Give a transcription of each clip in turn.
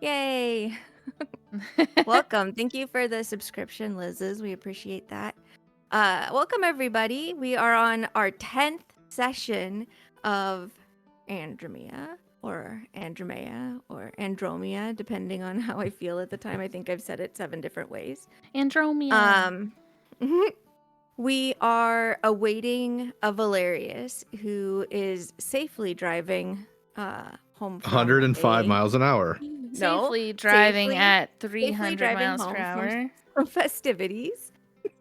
Yay! Welcome. Thank you for the subscription, Liz's. We appreciate that. Welcome, everybody. We are on our 10th session of Andromea or Andromea, depending on how I feel at the time. I think I've said it 7 different ways. Andromea. Um, we are awaiting a Valerius who is safely driving home from 105 miles an hour. Safely driving at safely 300 driving miles per home hour. from festivities.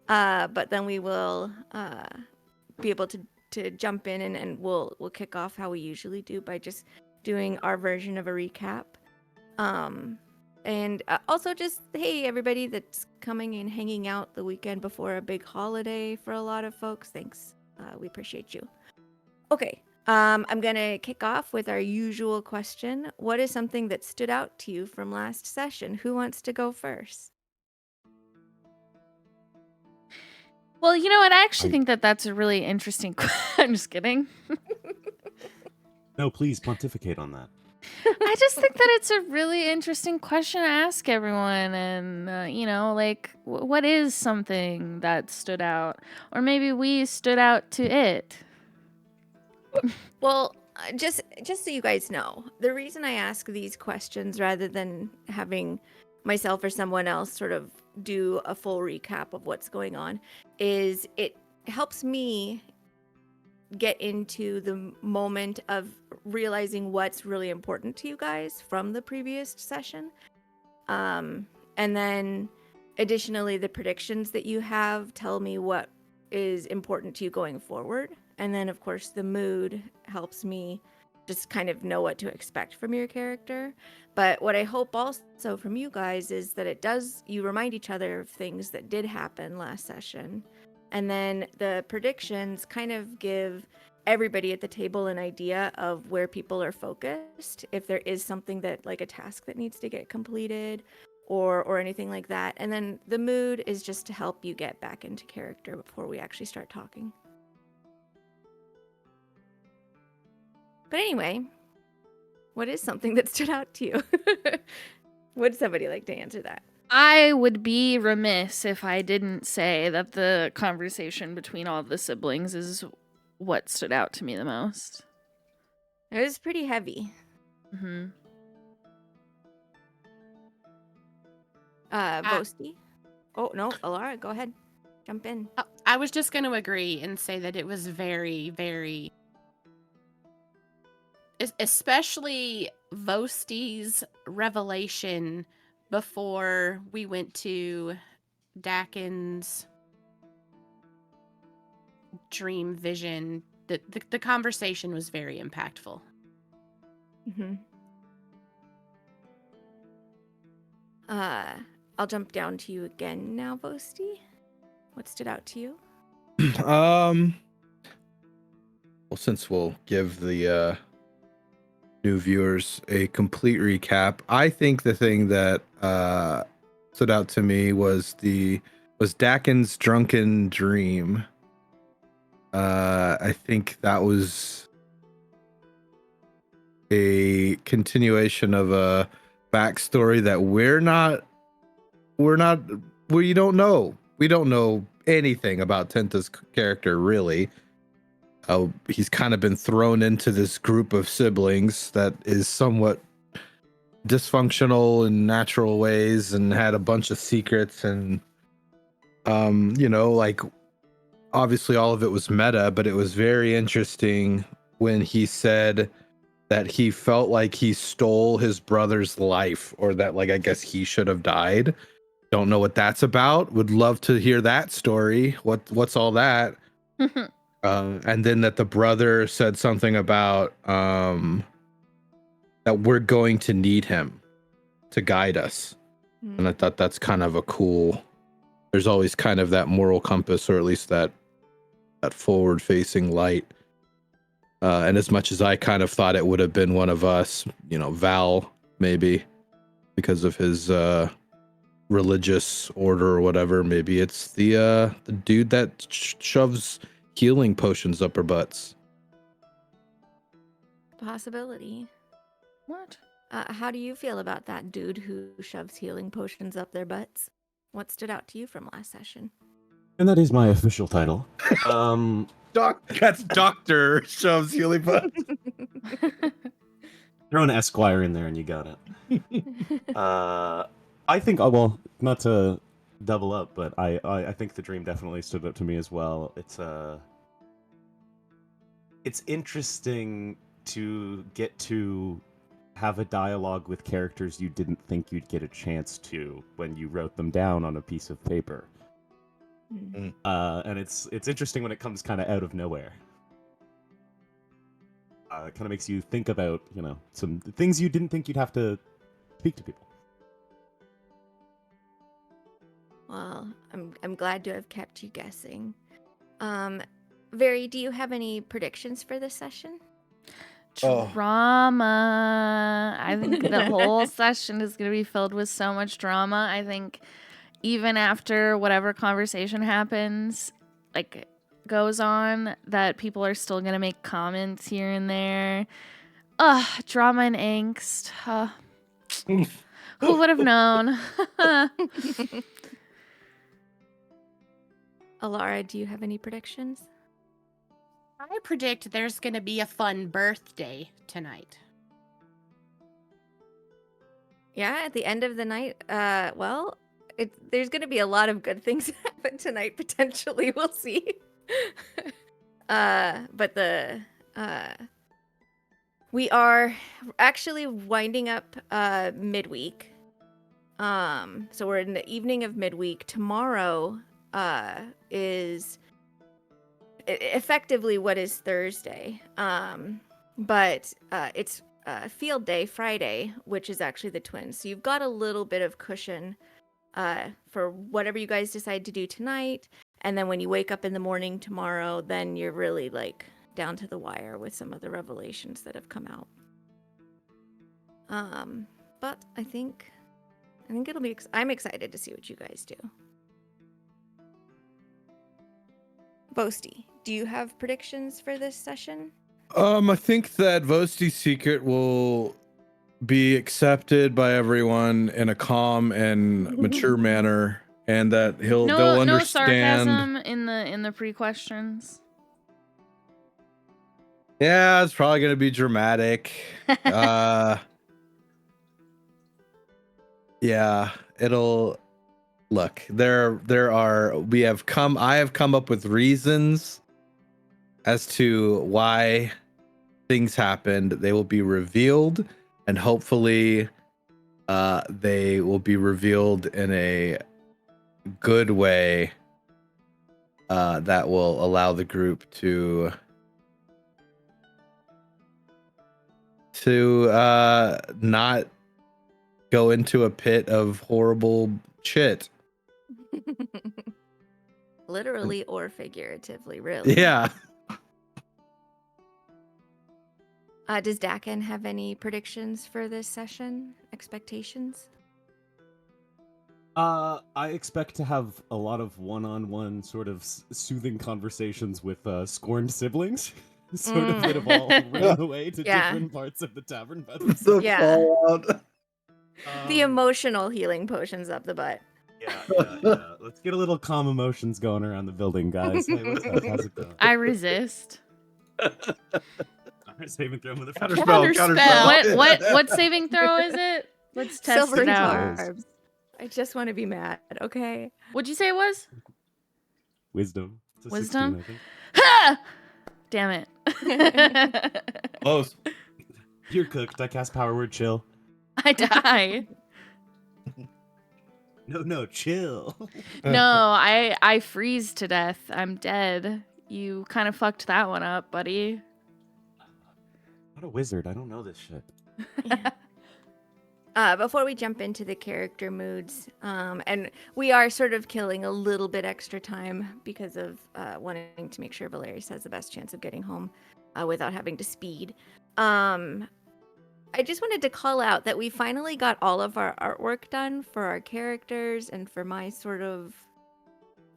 But then we will be able to jump in and we'll kick off how we usually do by just doing our version of a recap. And also just, hey, everybody that's coming and hanging out the weekend before a big holiday for a lot of folks. Thanks. We appreciate you. Okay. I'm going to kick off with our usual question. What is something that stood out to you from last session? Who wants to go first? Well, you know what? I actually think that that's a really interesting I'm just kidding. No, please pontificate on that. I just think that it's a really interesting question to ask everyone. And, like, what is something that stood out? Or maybe we stood out to it. Well, just so you guys know, the reason I ask these questions rather than having myself or someone else sort of do a full recap of what's going on is it helps me get into the moment of realizing what's really important to you guys from the previous session. And then additionally, the predictions that you have tell me what is important to you going forward. And then, of course, the mood helps me just kind of know what to expect from your character. But what I hope also from you guys is that you remind each other of things that did happen last session. And then the predictions kind of give everybody at the table an idea of where people are focused. If there is something that, like a task that needs to get completed or anything like that. And then the mood is just to help you get back into character before we actually start talking. But anyway, what is something that stood out to you? Would somebody like to answer that? I would be remiss if I didn't say that the conversation between all of the siblings is what stood out to me the most. It was pretty heavy. Mm-hmm. Boasty? Oh, no, Alara, go ahead. Jump in. I was just going to agree and say that it was very, very... Especially Vosti's revelation before we went to Dakin's dream vision. The conversation was very impactful. Mm-hmm. I'll jump down to you again now, Vosti. What stood out to you? Well, since we'll give the new viewers a complete recap, I think the thing that stood out to me was Dakin's drunken dream. I think that was a continuation of a backstory that we don't know. We don't know anything about Tenta's character, really. He's kind of been thrown into this group of siblings that is somewhat dysfunctional in natural ways and had a bunch of secrets and like obviously all of it was meta, but it was very interesting when he said that he felt like he stole his brother's life, or that, like, I guess he should have died. Don't know what that's about. Would love to hear that story. What's all that? And then that the brother said something about that we're going to need him to guide us. And I thought that's kind of a cool, there's always kind of that moral compass, or at least that forward facing light. And as much as I kind of thought it would have been one of us, Val, maybe because of his religious order or whatever, maybe it's the dude that shoves healing potions up our butts. Possibility. What? How do you feel about that dude who shoves healing potions up their butts? What stood out to you from last session? And that is my official title. That's Doctor shoves healing butt. Throw an Esquire in there and you got it. I think, well, not to double up, but I think the dream definitely stood out to me as well. It's interesting to get to have a dialogue with characters you didn't think you'd get a chance to when you wrote them down on a piece of paper. And it's interesting when it comes kind of out of nowhere. It kind of makes you think about, some things you didn't think you'd have to speak to people. Well, I'm glad to have kept you guessing. Very, do you have any predictions for this session? Oh. Drama. I think the whole session is going to be filled with so much drama. I think even after whatever conversation happens, goes on, that people are still going to make comments here and there. Drama and angst. Who would have known? Alara, do you have any predictions? I predict there's going to be a fun birthday tonight. Yeah, at the end of the night, there's going to be a lot of good things happen tonight, potentially. We'll see. But we are actually winding up midweek. So we're in the evening of midweek. Tomorrow is effectively what is Thursday. But it's field day Friday, which is actually the twins. So you've got a little bit of cushion for whatever you guys decide to do tonight. And then when you wake up in the morning tomorrow, then you're really down to the wire with some of the revelations that have come out. But I think it'll be. I'm excited to see what you guys do. Boasty, do you have predictions for this session? I think that Vosti's secret will be accepted by everyone in a calm and mature manner, and that they'll understand. No sarcasm in the pre-questions. Yeah, it's probably gonna be dramatic. Yeah, it'll look. I have come up with reasons as to why things happened. They will be revealed, and hopefully they will be revealed in a good way that will allow the group to not go into a pit of horrible shit. Literally or figuratively, really. Yeah. Does Dakin have any predictions for this session? Expectations? I expect to have a lot of one-on-one sort of soothing conversations with scorned siblings. Sort of that have all ran away to different parts of the tavern by themselves. The emotional healing potions up the butt. Yeah. Let's get a little calm emotions going around the building, guys. Hey, what's up? How's it going? I resist. Saving throw with a Counterspell. What saving throw is it? Let's test Silver it out. Carbs. I just want to be mad, okay? What'd you say it was? Wisdom. It's a Wisdom? 16, I think. Ha! Damn it. Close. You're cooked. I cast Power Word Chill. I die. No, chill. No, I freeze to death. I'm dead. You kind of fucked that one up, buddy. Not a wizard. I don't know this shit. Before we jump into the character moods, and we are sort of killing a little bit extra time because of wanting to make sure Valerius has the best chance of getting home without having to speed. I just wanted to call out that we finally got all of our artwork done for our characters and for my sort of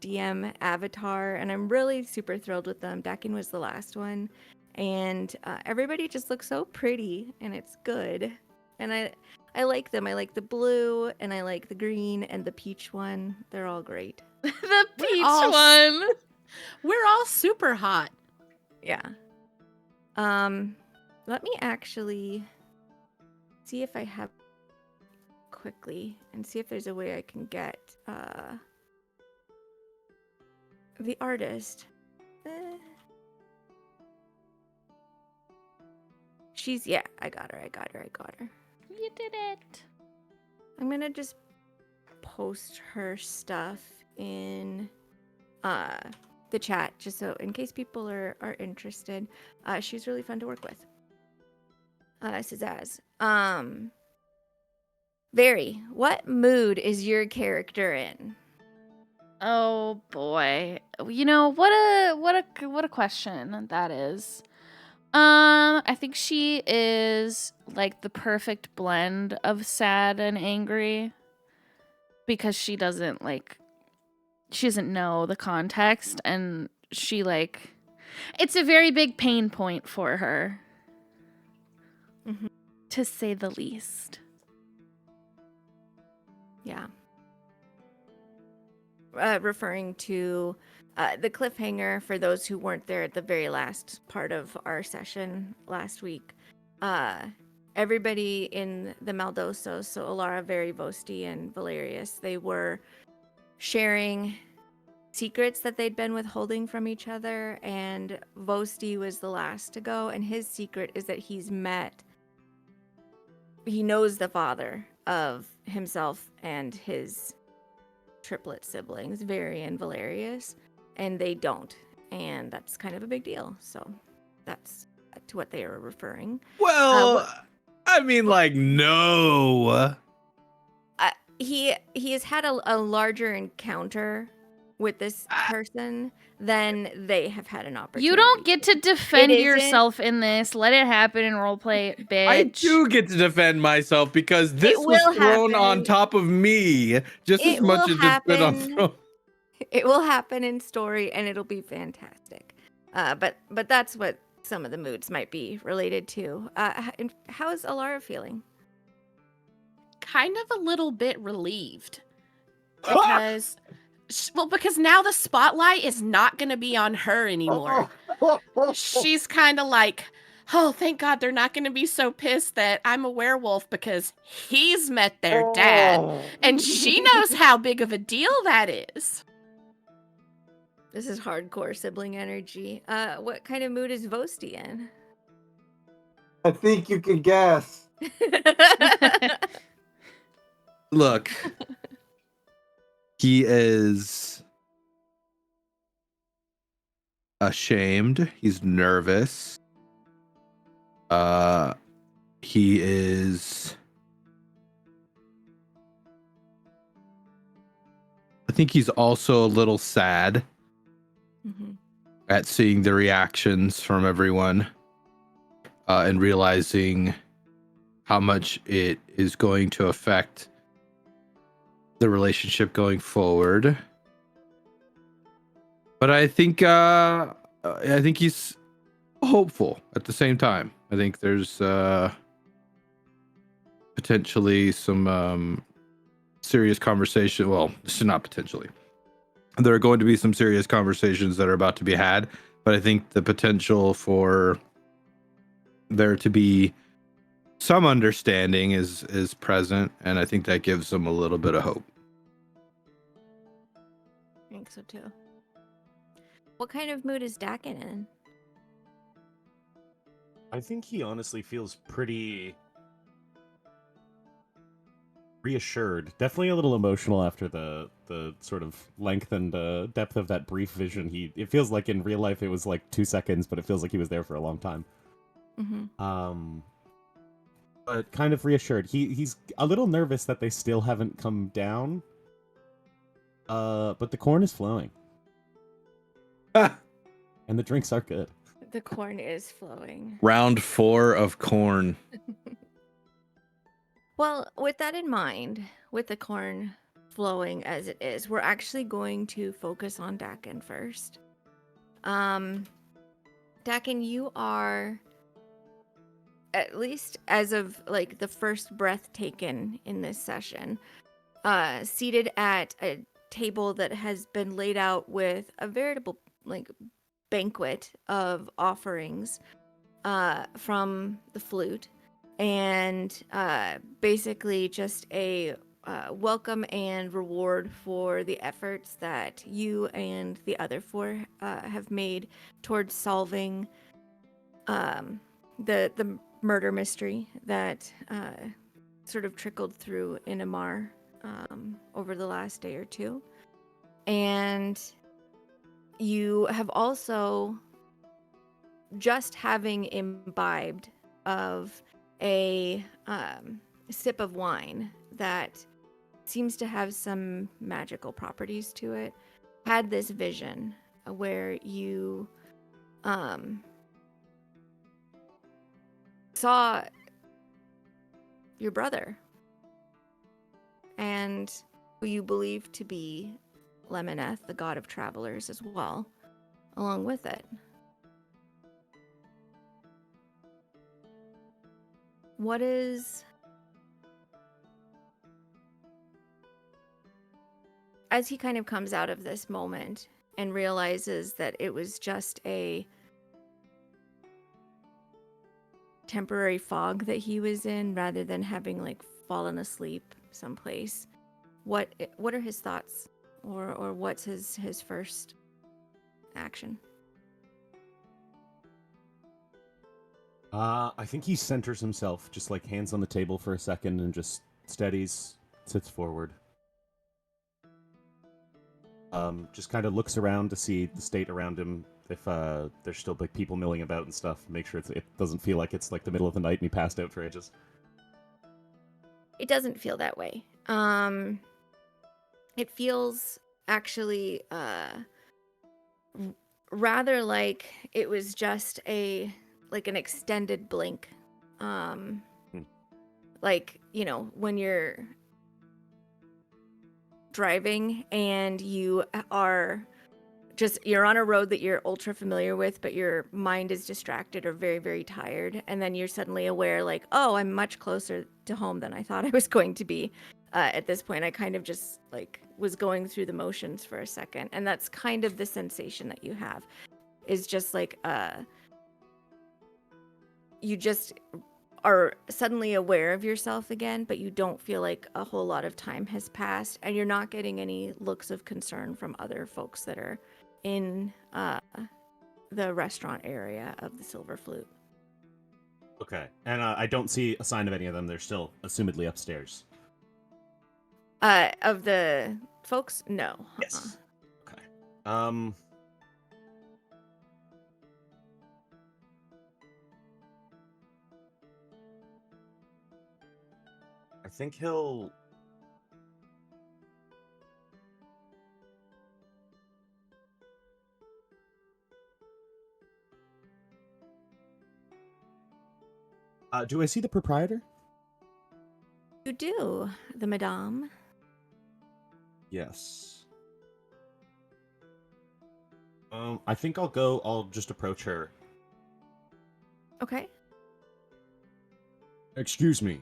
DM avatar, and I'm really super thrilled with them. Dakin was the last one, and everybody just looks so pretty, and it's good. And I like them. I like the blue, and I like the green, and the peach one. They're all great. The peach all one. We're all super hot. Yeah. Let me actually see if I have quickly and see if there's a way I can get the artist. I got her. You did it. I'm gonna just post her stuff in the chat just so in case people are interested. She's really fun to work with. Sazaz. Very. What mood is your character in? Oh boy. You know, what a question that is. I think she is like the perfect blend of sad and angry because she doesn't know the context, and she it's a very big pain point for her. Mm-hmm. To say the least. Yeah. Referring to the cliffhanger for those who weren't there at the very last part of our session last week. Everybody in the Maldosos, so Alara, Very, Vosti, and Valerius, they were sharing secrets that they'd been withholding from each other, and Vosti was the last to go, and his secret is that he knows the father of himself and his triplet siblings, Very and Valerius, and they don't, and that's kind of a big deal. So that's to what they are referring. Well, I mean, no. He has had a larger encounter with this person than they have had an opportunity. You don't get to defend yourself in this. Let it happen in roleplay, bitch. I do get to defend myself because this was thrown on top of me just as much as it's been on throne. It will happen in story, and it'll be fantastic. But that's what some of the moods might be related to. How is Alara feeling? Kind of a little bit relieved. Because now the spotlight is not going to be on her anymore. She's kind of like, oh, thank God they're not going to be so pissed that I'm a werewolf because he's met their dad. And she knows how big of a deal that is. This is hardcore sibling energy. What kind of mood is Vosti in? I think you can guess. Look, he is ashamed. He's nervous. He is. I think he's also a little sad at seeing the reactions from everyone and realizing how much it is going to affect the relationship going forward. But I think he's hopeful at the same time. I think there's potentially some serious conversation. Well, this is not potentially. There are going to be some serious conversations that are about to be had, but I think the potential for there to be some understanding is present, and I think that gives them a little bit of hope. I think so too. What kind of mood is Dakin in? I think he honestly feels pretty reassured. Definitely a little emotional after the sort of length and depth of that brief vision. It feels like in real life it was like 2 seconds, but it feels like he was there for a long time. But kind of reassured. He's a little nervous that they still haven't come down. But the corn is flowing. And the drinks are good. The corn is flowing. Round 4 of corn. Well, with that in mind, with the corn flowing as it is, we're actually going to focus on Dakin first. Dakin, you are at least as of like the first breath taken in this session, seated at a table that has been laid out with a veritable like banquet of offerings from the flute, and basically just a welcome and reward for the efforts that you and the other four have made towards solving the murder mystery that sort of trickled through Inamar over the last day or two. And you have also, just having imbibed of a sip of wine that seems to have some magical properties to it, had this vision where you saw your brother and who you believe to be Lemoneth, the god of travelers, as well, along with it. What is... As he kind of comes out of this moment and realizes that it was just a temporary fog that he was in rather than having like fallen asleep someplace, what are his thoughts, or what's his first action? I think he centers himself, just like hands on the table for a second, and just steadies, sits forward. Just kind of looks around to see the state around him, if there's still like people milling about and stuff. Make sure it doesn't feel like it's like the middle of the night and he passed out for ages. It doesn't feel that way. It feels actually rather like it was just an extended blink. Like, you know, when you're driving and you're on a road that you're ultra familiar with, but your mind is distracted or very, very tired, and then you're suddenly aware, like, oh, I'm much closer to home than I thought I was going to be. At this point, I kind of just like was going through the motions for a second, and that's kind of the sensation that you have, is just like you just are suddenly aware of yourself again, but you don't feel like a whole lot of time has passed, and you're not getting any looks of concern from other folks that are in the restaurant area of the Silver Flute. Okay, and I don't see a sign of any of them. They're still assumedly upstairs. Of the folks, no. Yes. Okay. I think he'll... do I see the proprietor? You do, the madame. Yes. I think I'll just approach her. Okay. Excuse me.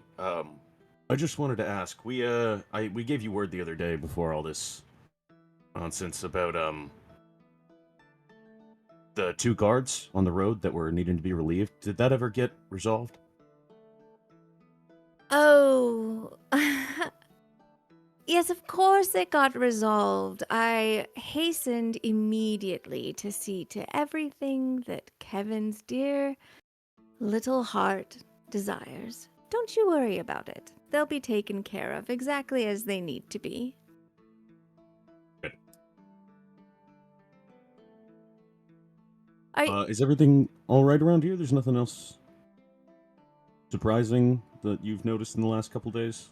I just wanted to ask. We gave you word the other day before all this nonsense about the 2 guards on the road that were needing to be relieved. Did that ever get resolved? Oh, yes, of course it got resolved. I hastened immediately to see to everything that Kevin's dear little heart desires. Don't you worry about it. They'll be taken care of exactly as they need to be. Good. Is Is everything all right around here? There's nothing else surprising that you've noticed in the last couple days?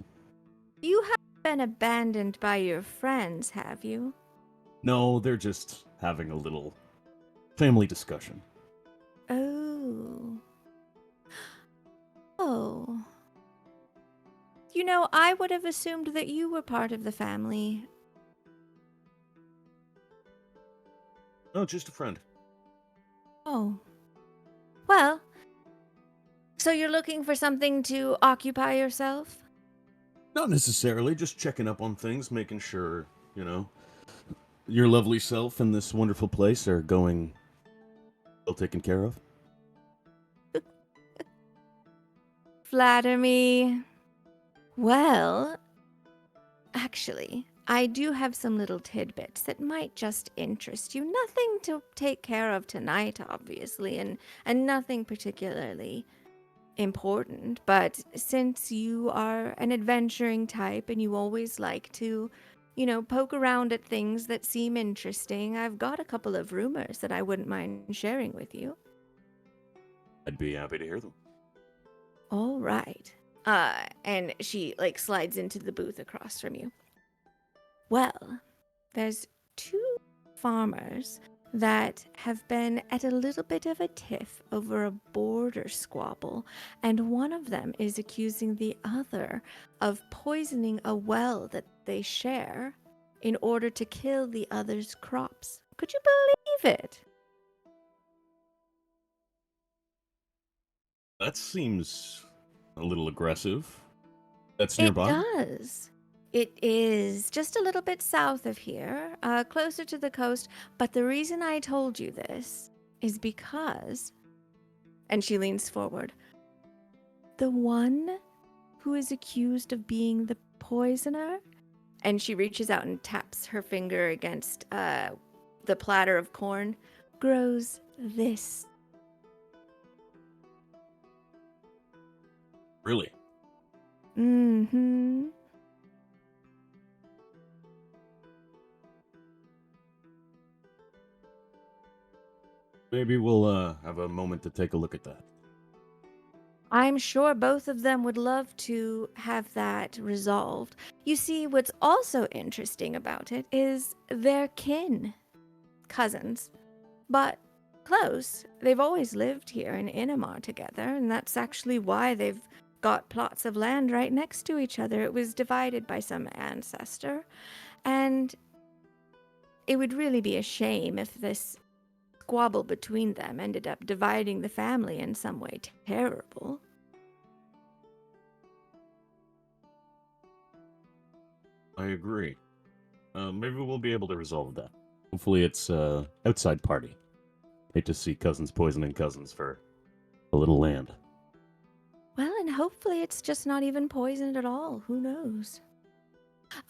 You haven't been abandoned by your friends, have you? No, they're just having a little family discussion. Oh. Oh. You know, I would have assumed that you were part of the family. No, just a friend. Oh. Well, So you're looking for something to occupy yourself? Not necessarily, just checking up on things, making sure, your lovely self and this wonderful place are going well taken care of. Flatter me. Well, actually, I do have some little tidbits that might just interest you. Nothing to take care of tonight, obviously, and nothing particularly important. But since you are an adventuring type and you always like to, poke around at things that seem interesting, I've got a couple of rumors that I wouldn't mind sharing with you. I'd be happy to hear them. All right. And she slides into the booth across from you. Well, there's 2 farmers that have been at a little bit of a tiff over a border squabble, and one of them is accusing the other of poisoning a well that they share in order to kill the other's crops. Could you believe it? That seems a little aggressive. That's It nearby? does. It is just a little bit south of here, closer to the coast. But the reason I told you this is because, and she leans forward, the one who is accused of being the poisoner, and she reaches out and taps her finger against the platter of corn, grows this. Really? Mm-hmm. Maybe we'll have a moment to take a look at that. I'm sure both of them would love to have that resolved. You see, what's also interesting about it is they're kin. Cousins. But close. They've always lived here in Inamar together, and that's actually why they've got plots of land right next to each other. It was divided by some ancestor, and it would really be a shame if this squabble between them ended up dividing the family in some way terrible. I agree. Maybe we'll be able to resolve that. Hopefully it's outside party. Hate to see cousins poisoning cousins for a little land. Well, and hopefully it's just not even poisoned at all. Who knows?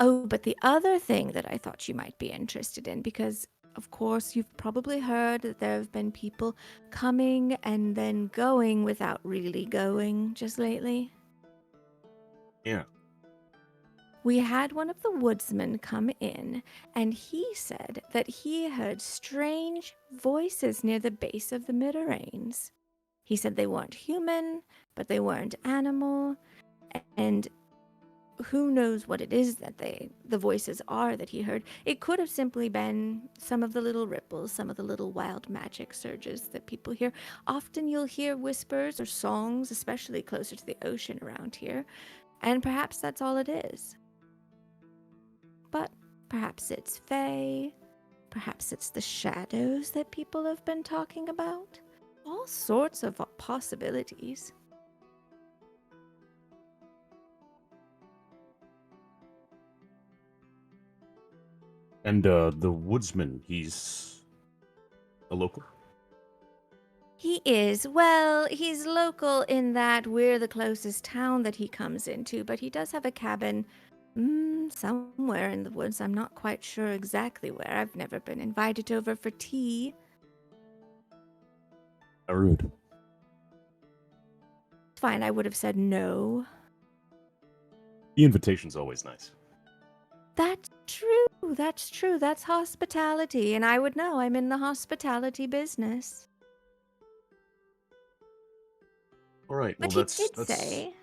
Oh, but the other thing that I thought you might be interested in, because of course you've probably heard that there have been people coming and then going without really going just lately. Yeah. We had one of the woodsmen come in, and he said that he heard strange voices near the base of the Midiranes. He said they weren't human, but they weren't animal, and who knows what it is that the voices are that he heard. It could have simply been some of the little ripples, some of the little wild magic surges that people hear. Often you'll hear whispers or songs, especially closer to the ocean around here, and perhaps that's all it is. But perhaps it's fae, perhaps it's the shadows that people have been talking about. All sorts of possibilities. And the woodsman, he's a local? He is. Well, he's local in that we're the closest town that he comes into, but he does have a cabin somewhere in the woods. I'm not quite sure exactly where. I've never been invited over for tea. How rude. Fine, I would have said no. The invitation's always nice. That's true. That's true. That's hospitality. And I would know. I'm in the hospitality business. All right. Well, But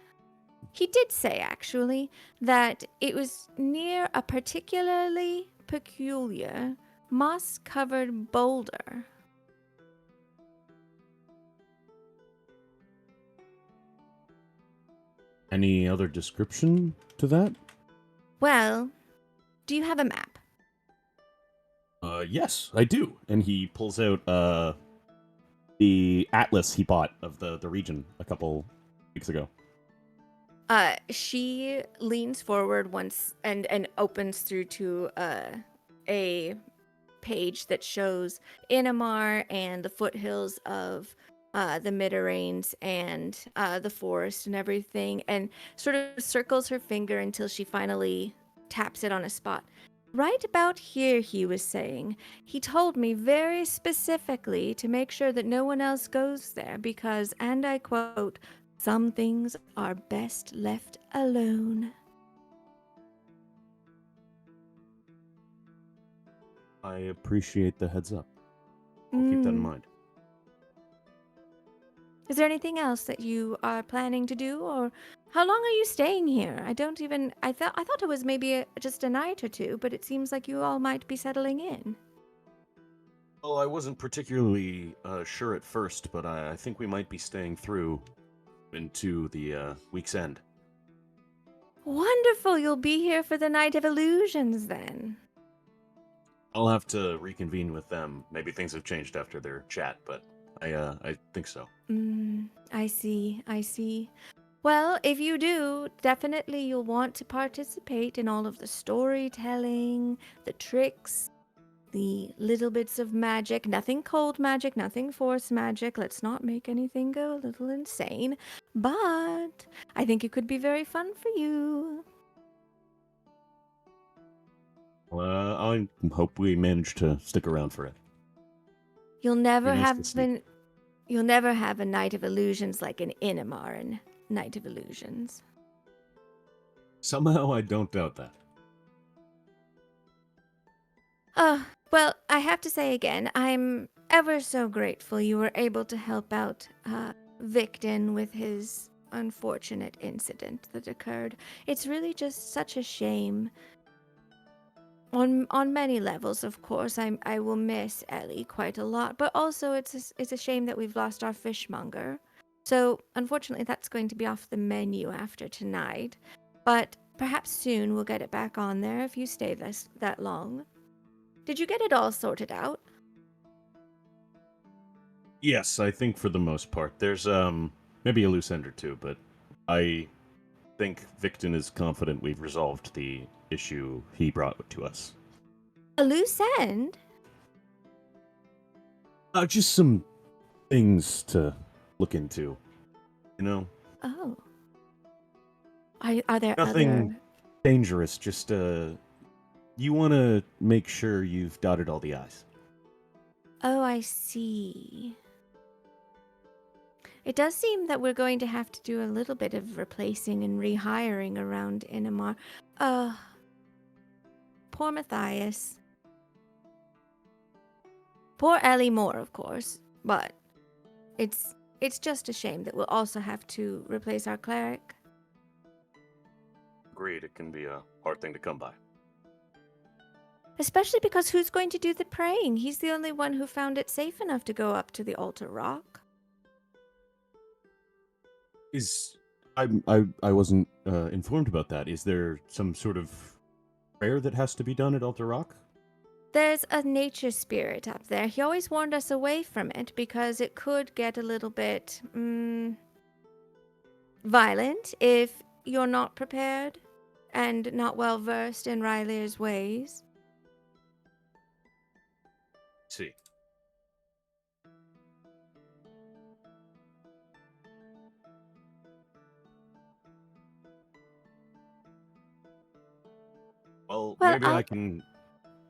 he did say, actually, that it was near a particularly peculiar moss-covered boulder. Any other description to that? Well, do you have a map? Yes, I do. And he pulls out the atlas he bought of the region a couple weeks ago. She leans forward once and opens through to a page that shows Inamar and the foothills of the Midterranes and the forest and everything, and sort of circles her finger until she finally taps it on a spot. Right about here, he was saying. He told me very specifically to make sure that no one else goes there because, and I quote, some things are best left alone. I appreciate the heads up. I'll keep that in mind. Is there anything else that you are planning to do, or how long are you staying here? I thought it was maybe just a night or two, but it seems like you all might be settling in. Well, I wasn't particularly sure at first, but I think we might be staying through into the week's end. Wonderful! You'll be here for the Night of Illusions, then. I'll have to reconvene with them. Maybe things have changed after their chat, but I think so. I see. Well, if you do, definitely you'll want to participate in all of the storytelling, the tricks, the little bits of magic. Nothing cold magic, nothing force magic. Let's not make anything go a little insane. But I think it could be very fun for you. I hope we manage to stick around for it. You'll never Be nice have to see. You'll never have a Night of Illusions like an Inamar in Night of Illusions. Somehow I don't doubt that. Well, I have to say again, I'm ever so grateful you were able to help out Victon with his unfortunate incident that occurred. It's really just such a shame. On many levels, of course, I will miss Ellie quite a lot, but also it's a shame that we've lost our fishmonger. So unfortunately, that's going to be off the menu after tonight. But perhaps soon we'll get it back on there if you stay that long. Did you get it all sorted out? Yes, I think for the most part. There's maybe a loose end or two, but I think Victon is confident we've resolved the issue he brought to us. A loose end? Just some things to look into, you know? Oh. Are there Nothing other... dangerous, just you want to make sure you've dotted all the I's. Oh, I see. It does seem that we're going to have to do a little bit of replacing and rehiring around Inamar. Poor Matthias. Poor Ellie Moore, of course, but it's just a shame that we'll also have to replace our cleric. Agreed, it can be a hard thing to come by. Especially because who's going to do the praying? He's the only one who found it safe enough to go up to the altar rock. I wasn't informed about that. Is there some sort of prayer that has to be done at Altar Rock? There's a nature spirit up there. He always warned us away from it because it could get a little bit violent if you're not prepared and not well versed in Rylear's ways. See. Well, maybe I can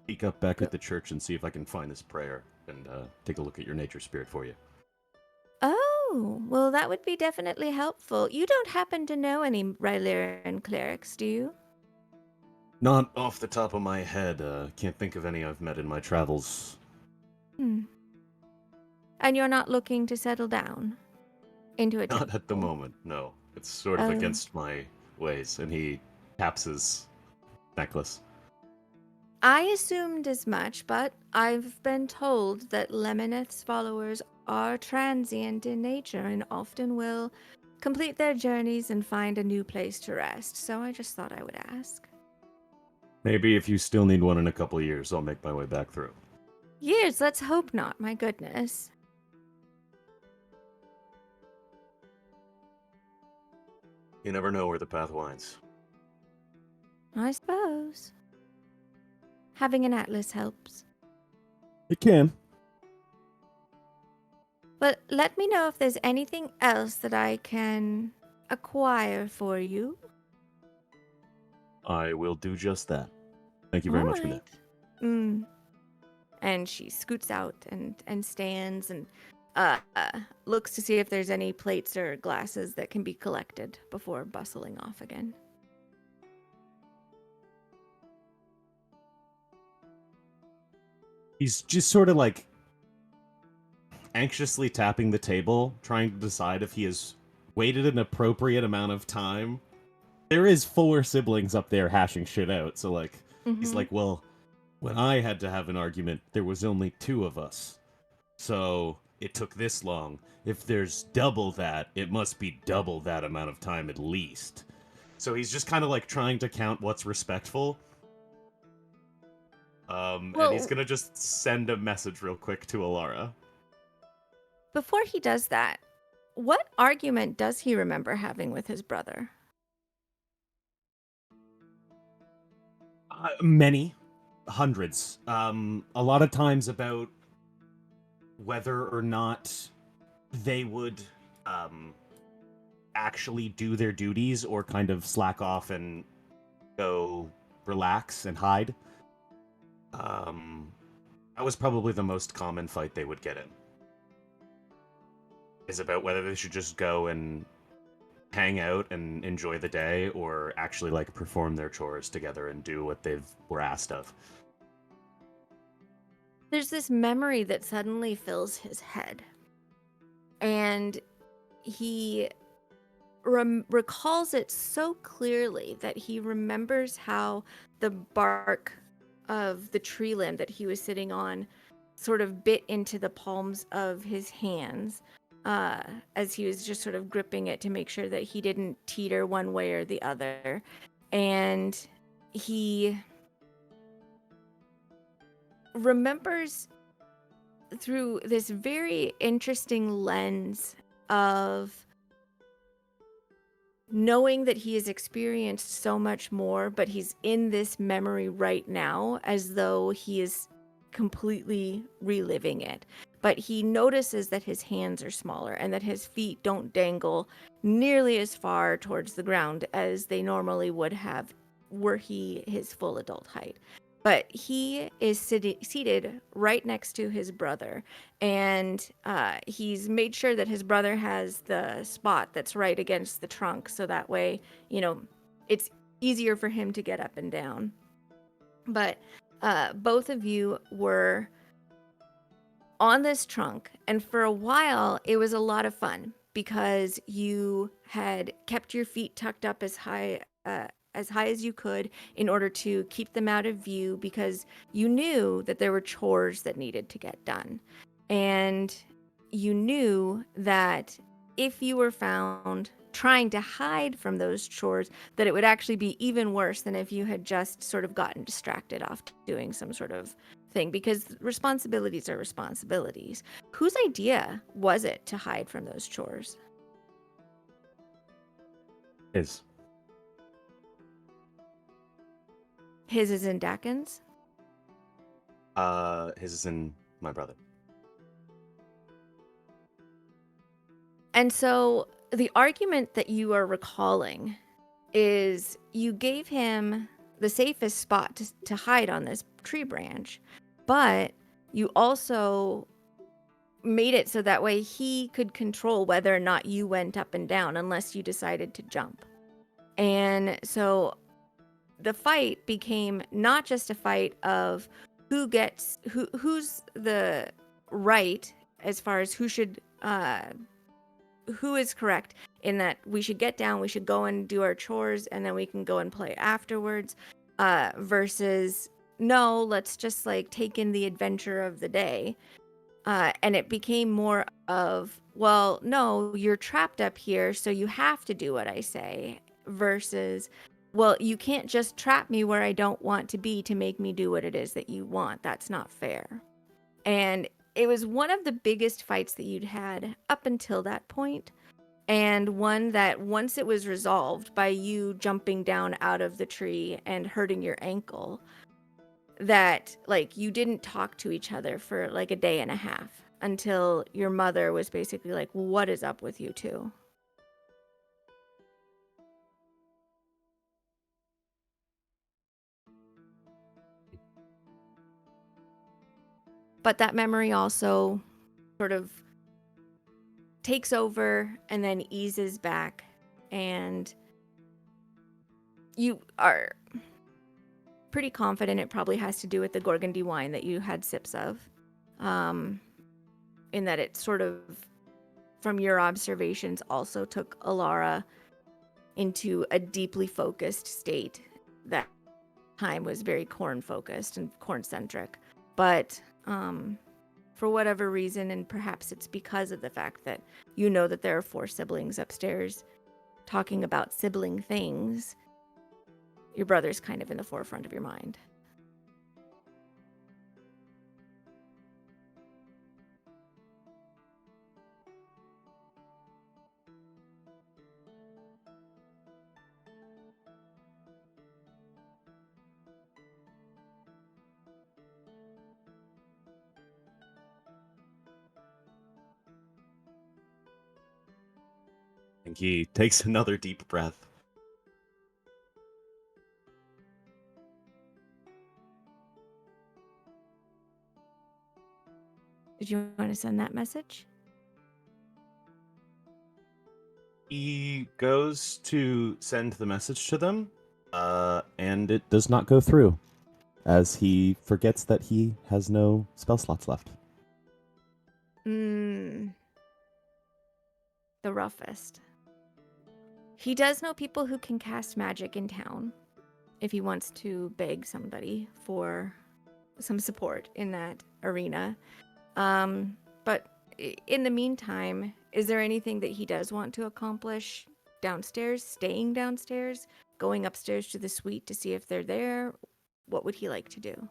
peek up back at the church and see if I can find this prayer and take a look at your nature spirit for you. Oh, well, that would be definitely helpful. You don't happen to know any Rylean clerics, do you? Not off the top of my head. Can't think of any I've met in my travels. And you're not looking to settle down into a Not at the temple? moment, no. It's sort of against my ways. And he taps his necklace. I assumed as much, but I've been told that Lemoneth's followers are transient in nature and often will complete their journeys and find a new place to rest, so I just thought I would ask. Maybe if you still need one in a couple of years, I'll make my way back through. Years, let's hope not, my goodness. You never know where the path winds. I suppose. Having an atlas helps. It can. But let me know if there's anything else that I can acquire for you. I will do just that. Thank you very much for that. And she scoots out and stands and looks to see if there's any plates or glasses that can be collected before bustling off again. He's just sort of like anxiously tapping the table, trying to decide if he has waited an appropriate amount of time. There is 4 siblings up there hashing shit out, so like he's like, well, when I had to have an argument, there was only 2 of us. So it took this long. If there's double that, it must be double that amount of time at least. So he's just kind of like trying to count what's respectful. And he's gonna just send a message real quick to Alara. Before he does that, what argument does he remember having with his brother? Many. Hundreds. A lot of times about whether or not they would actually do their duties or kind of slack off and go relax and hide. That was probably the most common fight they would get in. Is about whether they should just go and hang out and enjoy the day or actually like perform their chores together and do what they were asked of. There's this memory that suddenly fills his head. And he recalls it so clearly that he remembers how the bark of the tree limb that he was sitting on sort of bit into the palms of his hands as he was just sort of gripping it to make sure that he didn't teeter one way or the other. And he remembers through this very interesting lens of knowing that he has experienced so much more, but he's in this memory right now as though he is completely reliving it. But he notices that his hands are smaller and that his feet don't dangle nearly as far towards the ground as they normally would have were he his full adult height. But he is seated right next to his brother, and he's made sure that his brother has the spot that's right against the trunk, so that way, you know, it's easier for him to get up and down. But both of you were on this trunk, and for a while, it was a lot of fun because you had kept your feet tucked up as high as you could in order to keep them out of view because you knew that there were chores that needed to get done. And you knew that if you were found trying to hide from those chores, that it would actually be even worse than if you had just sort of gotten distracted off doing some sort of thing, because responsibilities are responsibilities. Whose idea was it to hide from those chores? His. His is in Dakin's? His is in my brother. And so the argument that you are recalling is you gave him the safest spot to hide on this tree branch, but you also made it so that way he could control whether or not you went up and down unless you decided to jump. And so the fight became not just a fight of who's the right as far as who is correct in that we should get down, we should go and do our chores, and then we can go and play afterwards, versus no, let's just like take in the adventure of the day. And it became more of, well, no, you're trapped up here, so you have to do what I say, versus, well, you can't just trap me where I don't want to be to make me do what it is that you want. That's not fair. And it was one of the biggest fights that you'd had up until that point. and one that once it was resolved by you jumping down out of the tree and hurting your ankle, that like you didn't talk to each other for like a day and a half until your mother was basically like, what is up with you two? But that memory also sort of takes over and then eases back, and you are pretty confident it probably has to do with the Gorgondy wine that you had sips of, in that it sort of, from your observations, also took Alara into a deeply focused state. That time was very corn focused and corn centric, but for whatever reason, and perhaps it's because of the fact that you know that there are 4 siblings upstairs talking about sibling things, your brother's kind of in the forefront of your mind. And he takes another deep breath. Did you want to send that message? He goes to send the message to them, and it does not go through, as he forgets that he has no spell slots left. The roughest. He does know people who can cast magic in town if he wants to beg somebody for some support in that arena. But in the meantime, is there anything that he does want to accomplish downstairs, staying downstairs, going upstairs to the suite to see if they're there? What would he like to do?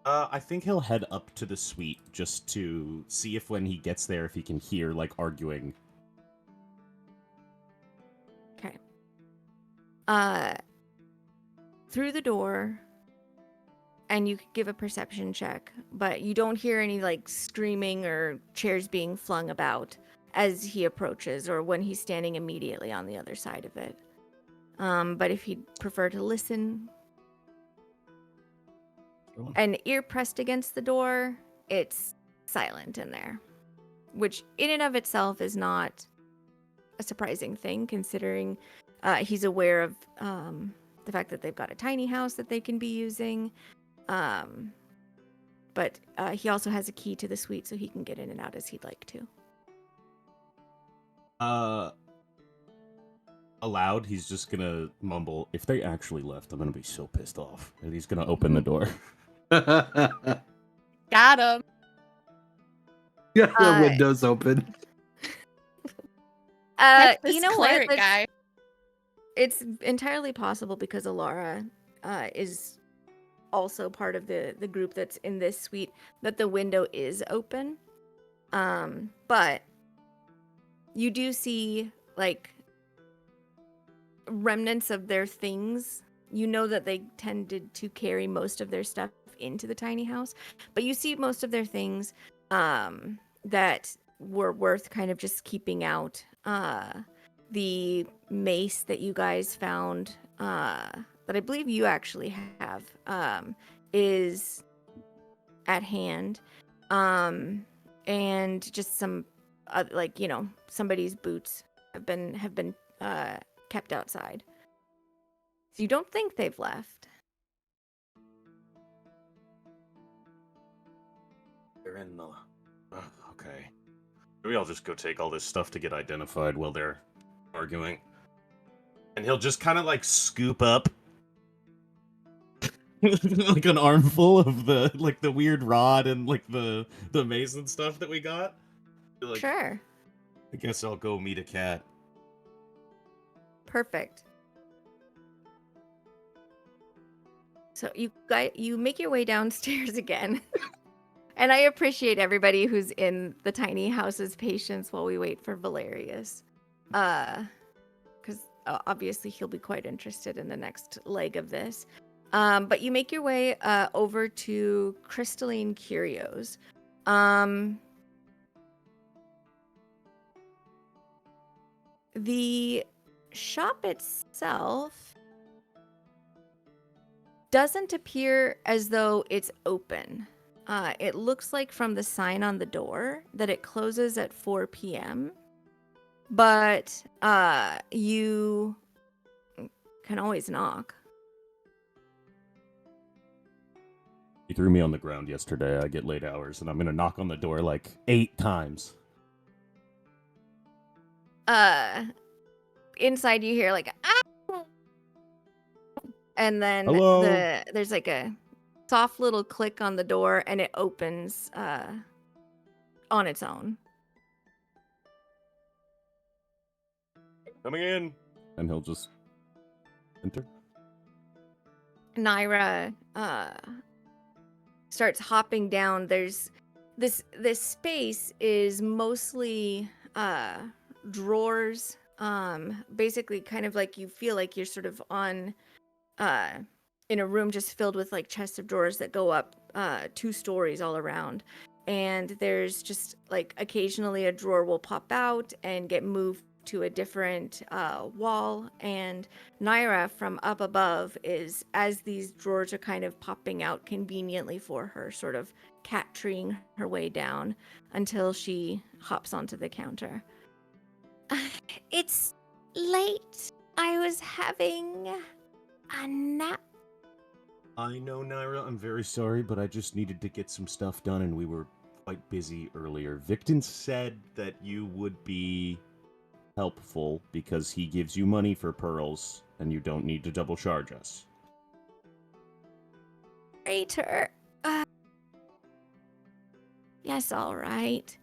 I think he'll head up to the suite just to see if when he gets there, if he can hear, like, arguing. Okay. Through the door, and you could give a perception check, but you don't hear any, like, screaming or chairs being flung about as he approaches or when he's standing immediately on the other side of it. But if he'd prefer to listen, an ear pressed against the door, it's silent in there, which in and of itself is not a surprising thing, considering he's aware of the fact that they've got a tiny house that they can be using. But he also has a key to the suite, so he can get in and out as he'd like to. Aloud, he's just gonna mumble, "If they actually left, I'm gonna be so pissed off." And he's gonna open the door. Got him. Yeah, the window's open. Heck, this You know cleric what? guy. It's entirely possible because Alara is also part of the group that's in this suite that the window is open. But you do see like remnants of their things. You know that they tended to carry most of their stuff into the tiny house, but you see most of their things that were worth kind of just keeping out. The mace that you guys found, that I believe you actually have, is at hand, and just some, like, you know, somebody's boots have been kept outside. So you don't think they've left. They're in the... okay. Maybe I'll just go take all this stuff to get identified while they're arguing. And he'll just kind of like scoop up like an armful of the weird rod and like the mace and stuff that we got. Be like, Sure. I guess I'll go meet a cat. Perfect. So you make your way downstairs again. And I appreciate everybody who's in the tiny house's patience while we wait for Valerius. Because obviously he'll be quite interested in the next leg of this. But you make your way over to Crystalline Curios. The shop itself doesn't appear as though it's open. It looks like from the sign on the door that it closes at 4 p.m. But you can always knock. He threw me on the ground yesterday. I get late hours, and I'm gonna knock on the door like 8 times. Inside you hear like ah! And then Hello? there's like a soft little click on the door and it opens on its own. Coming in. And he'll just enter. Naira starts hopping down. There's this space is mostly drawers, basically kind of like you feel like you're sort of on in a room just filled with like chests of drawers that go up 2 stories all around. And there's just like occasionally a drawer will pop out and get moved to a different wall. And Naira from up above is, as these drawers are kind of popping out conveniently for her, sort of cat-treeing her way down until she hops onto the counter. It's late. I was having a nap. I know, Naira. I'm very sorry, but I just needed to get some stuff done, and we were quite busy earlier. Victon said that you would be helpful because he gives you money for pearls, and you don't need to double charge us. Traitor. Yes, all right.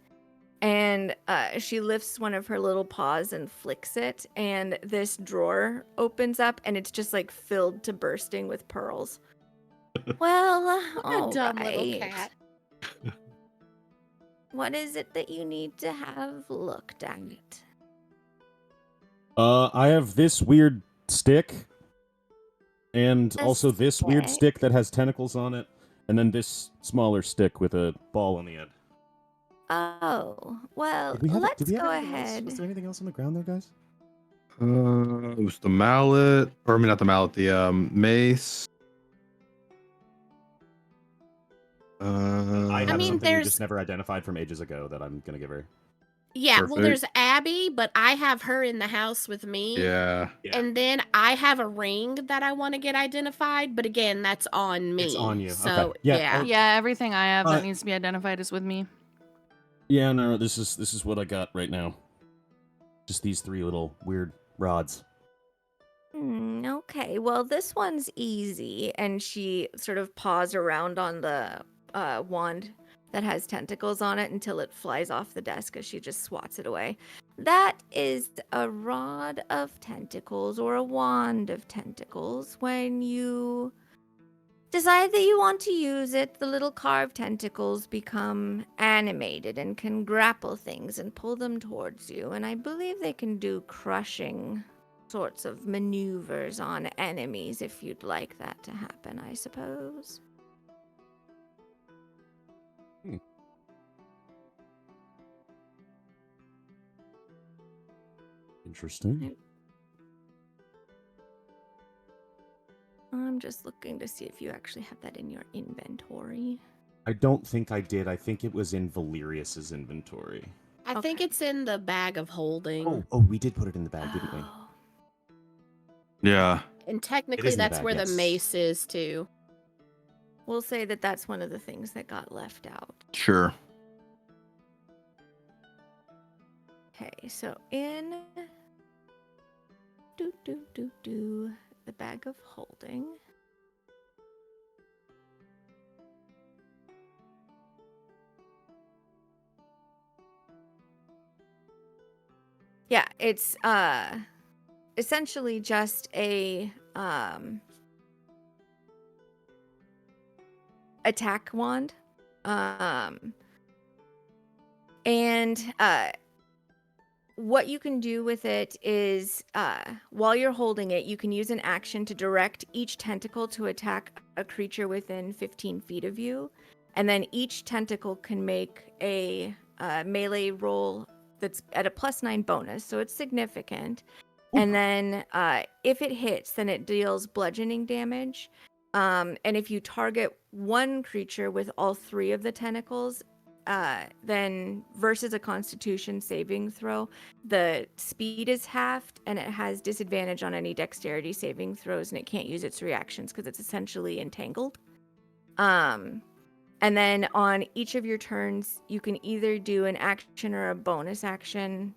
And she lifts one of her little paws and flicks it, and this drawer opens up, and it's just like filled to bursting with pearls. Well, all A dumb right. little cat. What is it that you need to have looked at? I have this weird stick, and A also this weird stick? stick that has tentacles on it, and then this smaller stick with a ball on the end. Oh, well, Did we have- let's did we have go anything else? ahead. Was there anything else on the ground there, guys? It was the mallet, or I mean, not the mallet, the mace. I have mean, something we there's- just never identified from ages ago that I'm gonna give her. Yeah, well, Perfect. there's Abby, but I have her in the house with me. Yeah. And then I have a ring that I want to get identified, but again, that's on me. It's on you. So, Okay. Yeah, yeah. Yeah, everything I have Uh, that needs to be identified is with me. Yeah, no, this is what I got right now. Just these 3 little weird rods. Okay, well, this one's easy. And she sort of paws around on the wand that has tentacles on it until it flies off the desk as she just swats it away. That is a rod of tentacles or a wand of tentacles. When you decide that you want to use it, the little carved tentacles become animated and can grapple things and pull them towards you. And I believe they can do crushing sorts of maneuvers on enemies if you'd like that to happen, I suppose. Interesting. I'm just looking to see if you actually have that in your inventory. I don't think I did. I think it was in Valerius's inventory. I think Okay. it's in the bag of holding. Oh, we did put it in the bag, didn't we? Oh. Yeah. And technically, in the that's bag, where yes. the mace is, too. We'll say that that's one of the things that got left out. Sure. Okay, so in the bag of holding. Yeah, it's essentially just a attack wand. And what you can do with it is, while you're holding it, you can use an action to direct each tentacle to attack a creature within 15 feet of you. And then each tentacle can make a melee roll that's at a +9 bonus, so it's significant. And then if it hits, then it deals bludgeoning damage. And if you target one creature with all 3 of the tentacles, then versus a Constitution saving throw, the speed is halved, and it has disadvantage on any dexterity saving throws, and it can't use its reactions because it's essentially entangled. And then on each of your turns, you can either do an action or a bonus action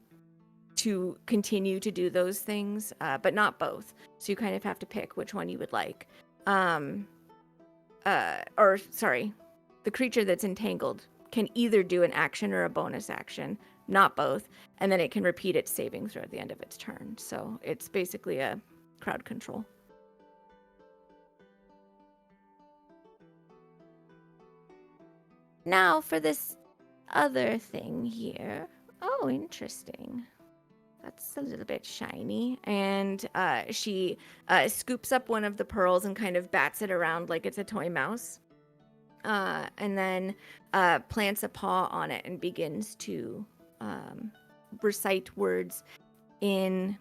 to continue to do those things, but not both. So you kind of have to pick which one you would like. The creature that's entangled can either do an action or a bonus action, not both, and then it can repeat its saving throw at the end of its turn. So it's basically a crowd control. Now for this other thing here. Oh, interesting. That's a little bit shiny. And she scoops up one of the pearls and kind of bats it around like it's a toy mouse. And then plants a paw on it and begins to recite words in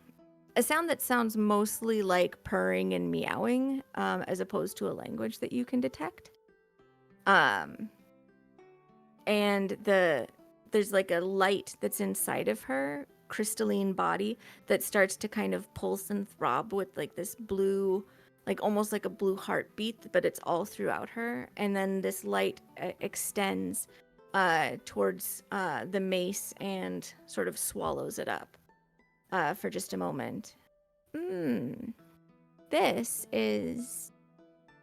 a sound that sounds mostly like purring and meowing, as opposed to a language that you can detect. And there's like a light that's inside of her crystalline body that starts to kind of pulse and throb with like this blue, like almost like a blue heartbeat, but it's all throughout her. And then this light extends towards the mace and sort of swallows it up for just a moment.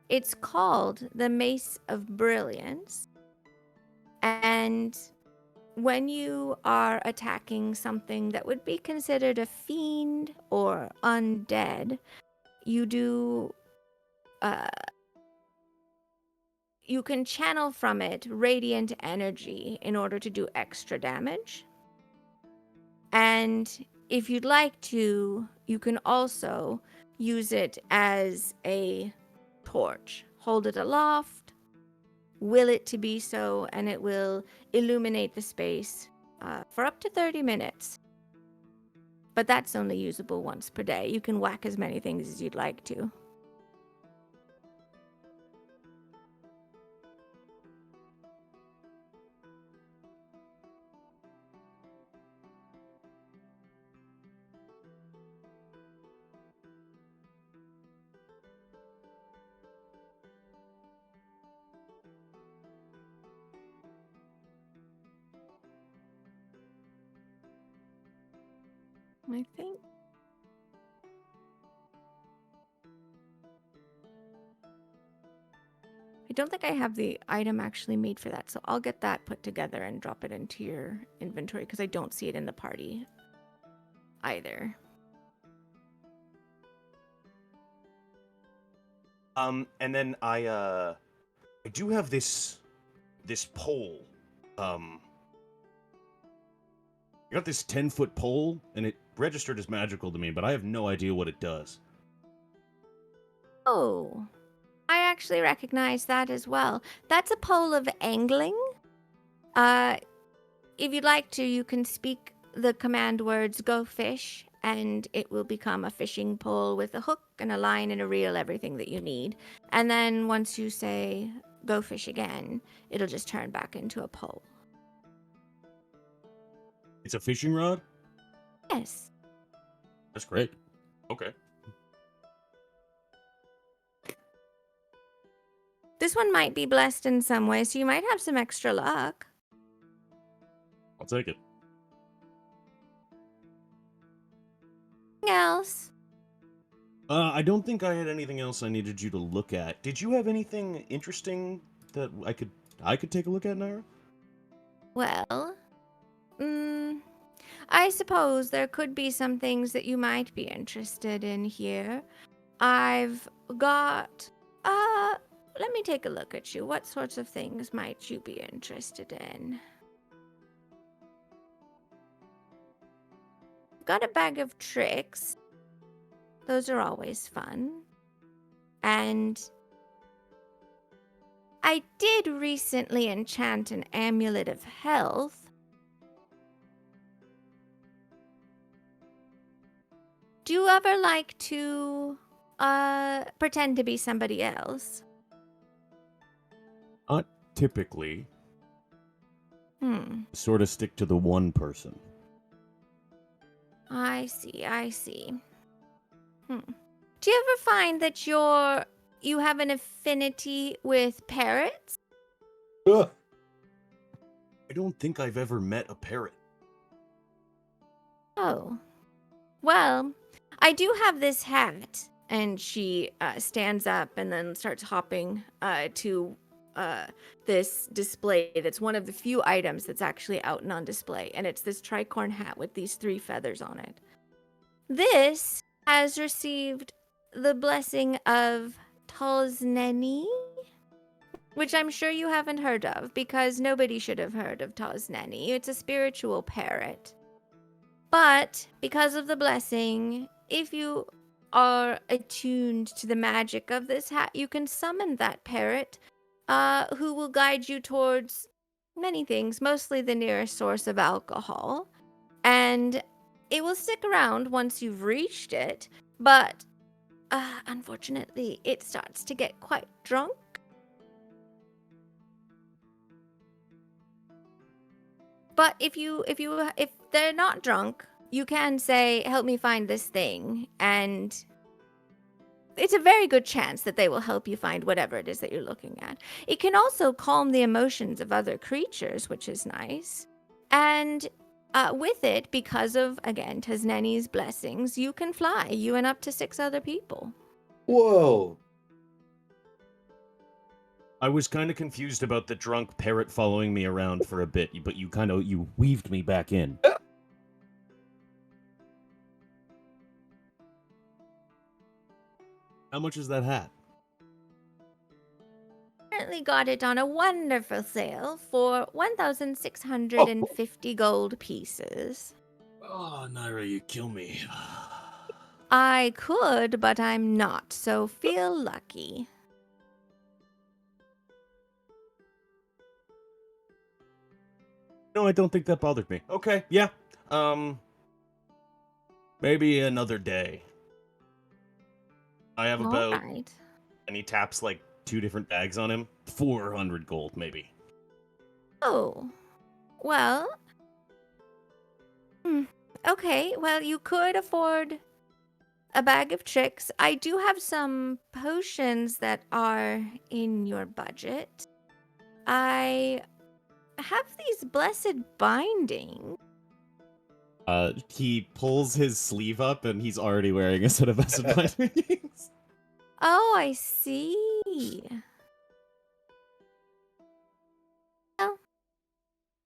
It's called the Mace of Brilliance. And when you are attacking something that would be considered a fiend or undead, you can channel from it radiant energy in order to do extra damage. And if you'd like to, you can also use it as a torch. Hold it aloft, will it to be so, and it will illuminate the space for up to 30 minutes. But that's only usable once per day. You can whack as many things as you'd like to. I think. I don't think I have the item actually made for that, so I'll get that put together and drop it into your inventory because I don't see it in the party either. And then I do have this pole. I got this 10-foot pole, and it registered as magical to me, but I have no idea what it does. Oh, I actually recognize that as well. That's a pole of angling. If you'd like to, you can speak the command words, go fish, and it will become a fishing pole with a hook and a line and a reel, everything that you need. And then once you say, go fish again, it'll just turn back into a pole. It's a fishing rod? Yes. That's great. Okay. This one might be blessed in some way, so you might have some extra luck. I'll take it. Anything else? I don't think I had anything else I needed you to look at. Did you have anything interesting that I could take a look at, Naira? Well, I suppose there could be some things that you might be interested in here. I've got a let me take a look at you. What sorts of things might you be interested in? Got a bag of tricks. Those are always fun. And I did recently enchant an amulet of health. Do you ever like to pretend to be somebody else? Not typically. Hmm. Sort of stick to the one person. I see. Do you ever find that you have an affinity with parrots? Ugh. I don't think I've ever met a parrot. Oh. Well, I do have this hat. And she stands up and then starts hopping to this display that's one of the few items that's actually out and on display. And it's this tricorn hat with these 3 feathers on it. This has received the blessing of Tozneni, which I'm sure you haven't heard of, because nobody should have heard of Tozneni. It's a spiritual parrot. But because of the blessing, if you are attuned to the magic of this hat, you can summon that parrot, who will guide you towards many things, mostly the nearest source of alcohol. And it will stick around once you've reached it, but unfortunately, it starts to get quite drunk. But if they're not drunk, you can say, "Help me find this thing," and it's a very good chance that they will help you find whatever it is that you're looking at. It can also calm the emotions of other creatures, which is nice. And with it, because of, again, Tozneni's blessings, you can fly, you and up to 6 other people. Whoa. I was kind of confused about the drunk parrot following me around for a bit, but you weaved me back in. How much is that hat? Currently got it on a wonderful sale for 1,650 gold pieces. Oh, Naira, you kill me. I could, but I'm not, so feel lucky. No, I don't think that bothered me. Okay, yeah. Maybe another day. I have about, Alright. and he taps like 2 different bags on him. 400 gold, maybe. Oh. Well. Okay, well, you could afford a bag of tricks. I do have some potions that are in your budget. I have these blessed bindings. He pulls his sleeve up and he's already wearing a set of acid bindings. Oh, I see. Oh,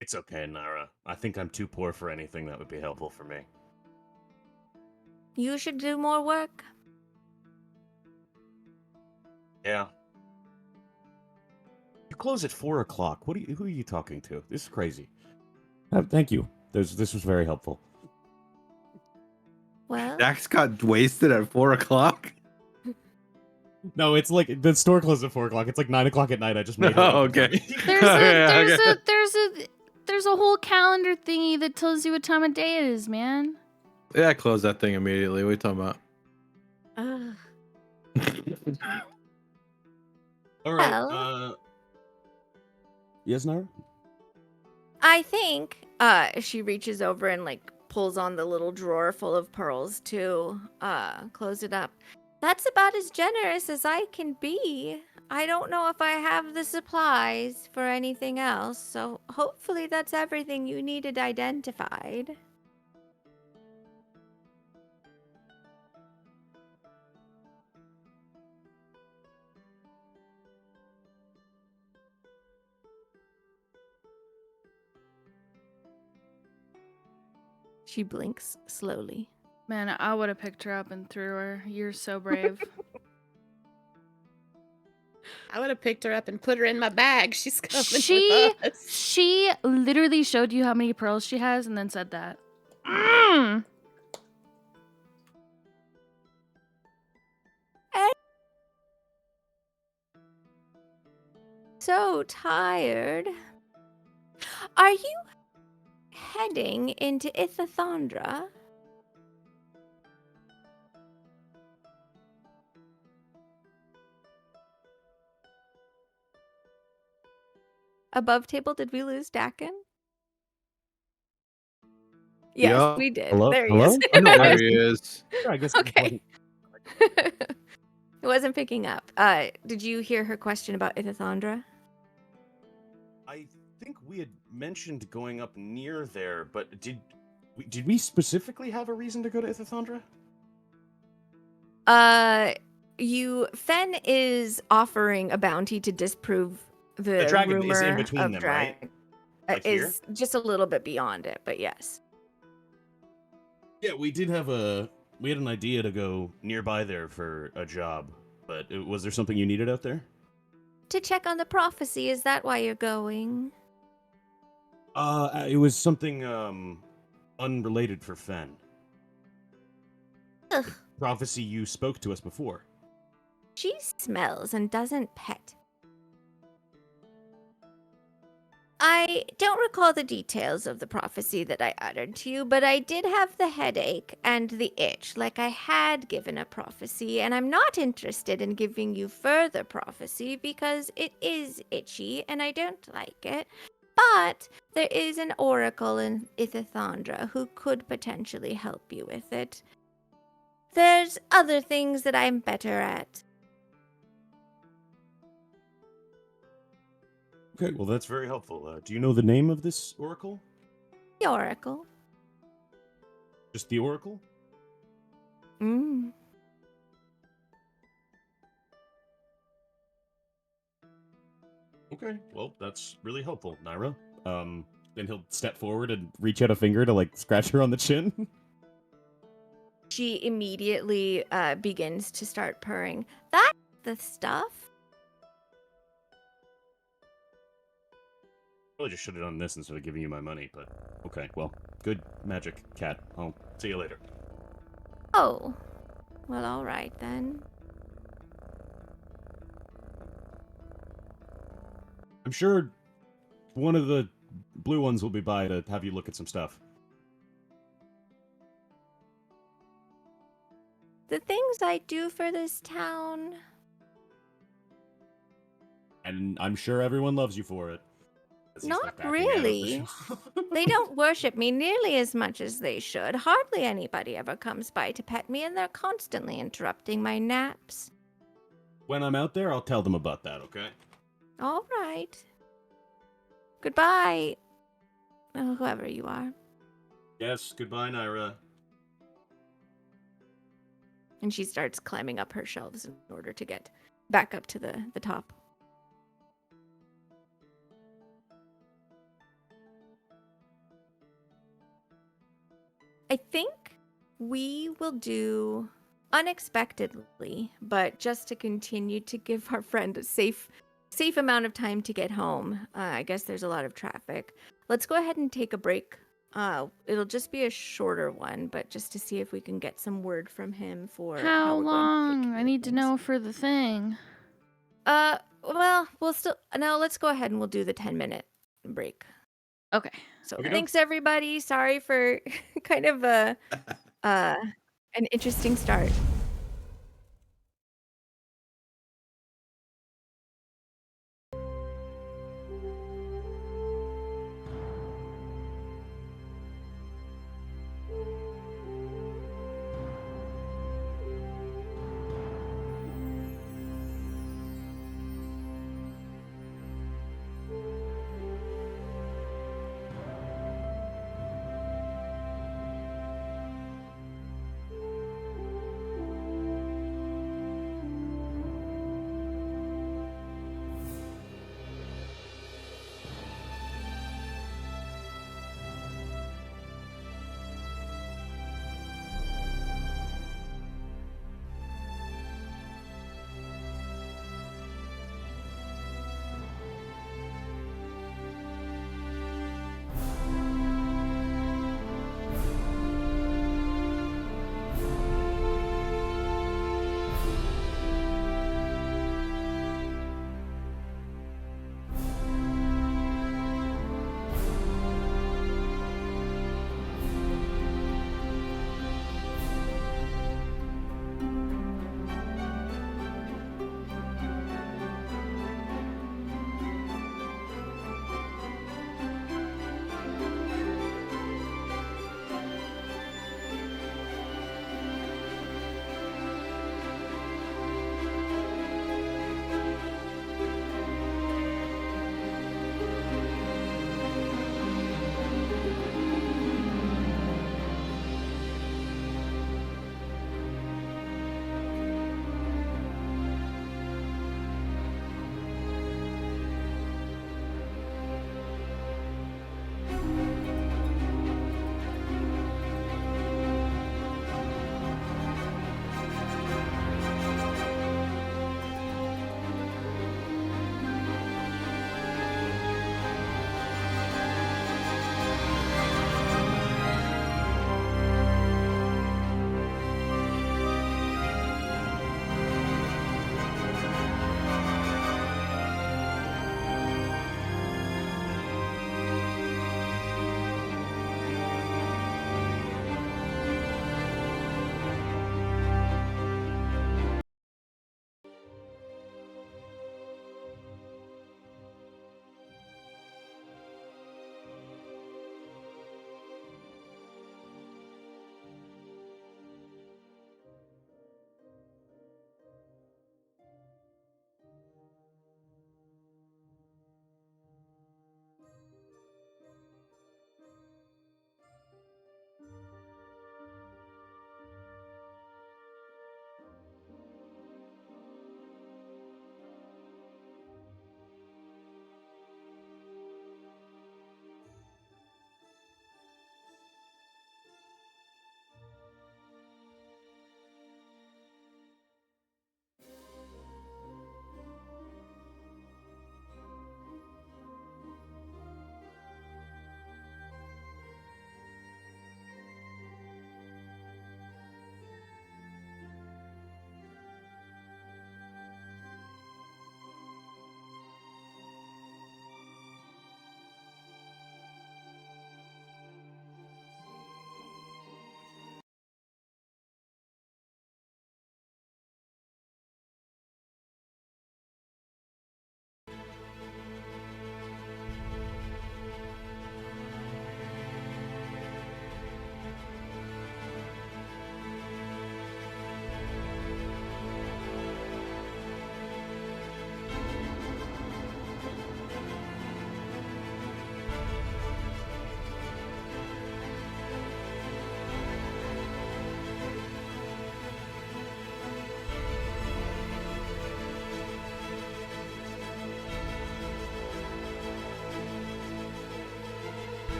It's okay, Naira. I think I'm too poor for anything that would be helpful for me. you should do more work. Yeah. You close at 4 o'clock. Who are you talking to? This is crazy. Thank you. This was very helpful. Well, Dax got wasted at 4 o'clock. No, it's like the store closed at 4 o'clock. It's like 9 o'clock at night. I just made it. Oh, okay. There's a whole calendar thingy that tells you what time of day it is, man. Yeah, close that thing immediately. What are you talking about? ugh. All right. Well- Yes, Naira? I think she reaches over and like pulls on the little drawer full of pearls to close it up. That's about as generous as I can be. I don't know if I have the supplies for anything else, so hopefully that's everything you needed identified. She blinks slowly. Man, I would have picked her up and threw her. You're so brave. I would have picked her up and put her in my bag. She's coming She with us. she literally showed you how many pearls she has and then said that. Mm. So tired. Are you heading into Ithathandra? Above table, did we lose Dakin? Yes, Yeah. we did. Hello? There he Hello? is. Oh, no, There he is. I guess it Okay. wasn't- It wasn't picking up. Did you hear her question about Ithathandra? I think we had mentioned going up near there, but did we specifically have a reason to go to Ithathandra? Fen is offering a bounty to disprove the dragon is in rumor between of them, right? Like here? is just a little bit beyond it, but yes. Yeah, we had an idea to go nearby there for a job, but was there something you needed out there? To check on the prophecy, is that why you're going? It was something unrelated for Fen. Ugh. The prophecy you spoke to us before. She smells and doesn't pet. I don't recall the details of the prophecy that I uttered to you, but I did have the headache and the itch, like I had given a prophecy, and I'm not interested in giving you further prophecy because it is itchy and I don't like it. But there is an oracle in Ithathandra who could potentially help you with it. There's other things that I'm better at. Okay, well that's very helpful. Do you know the name of this oracle? The oracle. Just the oracle? Mm. Okay, well that's really helpful, Naira. Then he'll step forward and reach out a finger to like scratch her on the chin. She immediately begins to start purring. That's the stuff. Probably just should have done this instead of giving you my money, but okay, well, good magic, cat. I'll see you later. Oh, well, all right then. I'm sure one of the blue ones will be by to have you look at some stuff. The things I do for this town. And I'm sure everyone loves you for it. As he's, Not like, backing out of the really. shelf. They don't worship me nearly as much as they should. Hardly anybody ever comes by to pet me, and they're constantly interrupting my naps. When I'm out there, I'll tell them about that, okay? All right. Goodbye, whoever you are. Yes, goodbye, Naira. And she starts climbing up her shelves in order to get back up to the top. I think we will do unexpectedly, but just to continue to give our friend a safe amount of time to get home. I guess there's a lot of traffic. Let's go ahead and take a break. It'll just be a shorter one, but just to see if we can get some word from him for How we're going to take long? care I of need to things. know for the thing. Well, we'll still no. Let's go ahead and we'll do the 10-minute break. Okay. So Okay. thanks everybody. Sorry for kind of an interesting start.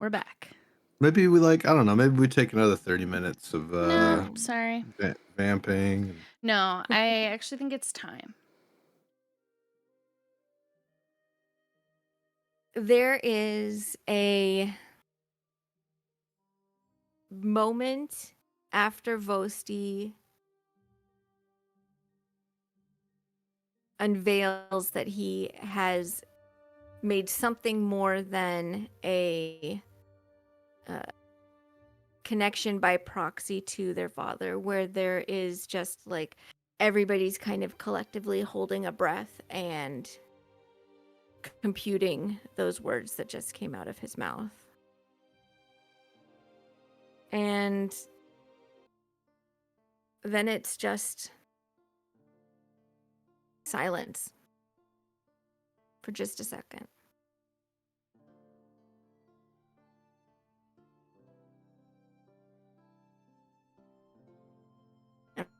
we're back. Maybe we I don't know, maybe we take another 30 minutes of No, sorry. vamping. No, I actually think it's time. There is a moment after Vosti unveils that he has made something more than a connection by proxy to their father, where there is just like everybody's kind of collectively holding a breath and computing those words that just came out of his mouth. And then it's just silence for just a second.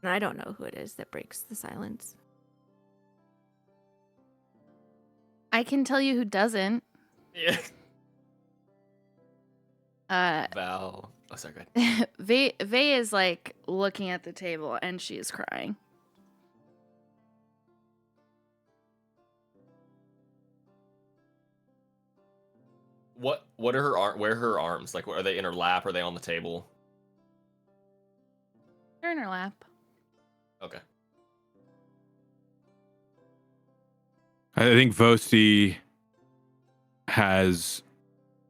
And I don't know who it is that breaks the silence. I can tell you who doesn't. Yeah. Uh, Val. Oh, sorry, go ahead. Vey is like looking at the table and she is crying. What are where are her arms? Like, are they in her lap? Are they on the table? They're in her lap. Okay. I think Vosti has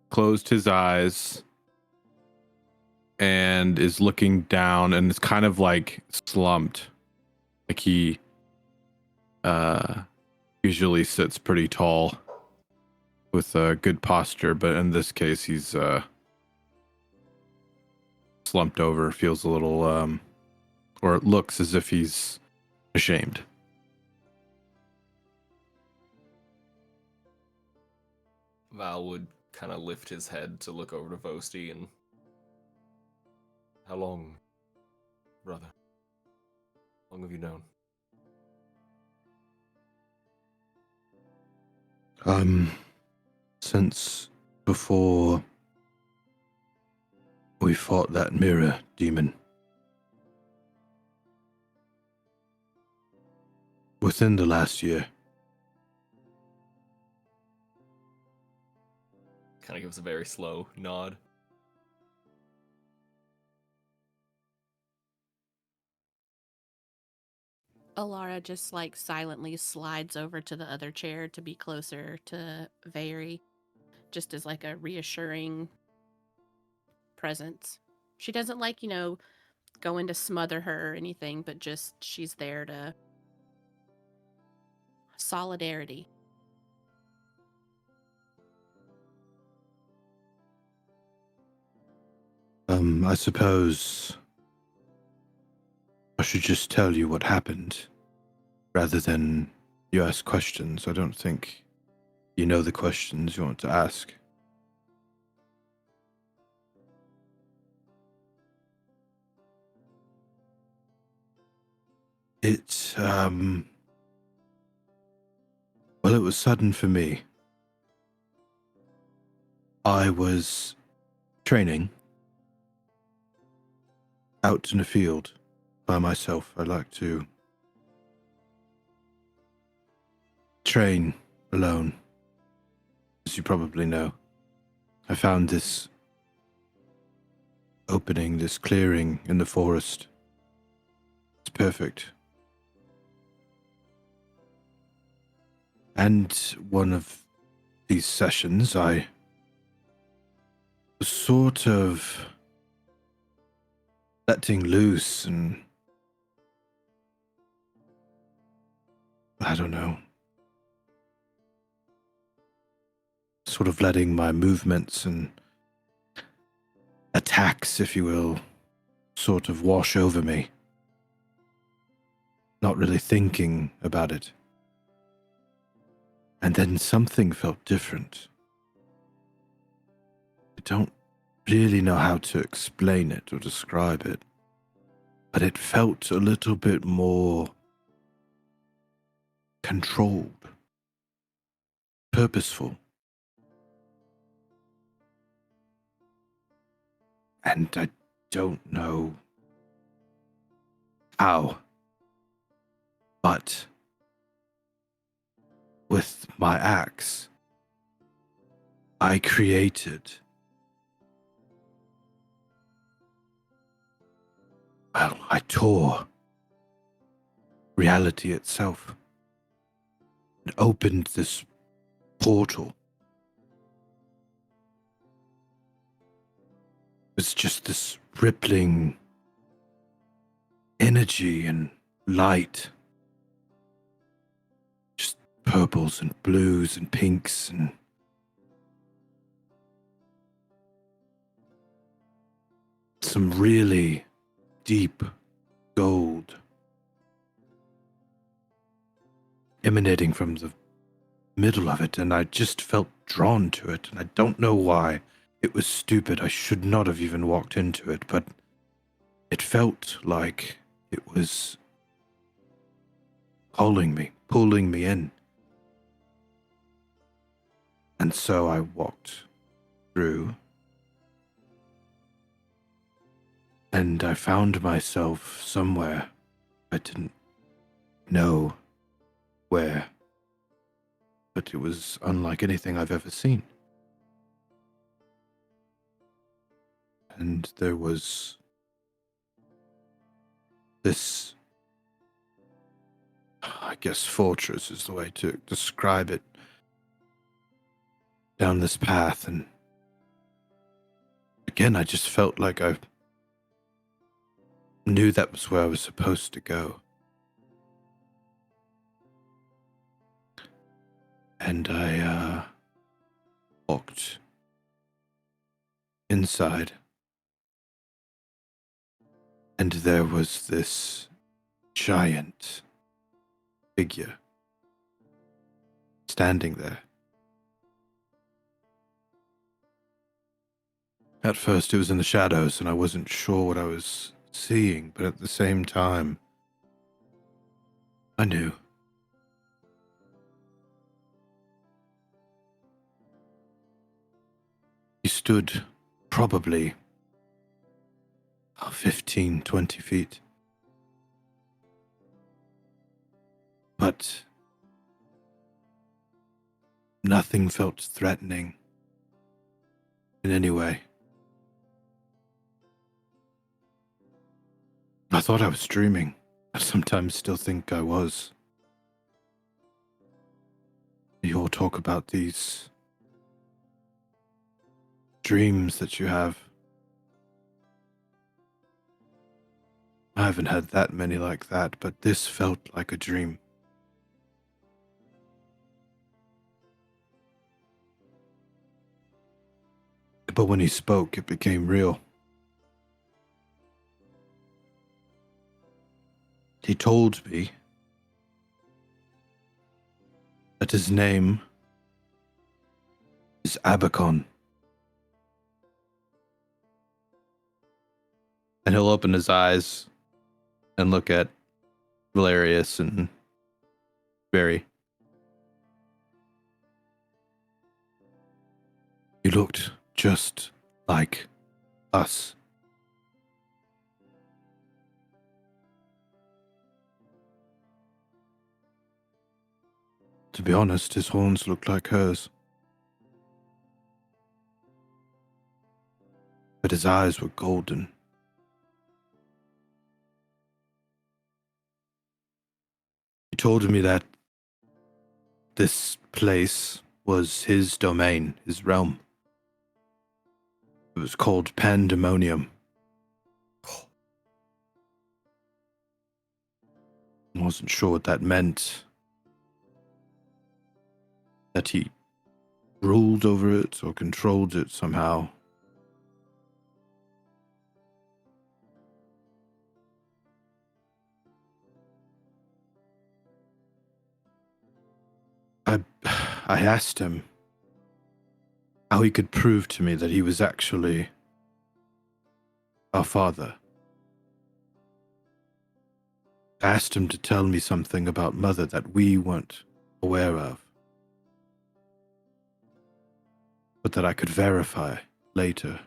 closed his eyes and is looking down and is kind of like slumped. Like he usually sits pretty tall with a good posture, but in this case he's slumped over, feels a little or it looks as if he's ashamed. Val would kind of lift his head to look over to Vosti and... How long, brother? How long have you known? Since before we fought that mirror demon. Within the last year. Kind of gives a very slow nod. Alara just like silently slides over to the other chair to be closer to Very, just as like a reassuring presence. She doesn't like, go in to smother her or anything, but just she's there to solidarity. I suppose I should just tell you what happened rather than you ask questions. I don't think you know the questions you want to ask. Well, it was sudden for me. I was training out in a field by myself. I like to train alone, as you probably know. I found this opening, this clearing in the forest. It's perfect. And one of these sessions, I was sort of letting loose and I don't know, sort of letting my movements and attacks, if you will, sort of wash over me. Not really thinking about it. And then something felt different. I don't really know how to explain it or describe it, but it felt a little bit more controlled, purposeful. And I don't know how, but with my axe, I created, well, I tore reality itself and opened this portal. It was just this rippling energy and light. Just purples and blues and pinks and some really deep gold emanating from the middle of it, and I just felt drawn to it, and I don't know why. It was stupid. I should not have even walked into it, but it felt like it was calling me, pulling me in. And so I walked through, and I found myself somewhere. I didn't know where, but it was unlike anything I've ever seen. And there was this, I guess fortress is the way to describe it, down this path, and again I just felt like I knew that was where I was supposed to go. And I walked inside, and there was this giant figure standing there. At first it was in the shadows, and I wasn't sure what I was seeing, but at the same time, I knew. He stood probably 15, 20 feet. But nothing felt threatening in any way. I thought I was dreaming. I sometimes still think I was. You all talk about these dreams that you have. I haven't had that many like that, but this felt like a dream. But when he spoke, it became real. He told me that his name is Abacon. And he'll open his eyes and look at Valerius and Barry. You looked just like us. To be honest, his horns looked like hers. But his eyes were golden. He told me that this place was his domain, his realm. It was called Pandemonium. I wasn't sure what that meant. That he ruled over it or controlled it somehow. I asked him how he could prove to me that he was actually our father. I asked him to tell me something about Mother that we weren't aware of, but that I could verify later.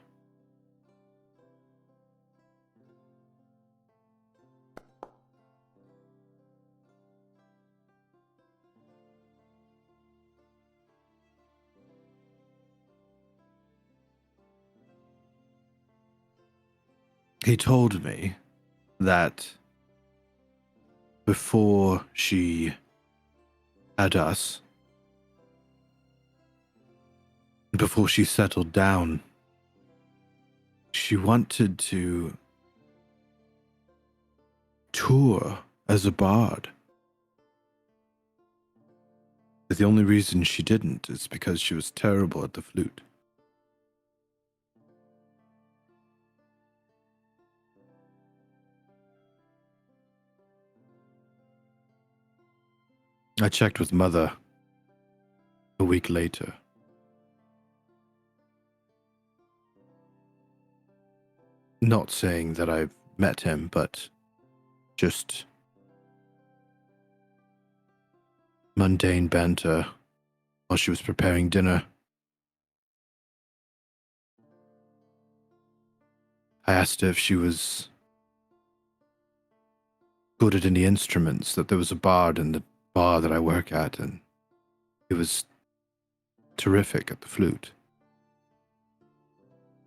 He told me that before she had us, before she settled down, she wanted to tour as a bard. But the only reason she didn't is because she was terrible at the flute. I checked with Mother a week later. Not saying that I've met him, but just mundane banter while she was preparing dinner. I asked her if she was good at any instruments, that there was a bard in the bar that I work at, and he was terrific at the flute.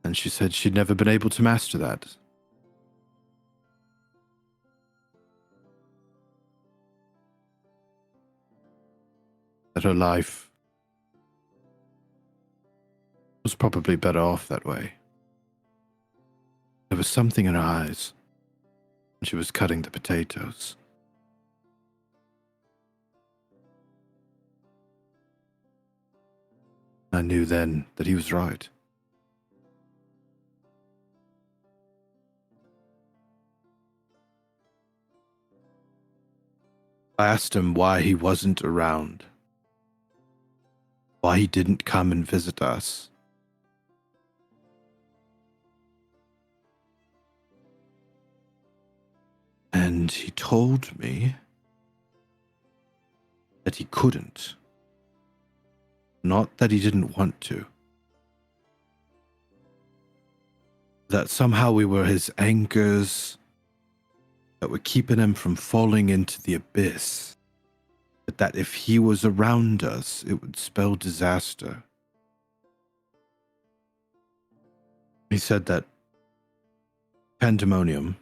And she said she'd never been able to master that. That her life was probably better off that way. There was something in her eyes when she was cutting the potatoes. I knew then that he was right. I asked him why he wasn't around, why he didn't come and visit us. And he told me that he couldn't. Not that he didn't want to. That somehow we were his anchors that were keeping him from falling into the abyss. But that if he was around us, it would spell disaster. He said that pandemonium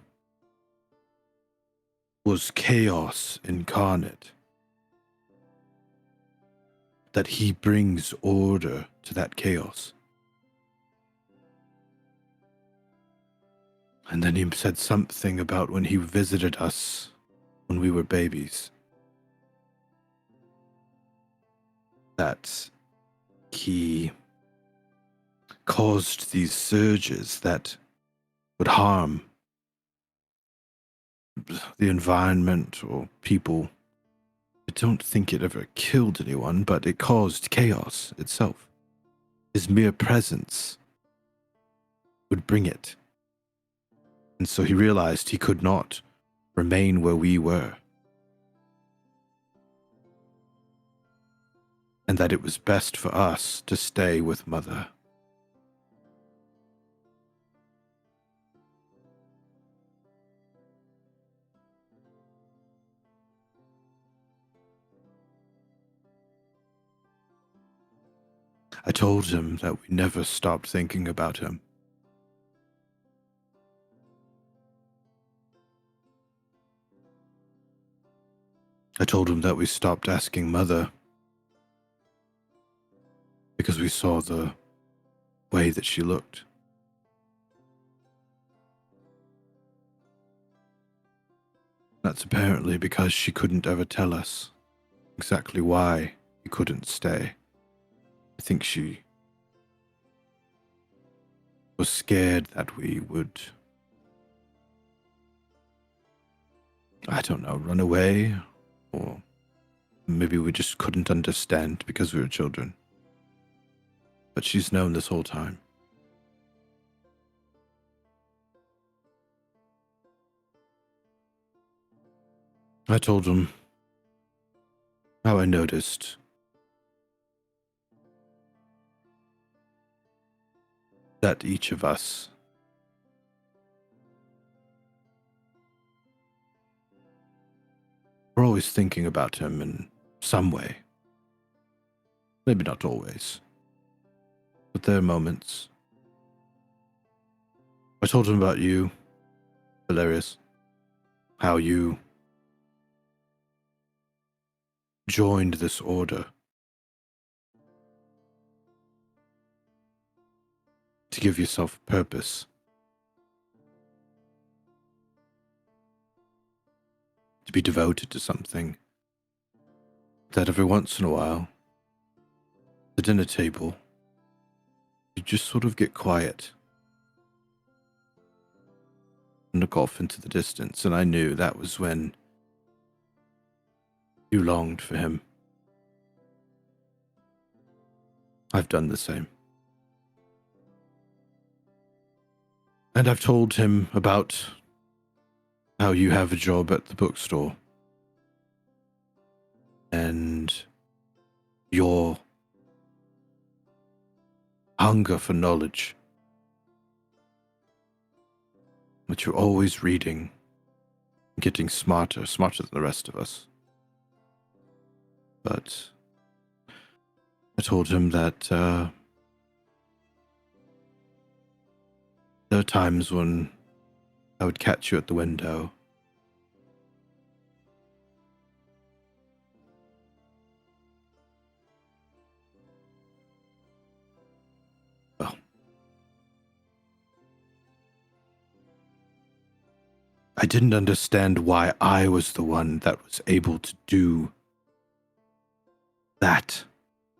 was chaos incarnate. That he brings order to that chaos. And then he said something about when he visited us when we were babies. That he caused these surges that would harm the environment or people. I don't think it ever killed anyone, but it caused chaos itself. His mere presence would bring it. And so he realized he could not remain where we were. And that it was best for us to stay with Mother. I told him that we never stopped thinking about him. I told him that we stopped asking Mother because we saw the way that she looked. That's apparently because she couldn't ever tell us exactly why he couldn't stay. I think she was scared that we would, I don't know, run away, or maybe we just couldn't understand because we were children. But she's known this whole time. I told him how I noticed that each of us were always thinking about him in some way. Maybe not always, but there are moments. I told him about you, Valerius, how you joined this order to give yourself purpose, to be devoted to something, that every once in a while, the dinner table, you just sort of get quiet and look off into the distance, and I knew that was when you longed for him. I've done the same. And I've told him about how you have a job at the bookstore and your hunger for knowledge, that you're always reading, getting smarter than the rest of us. But I told him that there are times when I would catch you at the window. Well, I didn't understand why I was the one that was able to do that,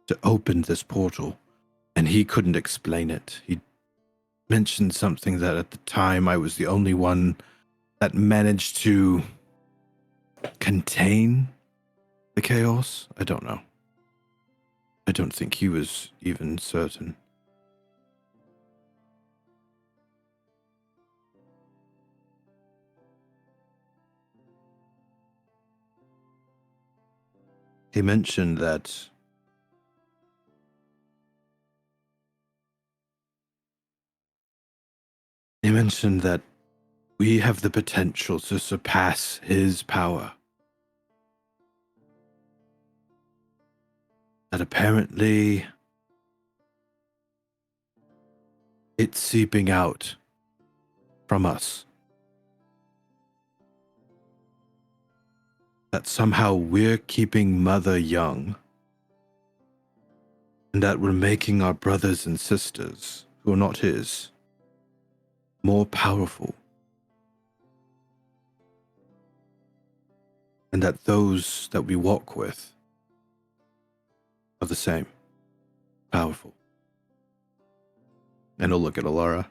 to open this portal, and he couldn't explain it. He mentioned something that at the time I was the only one that managed to contain the chaos. I don't know. I don't think he was even certain. He mentioned that we have the potential to surpass his power. That apparently it's seeping out from us. That somehow we're keeping Mother young, and that we're making our brothers and sisters, who are not his, more powerful. And that those that we walk with are the same, powerful. And he'll look at Alara.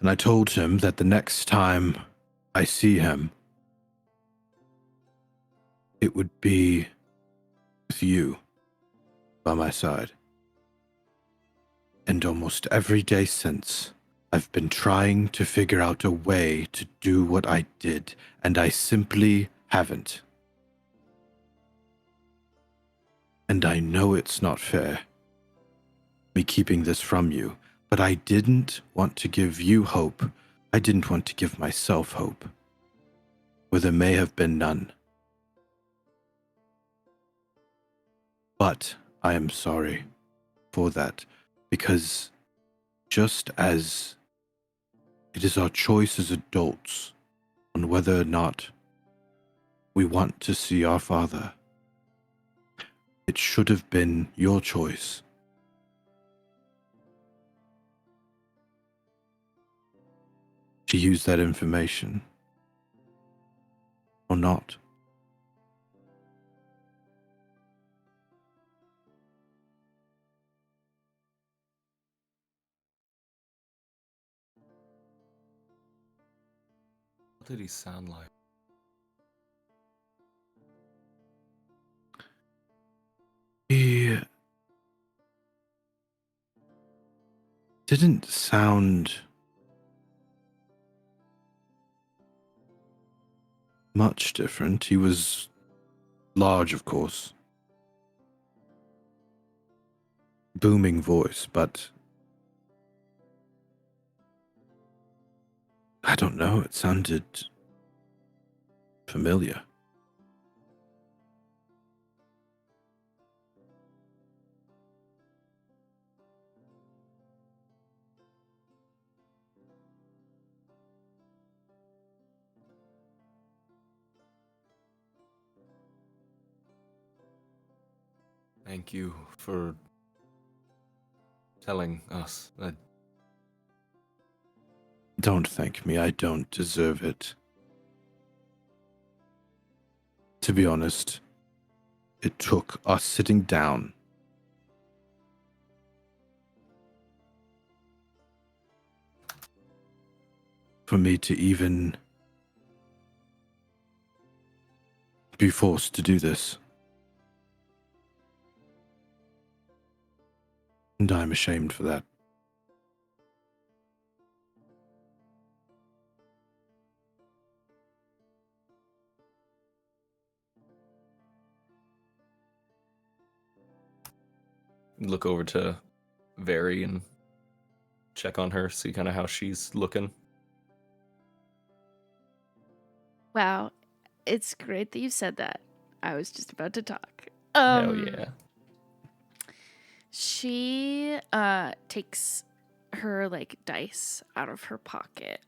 And I told him that the next time I see him, it would be with you by my side. And almost every day since, I've been trying to figure out a way to do what I did, and I simply haven't. And I know it's not fair, me keeping this from you, but I didn't want to give you hope. I didn't want to give myself hope, where there may have been none. But I am sorry for that, because just as it is our choice as adults on whether or not we want to see our father, it should have been your choice. To use that information or not. What did he sound like? He didn't sound much different. He was large, of course. Booming voice, but I don't know, it sounded familiar. Thank you for telling us. Don't thank me. I don't deserve it. To be honest, it took us sitting down for me to even be forced to do this. And I'm ashamed for that. Look over to Very and check on her, see kind of how she's looking. Wow, it's great that you said that. I was just about to talk. Hell yeah. She takes her like dice out of her pocket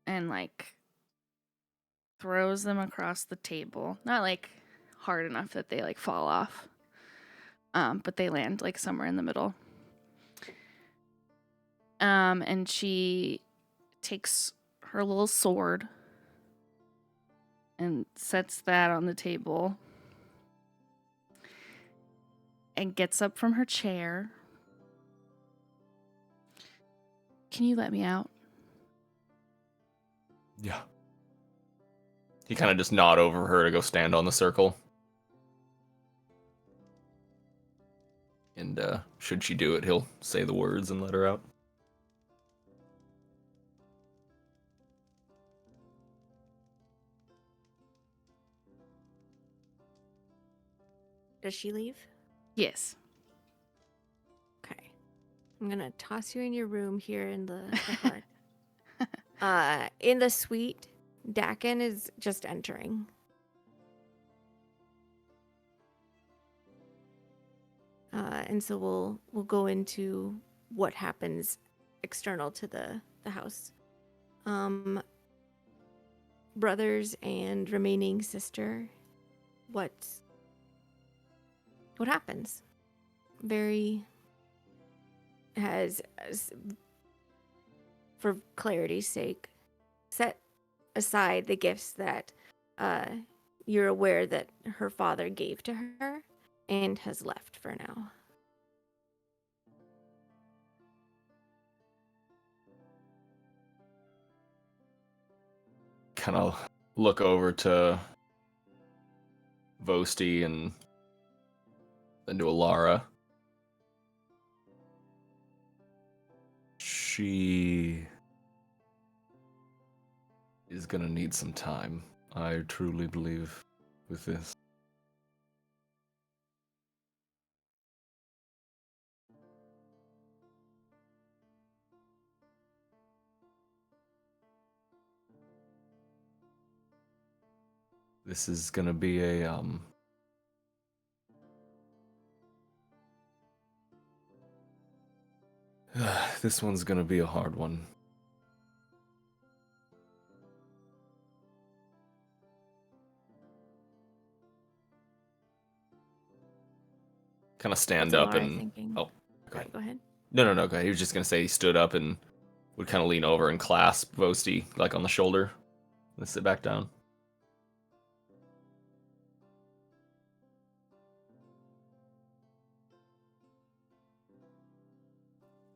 and like throws them across the table. Not like hard enough that they like fall off. But they land like somewhere in the middle. And she takes her little sword and sets that on the table and gets up from her chair. Can you let me out? Yeah. He kind of just nod over her to go stand on the circle. And should she do it, he'll say the words and let her out. Does she leave? Yes. Okay. I'm gonna toss you in your room here in the hut. In the suite, Dakin is just entering. And so we'll go into what happens external to the house. Brothers and remaining sister, what happens? Very has, for clarity's sake, set aside the gifts that you're aware that her father gave to her and has left for now. Kind of look over to Vosti and then to Alara. She is gonna need some time. I truly believe with this. This is gonna be a this one's gonna be a hard one. Kind of stand What's up Alara and thinking? oh, okay. Sorry, go ahead. No, go ahead. He was just gonna say he stood up and would kind of lean over and clasp Vosti like on the shoulder and sit back down.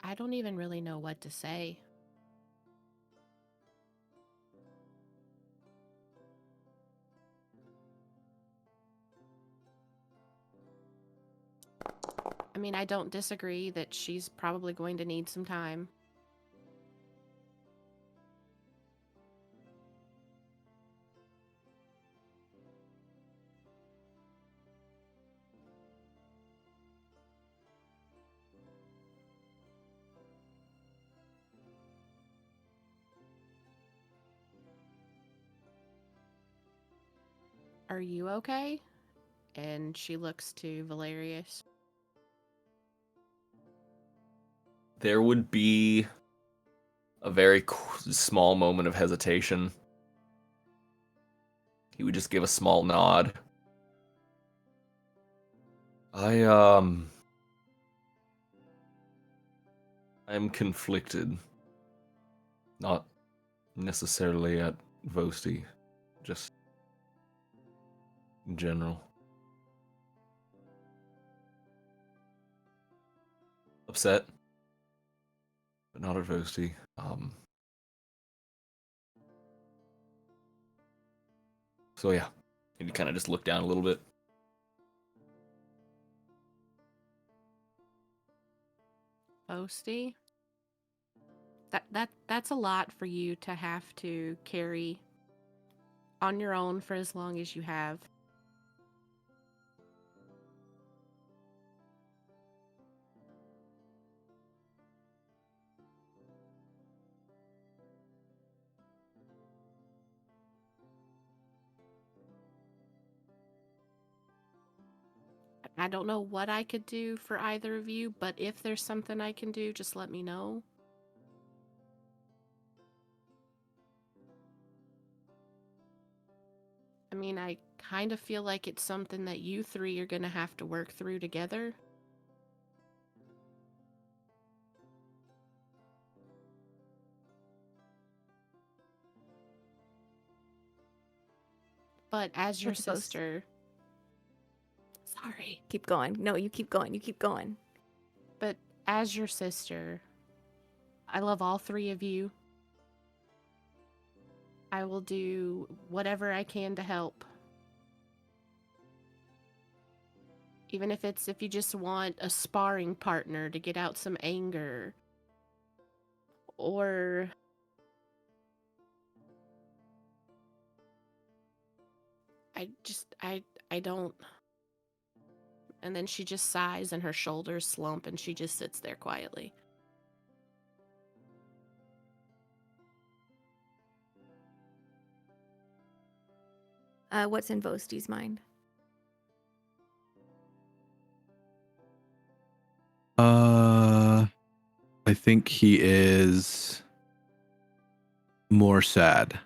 I don't even really know what to say. I mean, I don't disagree that she's probably going to need some time. Are you okay? And she looks to Valerius. There would be a very small moment of hesitation. He would just give a small nod. I am conflicted. Not necessarily at Vosti, just in general. Upset, but not at Vosti. So yeah, and you kind of just look down a little bit. Posty. That's a lot for you to have to carry on your own for as long as you have. I don't know what I could do for either of you, but if there's something I can do, just let me know. I mean, I kind of feel like it's something that you three are going to have to work through together. But as your What's supposed- sister... Sorry. Keep going. No, you keep going. You keep going. But as your sister, I love all three of you. I will do whatever I can to help. Even if you just want a sparring partner to get out some anger. Or I don't. And then she just sighs and her shoulders slump and she just sits there quietly. What's in Vosti's mind? I think he is more sad.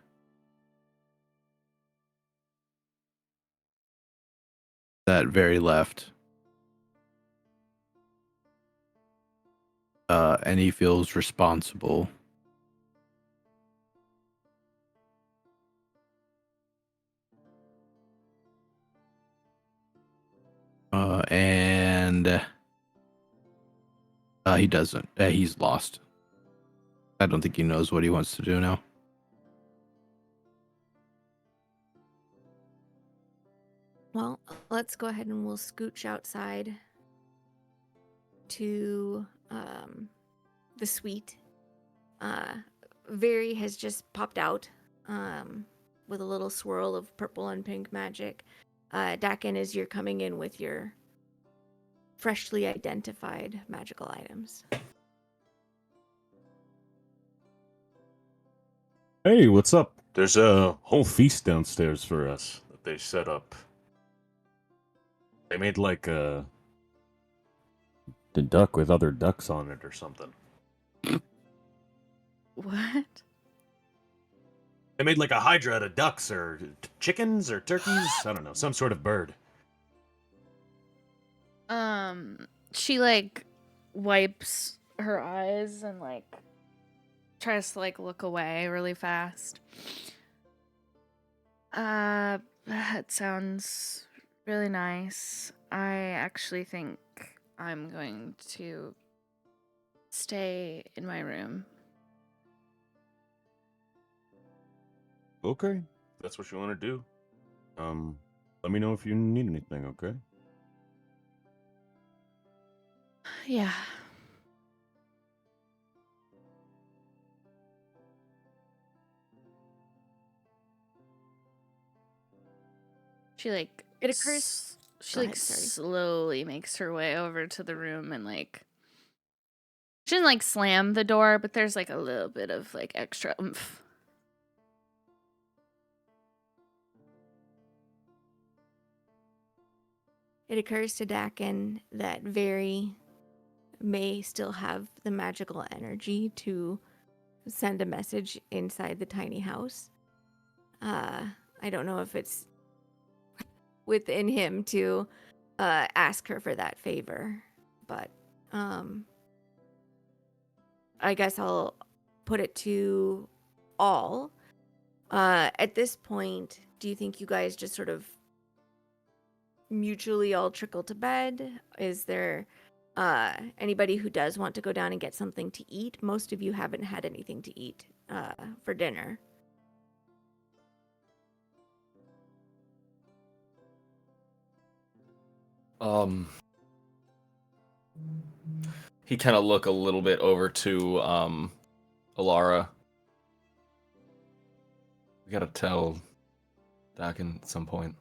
That very left. And he feels responsible. And he doesn't. He's lost. I don't think he knows what he wants to do now. Well, let's go ahead and we'll scooch outside to the suite. Very has just popped out with a little swirl of purple and pink magic. Dakin, as you're coming in with your freshly identified magical items. Hey, what's up? There's a whole feast downstairs for us that they set up. They made like the duck with other ducks on it or something. What? They made like a hydra out of ducks or chickens or turkeys. I don't know, some sort of bird. She like wipes her eyes and like tries to like look away really fast. That sounds really nice. I actually think I'm going to stay in my room. Okay, if that's what you want to do. Let me know if you need anything, okay? Yeah. She like It occurs. she Go like ahead, sorry. slowly makes her way over to the room and like she didn't like slam the door, but there's like a little bit of like extra oomph. It occurs to Dakin that Very may still have the magical energy to send a message inside the tiny house. I don't know if it's within him to ask her for that favor. But I guess I'll put it to all. At this point, do you think you guys just sort of mutually all trickle to bed? Is there anybody who does want to go down and get something to eat? Most of you haven't had anything to eat for dinner. He kind of look a little bit over to Alara. We gotta tell Dakin at some point.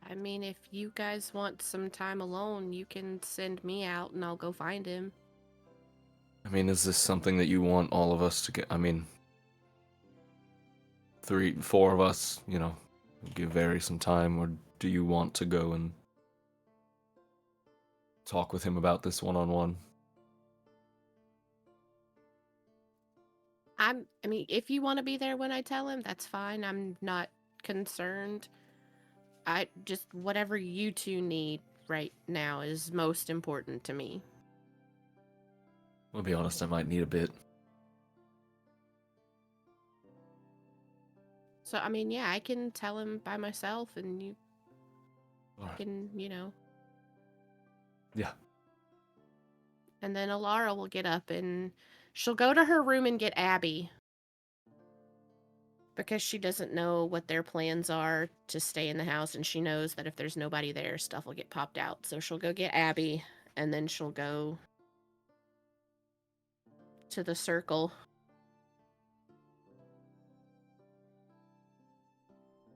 I mean, if you guys want some time alone, you can send me out and I'll go find him. I mean, is this something that you want all of us to get? I mean, 4 of us, you know, give Very some time, or do you want to go and talk with him about this one-on-one? I mean, if you want to be there when I tell him, that's fine. I'm not concerned. I just, whatever you two need right now is most important to me. I'll be honest, I might need a bit. So, I mean, yeah, I can tell him by myself and you Alright. can, you know. Yeah. And then Alara will get up and she'll go to her room and get Abby. Because she doesn't know what their plans are to stay in the house, and she knows that if there's nobody there, stuff will get popped out. So she'll go get Abby, and then she'll go to the circle.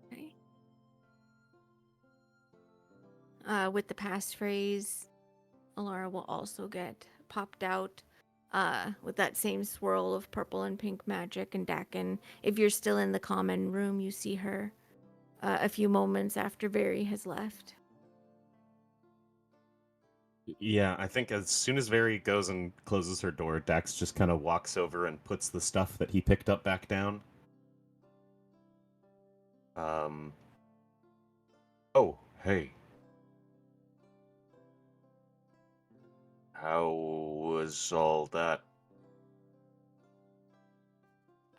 Okay. With the passphrase, Alara will also get popped out with that same swirl of purple and pink magic. And Dakin, if you're still in the common room, you see her a few moments after Very has left. Yeah, I think as soon as Very goes and closes her door, Dax just kind of walks over and puts the stuff that he picked up back down. Oh, hey. How was all that?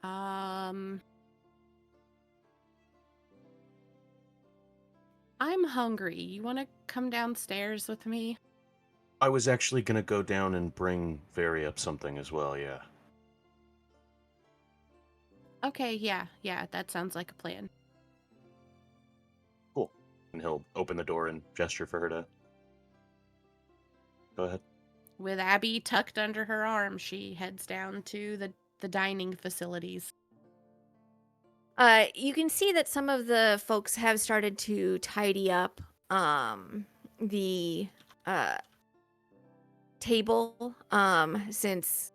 I'm hungry. You want to come downstairs with me? I was actually gonna go down and bring Very up something as well, yeah. Okay, yeah, that sounds like a plan. Cool. And he'll open the door and gesture for her to... Go ahead. With Abby tucked under her arm, she heads down to the dining facilities. You can see that some of the folks have started to tidy up the table since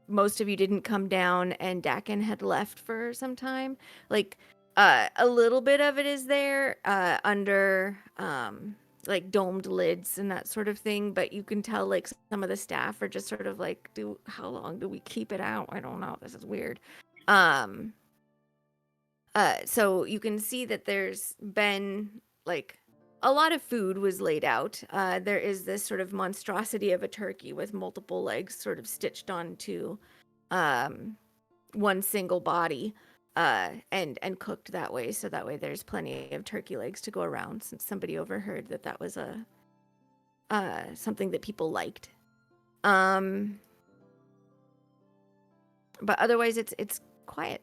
most of you didn't come down and Dakin had left for some time. Like a little bit of it is there under like domed lids and that sort of thing, but you can tell like some of the staff are just sort of like, how long do we keep it out? I don't know. This is weird. So you can see that there's been like a lot of food was laid out. There is this sort of monstrosity of a turkey with multiple legs sort of stitched onto one single body and cooked that way. So that way there's plenty of turkey legs to go around, since somebody overheard that was a something that people liked. But otherwise it's quiet.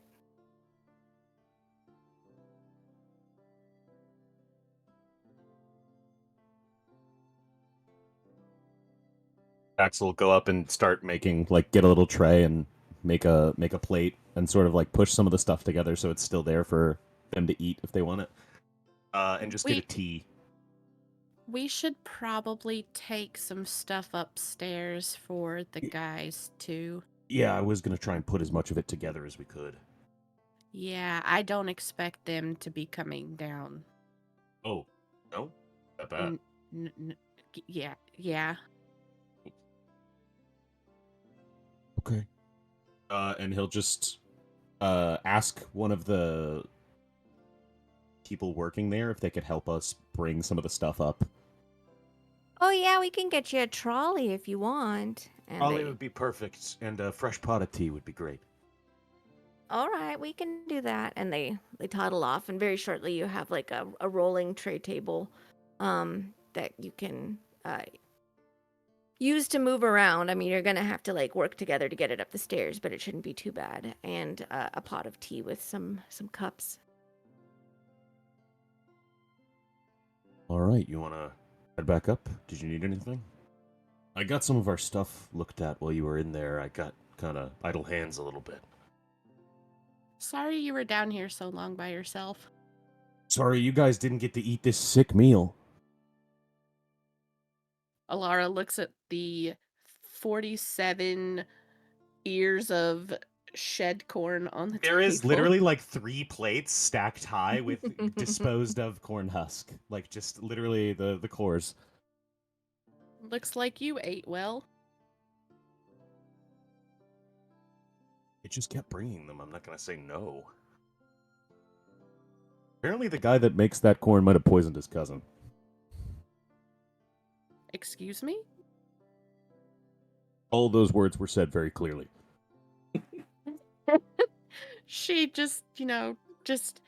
Dax will go up and start making, like, get a little tray and make a plate and sort of like push some of the stuff together so it's still there for them to eat if they want it. And just get a tea. We should probably take some stuff upstairs for the guys too. Yeah, I was gonna try and put as much of it together as we could. Yeah, I don't expect them to be coming down. Oh, no? Not bad. Yeah. Okay. And he'll just ask one of the people working there if they could help us bring some of the stuff up. Oh yeah, we can get you a trolley if you want. And Ollie they, would be perfect, and a fresh pot of tea would be great. all right, we can do that. And they toddle off, and very shortly you have like a rolling tray table, that you can use to move around. I mean, you're gonna have to like work together to get it up the stairs, but it shouldn't be too bad. And a pot of tea with some cups. All right, you want to head back up? Did you need anything? I got some of our stuff looked at while you were in there. I got kind of idle hands a little bit. Sorry you were down here so long by yourself. Sorry, you guys didn't get to eat this sick meal. Alara looks at the 47 ears of shed corn on the table. There is literally like 3 plates stacked high with disposed of corn husk. Like just literally the cores. Looks like you ate well. It just kept bringing them. I'm not going to say no. Apparently the guy that makes that corn might have poisoned his cousin. Excuse me? All those words were said very clearly. She just, just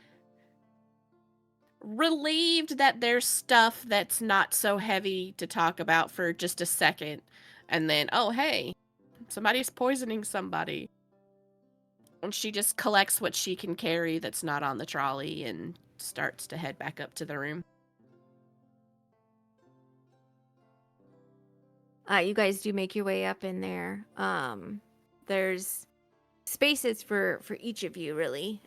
relieved that there's stuff that's not so heavy to talk about for just a second. And then, oh, hey, somebody's poisoning somebody. And she just collects what she can carry that's not on the trolley and starts to head back up to the room. You guys do make your way up in there. There's spaces for each of you, really.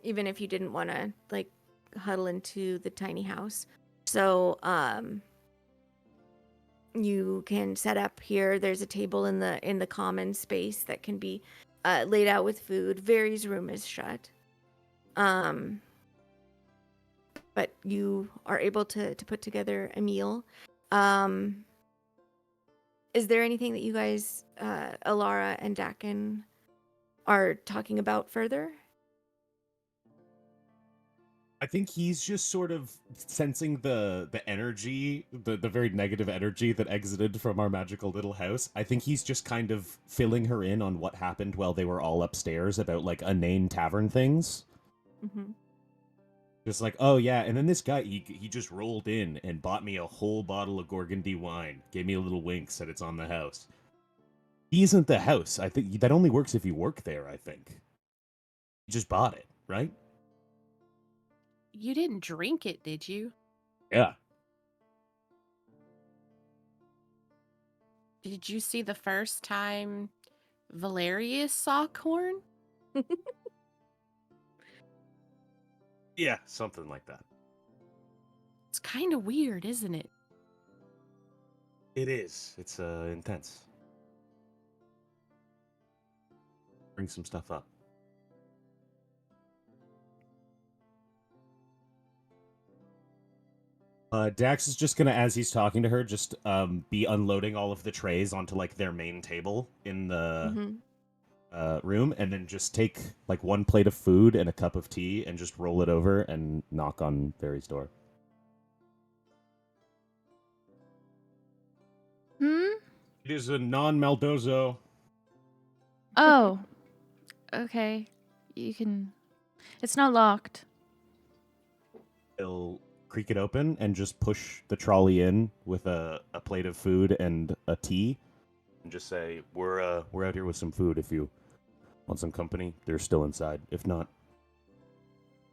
Even if you didn't want to like huddle into the tiny house. So you can set up here. There's a table in the common space that can be laid out with food. Very's room is shut. But you are able to put together a meal. Is there anything that you guys, Alara and Dakin, are talking about further? I think he's just sort of sensing the energy, the very negative energy that exited from our magical little house. I think he's just kind of filling her in on what happened while they were all upstairs about like inane tavern things. Mm-hmm. Just like, oh yeah, and then this guy, he just rolled in and bought me a whole bottle of Gorgondy wine, gave me a little wink, said it's on the house. He isn't the house. I think that only works if you work there, I think. He just bought it, right? You didn't drink it, did you? Yeah. Did you see the first time Valerius saw corn? Yeah, something like that. It's kind of weird, isn't it? It is. It's intense. Bring some stuff up. Dax is just gonna, as he's talking to her, just be unloading all of the trays onto like their main table in the room, and then just take like 1 plate of food and a cup of tea and just roll it over and knock on Barry's door. Hmm? It is a non-Maldozo. Oh. Okay. You can... It's not locked. He'll creak it open and just push the trolley in with a plate of food and a tea, and just say, we're out here with some food. If you want some company, they're still inside. If not,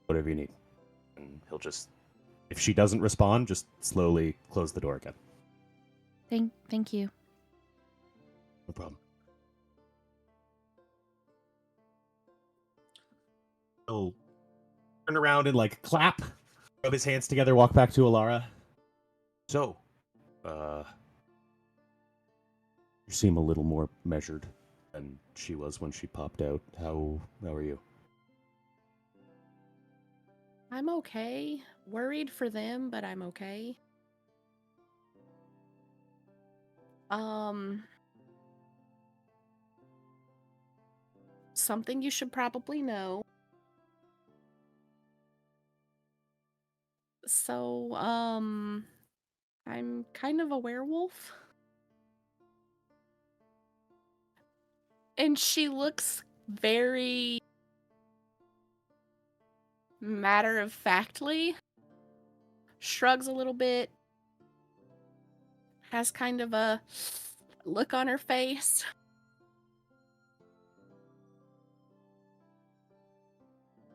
whatever you need. And he'll just, if she doesn't respond, just slowly close the door again. Thank you. No problem. He'll turn around and like clap, rub his hands together, walk back to Alara. So, you seem a little more measured than she was when she popped out. How are you? I'm okay. Worried for them, but I'm okay. Something you should probably know. So, I'm kind of a werewolf. And she looks very matter of factly, shrugs a little bit, has kind of a look on her face.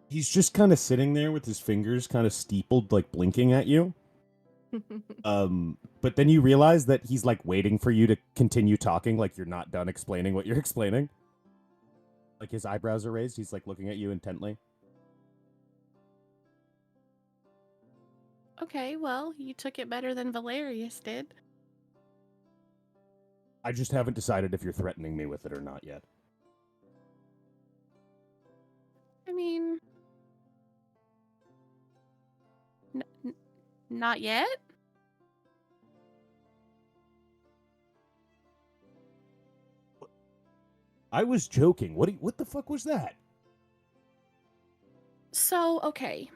He's just kind of sitting there with his fingers kind of steepled, like blinking at you. But then you realize that he's like waiting for you to continue talking, like you're not done explaining what you're explaining. Like his eyebrows are raised, he's like looking at you intently. Okay, well, you took it better than Valerius did. I just haven't decided if you're threatening me with it or not yet. I mean, not yet? I was joking. What the fuck was that? So, okay.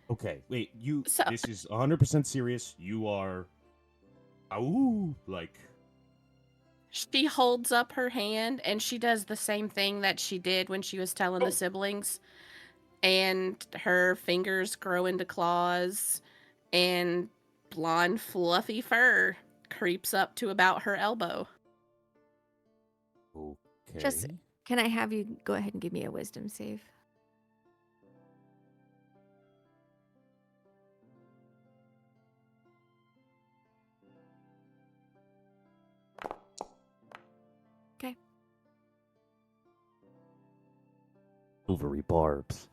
Okay, wait, So- this is 100% serious. You are like She holds up her hand and she does the same thing that she did when she was telling the siblings. And her fingers grow into claws and blonde fluffy fur creeps up to about her elbow. okay. Just can I have you go ahead and give me a wisdom save? Okay. Silvery barbs.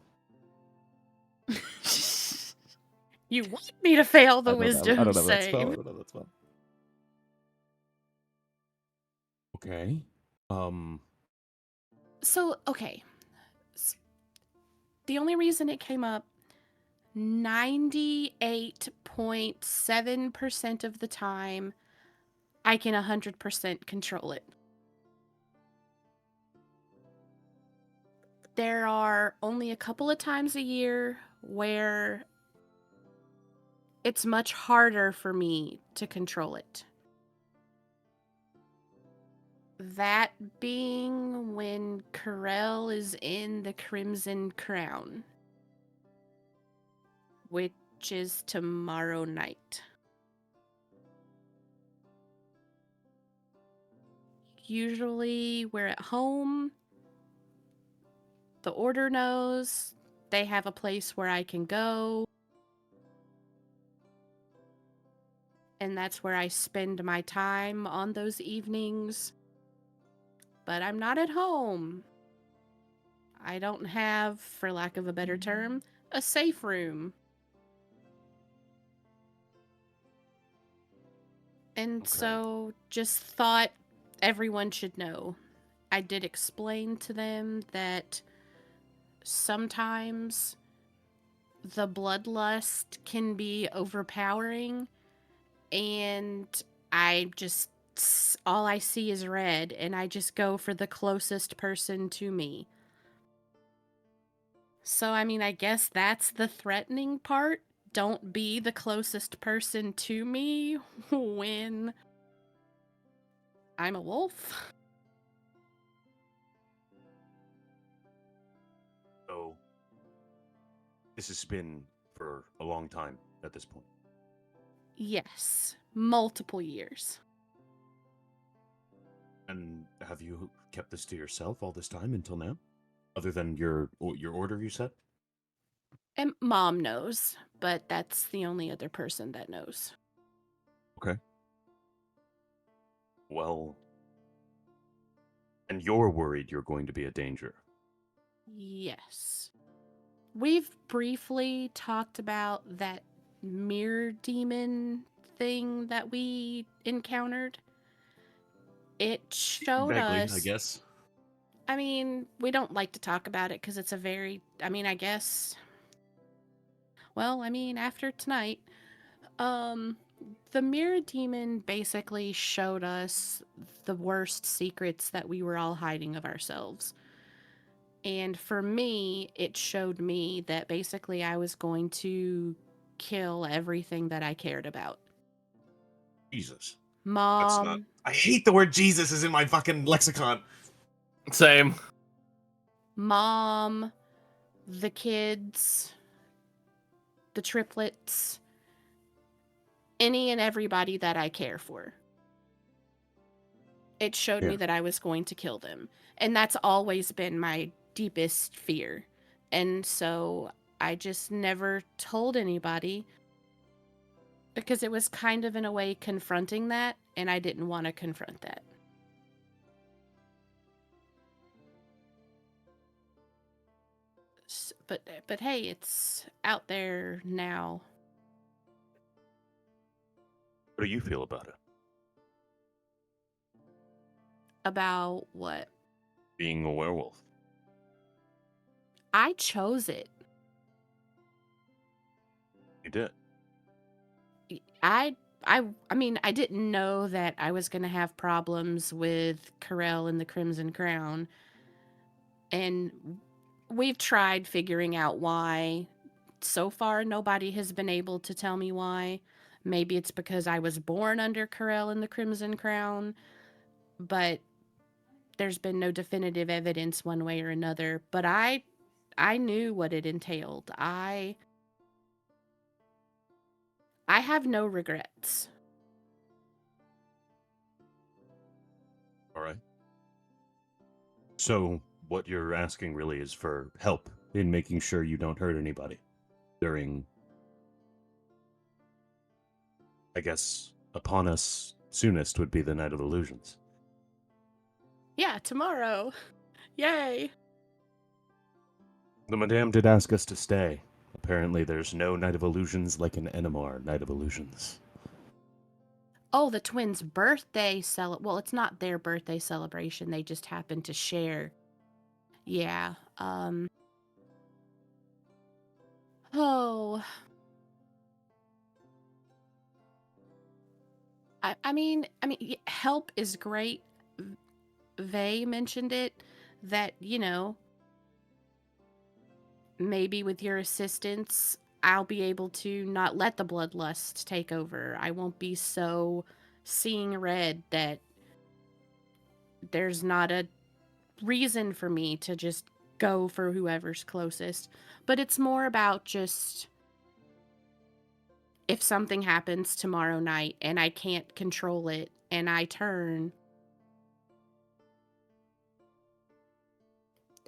You want me to fail the I don't know, wisdom I don't know save? that spell. I don't know that spell. Okay. So, okay. The only reason it came up 98.7% of the time, I can 100% control it. There are only a couple of times a year where it's much harder for me to control it. That being when Corel is in the Crimson Crown, which is tomorrow night. Usually we're at home. The Order knows. They have a place where I can go. And that's where I spend my time on those evenings. But I'm not at home. I don't have, for lack of a better term, a safe room. And Okay. so just thought everyone should know. I did explain to them that sometimes the bloodlust can be overpowering, and all I see is red, and I just go for the closest person to me. So, I mean, I guess that's the threatening part. Don't be the closest person to me when I'm a wolf. So, this has been for a long time at this point. Yes, multiple years. And have you kept this to yourself all this time until now? Other than your order, you said? And Mom knows, but that's the only other person that knows. Okay. Well, and you're worried you're going to be a danger. Yes. We've briefly talked about that mirror demon thing that we encountered. It showed Vaguely, us. I guess. I mean, we don't like to talk about it because it's a very. I mean, I guess. Well, I mean, after tonight, the mirror demon basically showed us the worst secrets that we were all hiding of ourselves. And for me, it showed me that basically I was going to kill everything that I cared about. Jesus. Mom, That's not. I hate the word Jesus is in my fucking lexicon. Same. Mom, the kids, the triplets, any and everybody that I care for. It showed me Yeah. that I was going to kill them. And that's always been my deepest fear. And so I just never told anybody because it was kind of in a way confronting that, and I didn't want to confront that. But hey, it's out there now. What do you feel about it? About what? Being a werewolf. I chose it. You did. I mean, I didn't know that I was going to have problems with Corell and the Crimson Crown. And we've tried figuring out why. So far, nobody has been able to tell me why. Maybe it's because I was born under Corell and the Crimson Crown, but there's been no definitive evidence one way or another. But I knew what it entailed. I have no regrets. All right. So, what you're asking really is for help in making sure you don't hurt anybody during, I guess, upon us soonest would be the Night of Illusions. Yeah, tomorrow. Yay. The Madame did ask us to stay. Apparently, there's no Night of Illusions like an NMR Night of Illusions. Oh, the twins' birthday well, it's not their birthday celebration. They just happen to share. Yeah. Oh. I mean, help is great. Vay mentioned it, that, maybe with your assistance, I'll be able to not let the bloodlust take over. I won't be so seeing red that there's not a reason for me to just go for whoever's closest. But it's more about just if something happens tomorrow night and I can't control it and I turn,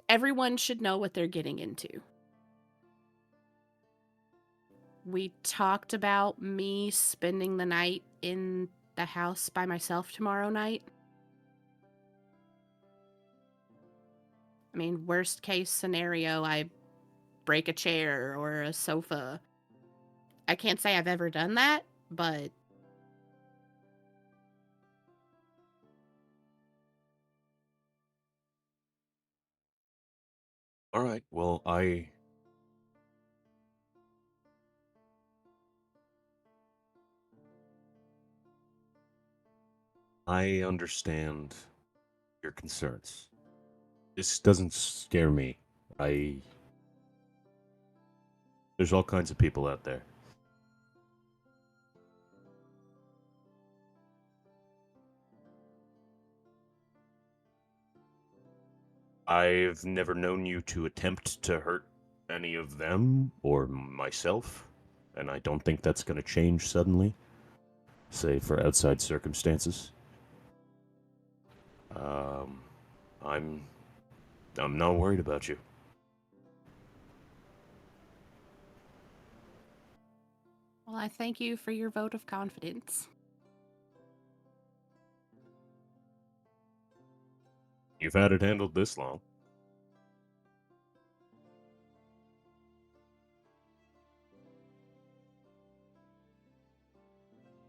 everyone should know what they're getting into. We talked about me spending the night in the house by myself tomorrow night. I mean, worst case scenario, I break a chair or a sofa. I can't say I've ever done that, but All right, well, I understand your concerns. This doesn't scare me. There's all kinds of people out there. I've never known you to attempt to hurt any of them or myself, and I don't think that's going to change suddenly, say for outside circumstances. I'm not worried about you. well, I thank you for your vote of confidence. You've had it handled this long.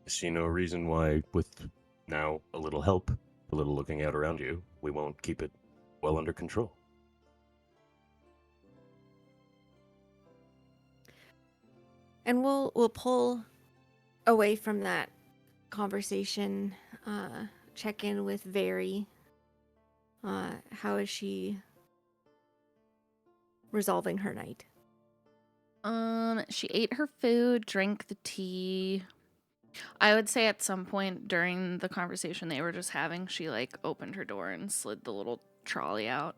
I see no reason why, with now a little help, a little looking out around you, we won't keep it well under control. And we'll pull away from that conversation, check in with Very. How is she resolving her night? She ate her food, drank the tea. I would say at some point during the conversation they were just having, she like opened her door and slid the little trolley out.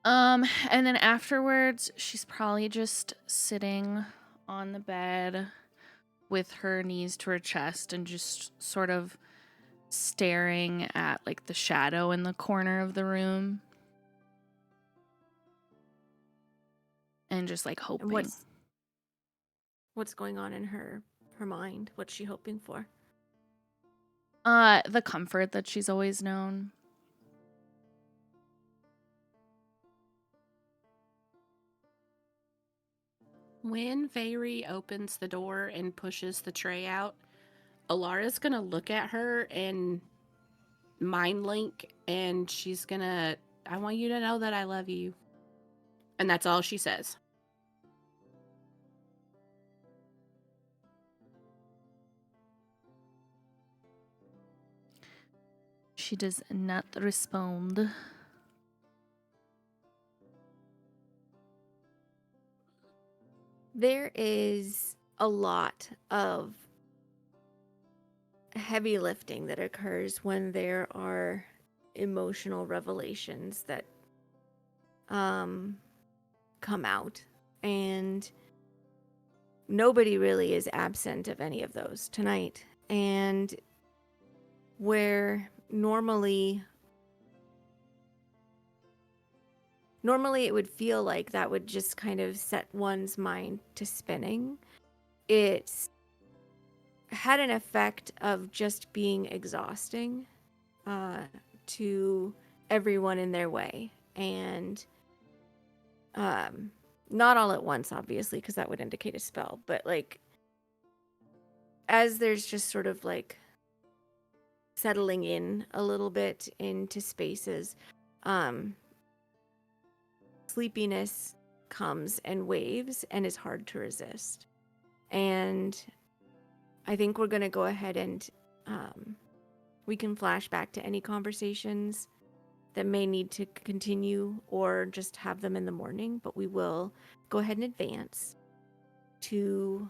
And then afterwards, she's probably just sitting on the bed with her knees to her chest and just sort of staring at like the shadow in the corner of the room. And just like And hoping. what's going on in her mind? What's she hoping for? The comfort that she's always known. When Veiri opens the door and pushes the tray out, Alara's gonna look at her and mind link, and she's gonna, I want you to know that I love you. And that's all she says. She does not respond. There is a lot of heavy lifting that occurs when there are emotional revelations that come out, and nobody really is absent of any of those tonight. And where normally it would feel like that would just kind of set one's mind to spinning, it's had an effect of just being exhausting to everyone in their way. And not all at once, obviously, because that would indicate a spell, but like as there's just sort of like settling in a little bit into spaces, sleepiness comes and waves and is hard to resist. And I think we're going to go ahead and we can flash back to any conversations that may need to continue or just have them in the morning, but we will go ahead and advance to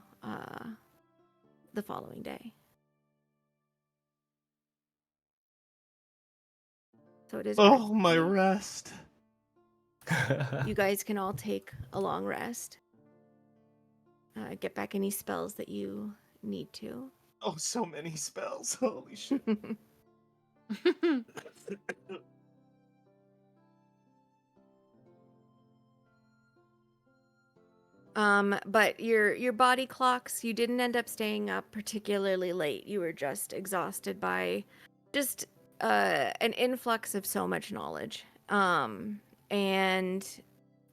the following day. So it is. Oh, my rest. You guys can all take a long rest. Get back any spells that you need to. Oh, so many spells. Holy shit. But your body clocks, you didn't end up staying up particularly late. You were just exhausted by just an influx of so much knowledge. And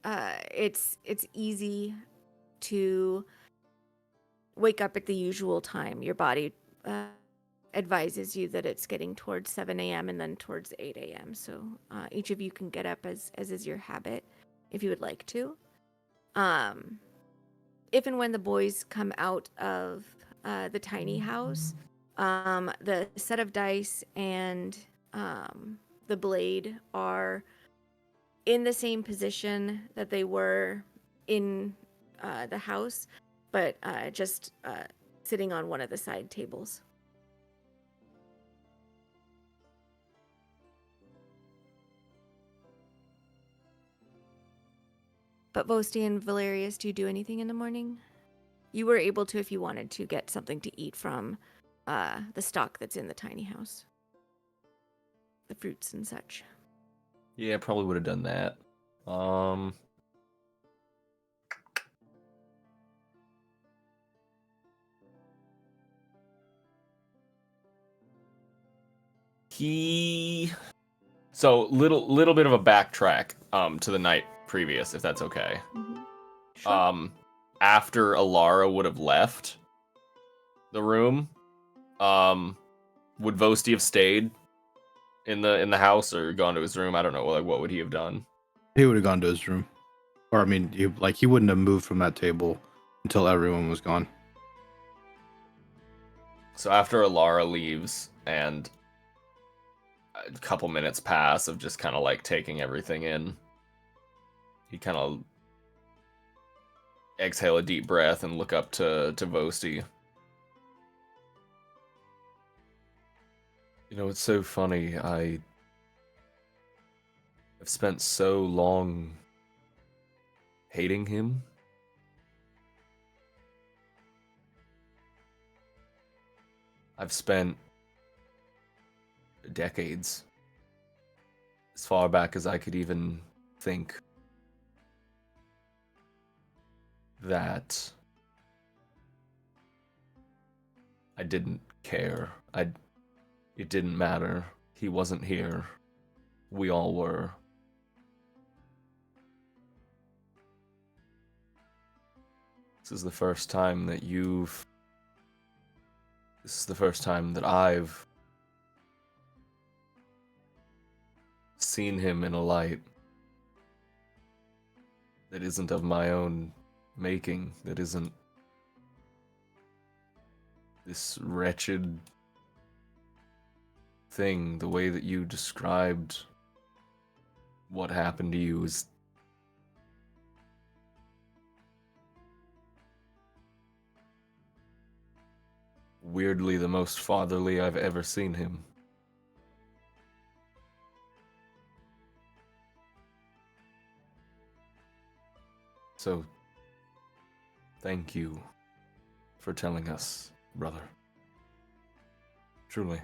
it's easy to wake up at the usual time. Your body advises you that it's getting towards 7 a.m. and then towards 8 a.m. So each of you can get up as is your habit if you would like to. If and when the boys come out of the tiny house, the set of dice and the blade are in the same position that they were in the house, but just sitting on one of the side tables. But Vosti and Valerius, do you do anything in the morning? You were able to, if you wanted to, get something to eat from the stock that's in the tiny house. The fruits and such. Yeah, probably would have done that. So little bit of a backtrack to the night previous, if that's okay. Mm-hmm. Sure. After Alara would have left the room, would Vosti have stayed in the house or gone to his room? I don't know. Like, what would he have done? He would have gone to his room, or I mean, he wouldn't have moved from that table until everyone was gone. So after Alara leaves and a couple minutes pass of just kind of like taking everything in, he kind of exhale a deep breath and look up to Vosti. You know, it's so funny. I've spent so long hating him. I've spent decades, as far back as I could even think, that I didn't care. It didn't matter. He wasn't here. We all were. This is the first time that I've seen him in a light that isn't of my own making, that isn't this wretched thing. The way that you described what happened to you is weirdly the most fatherly I've ever seen him. So, thank you for telling us, brother. Truly.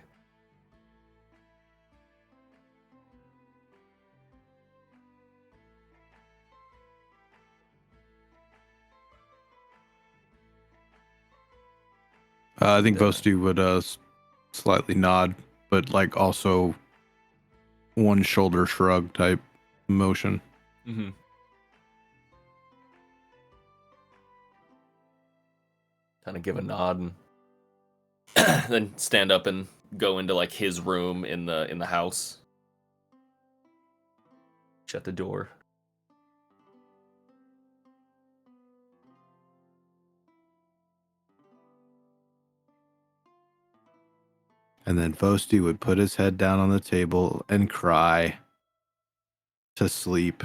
I think Vosti would slightly nod, but like also one shoulder shrug type motion. Mm-hmm. Kind of give a nod and then stand up and go into like his room in the house. Shut the door. And then Vosti would put his head down on the table and cry to sleep.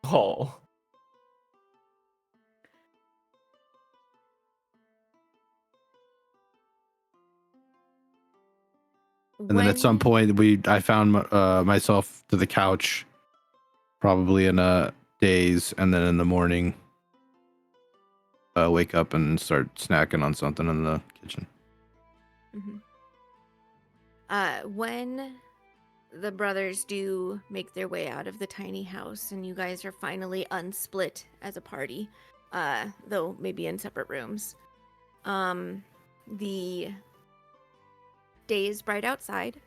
Oh. And then at some point, I found myself to the couch, probably in a daze, and then in the morning, wake up and start snacking on something in the kitchen. Mm-hmm. When the brothers do make their way out of the tiny house and you guys are finally unsplit as a party, though maybe in separate rooms, the day is bright outside.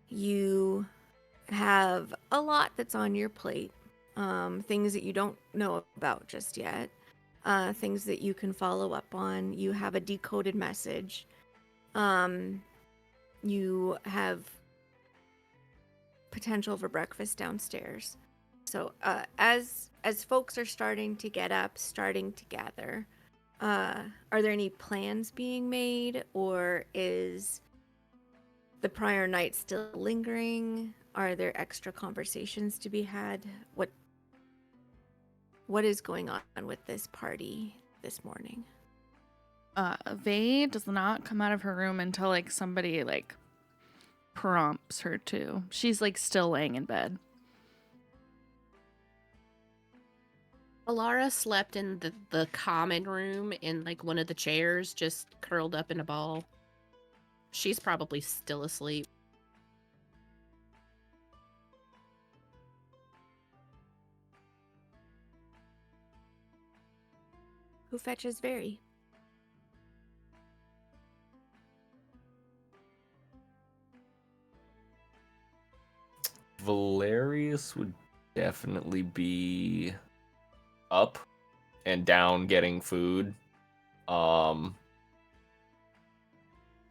You have a lot that's on your plate, things that you don't know about just yet, things that you can follow up on. You have a decoded message. You have potential for breakfast downstairs. So as folks are starting to get up, starting to gather, are there any plans being made, or is the prior night still lingering? Are there extra conversations to be had? What is going on with this party this morning? Vey does not come out of her room until like somebody like prompts her to. She's like still laying in bed. Alara slept in the common room in like one of the chairs, just curled up in a ball. She's probably still asleep. Who fetches Very? Valerius would definitely be up and down getting food. Probably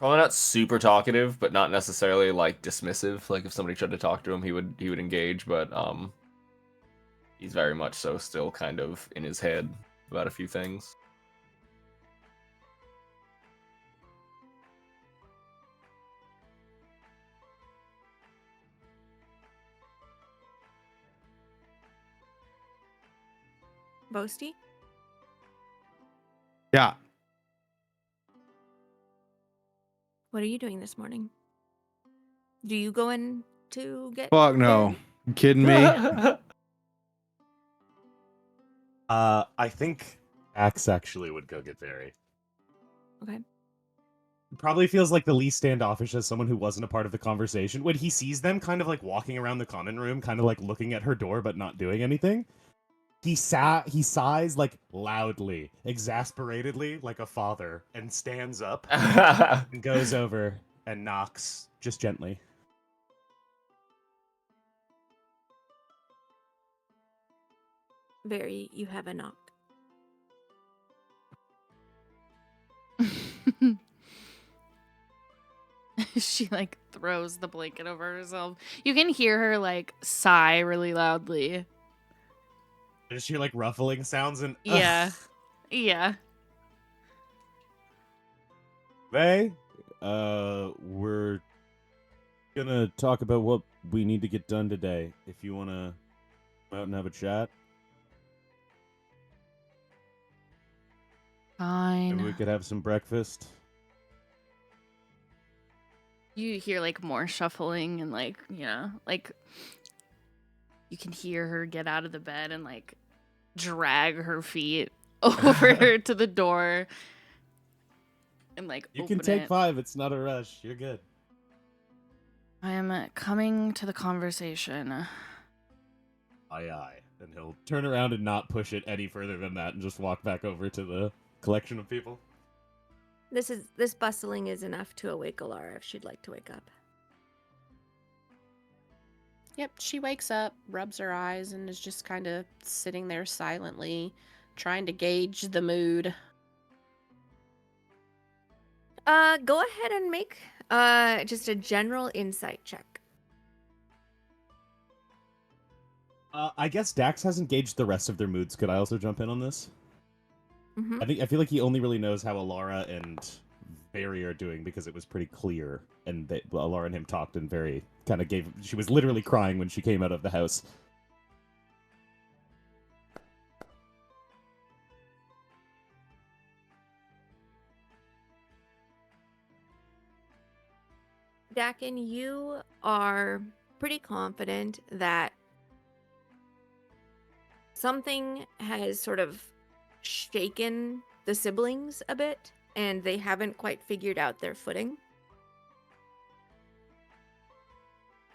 not super talkative, but not necessarily like dismissive. Like if somebody tried to talk to him, he would engage, but he's very much so still kind of in his head about a few things. Vosti? Yeah. What are you doing this morning? Do you go in to get Fuck no. fed? You kidding me? I think Axe actually would go get Barry. Okay. Probably feels like the least standoffish as someone who wasn't a part of the conversation. When he sees them kind of like walking around the common room, kind of like looking at her door but not doing anything, he sighs like loudly, exasperatedly, like a father, and stands up and goes over and knocks just gently. Very, you have a knock. She like throws the blanket over herself. You can hear her like sigh really loudly. Just hear like ruffling sounds and Yeah. Yeah. Vey, we're gonna talk about what we need to get done today. If you wanna come out and have a chat, maybe we Fine. could have some breakfast. You hear like more shuffling and like, like you can hear her get out of the bed and like drag her feet over to the door and like You open can take it. 5. It's not a rush. You're good. I am coming to the conversation. Aye. And he'll turn around and not push it any further than that and just walk back over to the collection of people. This bustling is enough to awake Alara if she'd like to wake up. Yep, she wakes up, rubs her eyes, and is just kind of sitting there silently, trying to gauge the mood. Go ahead and make just a general insight check. I guess Dax hasn't gauged the rest of their moods. Could I also jump in on this? Mm-hmm. I feel like he only really knows how Alara and Barry are doing because it was pretty clear, and Alara and him talked and very kind of gave. She was literally crying when she came out of the house. Dakin, you are pretty confident that something has sort of shaken the siblings a bit, and they haven't quite figured out their footing.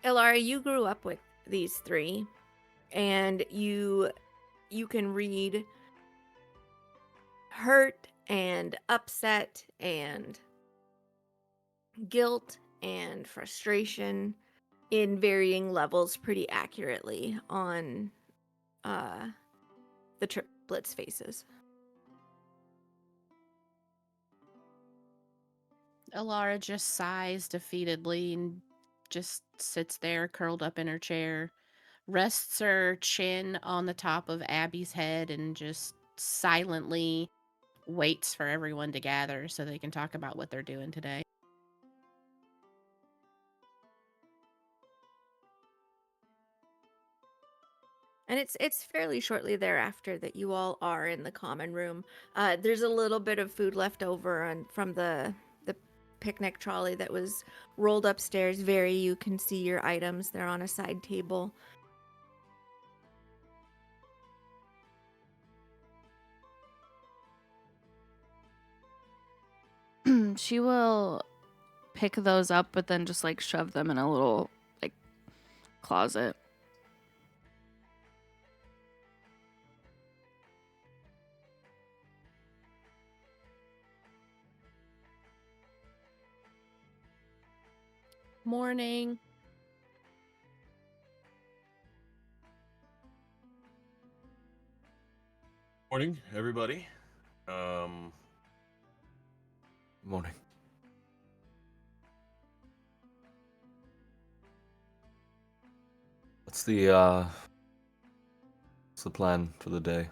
Elara, you grew up with these three, and you can read hurt and upset and guilt and frustration in varying levels pretty accurately on the triplets' faces. Alara just sighs defeatedly and just sits there curled up in her chair, rests her chin on the top of Abby's head, and just silently waits for everyone to gather so they can talk about what they're doing today. And it's fairly shortly thereafter that you all are in the common room. There's a little bit of food left over from the picnic trolley that was rolled upstairs. You can see your items. They're on a side table. She will pick those up, but then just like shove them in a little like closet. Morning. Morning, everybody. Morning. What's the plan for the day?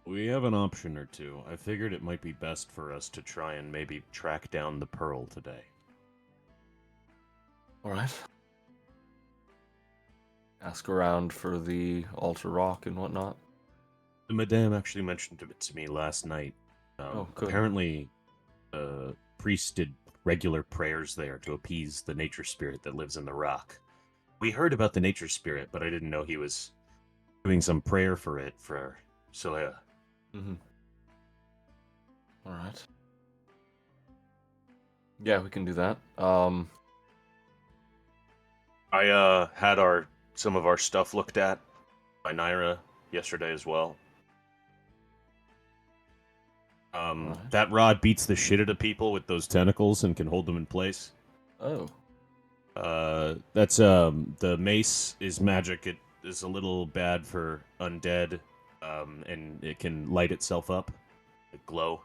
We have an option or two. I figured it might be best for us to try and maybe track down the pearl today. All right. Ask around for the altar rock and whatnot. The Madame actually mentioned it to me last night. Oh, good. Apparently, priest did regular prayers there to appease the nature spirit that lives in the rock. We heard about the nature spirit, but I didn't know he was doing some prayer for it for Solea. Mm-hmm. All right. Yeah, we can do that. I had some of our stuff looked at by Naira yesterday as well. Right. That rod beats the shit out of people with those tentacles and can hold them in place. Oh. That's the mace is magic. It is a little bad for undead, and it can light itself up, like glow.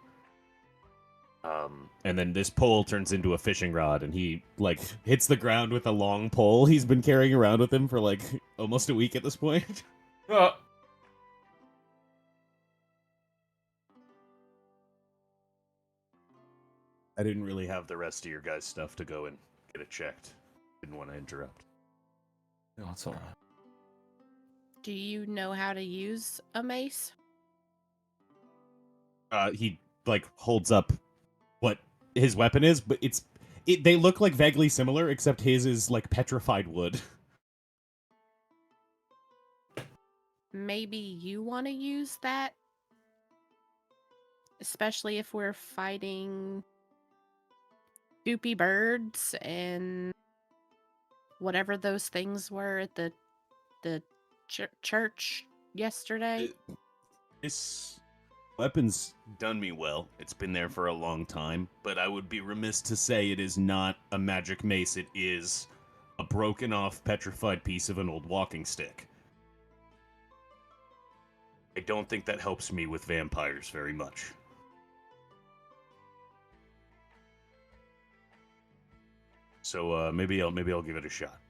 And then this pole turns into a fishing rod, and he like hits the ground with a long pole he's been carrying around with him for like almost a week at this point. I didn't really have the rest of your guys' stuff to go and get it checked. Didn't want to interrupt. No, it's all right. Do you know how to use a mace? He like holds up what his weapon is, but they look like vaguely similar, except his is like petrified wood. Maybe you want to use that? Especially if we're fighting doopy birds and whatever those things were at the church yesterday. This weapon's done me well. It's been there for a long time, but I would be remiss to say it is not a magic mace. It is a broken off, petrified piece of an old walking stick. I don't think that helps me with vampires very much. So maybe I'll give it a shot.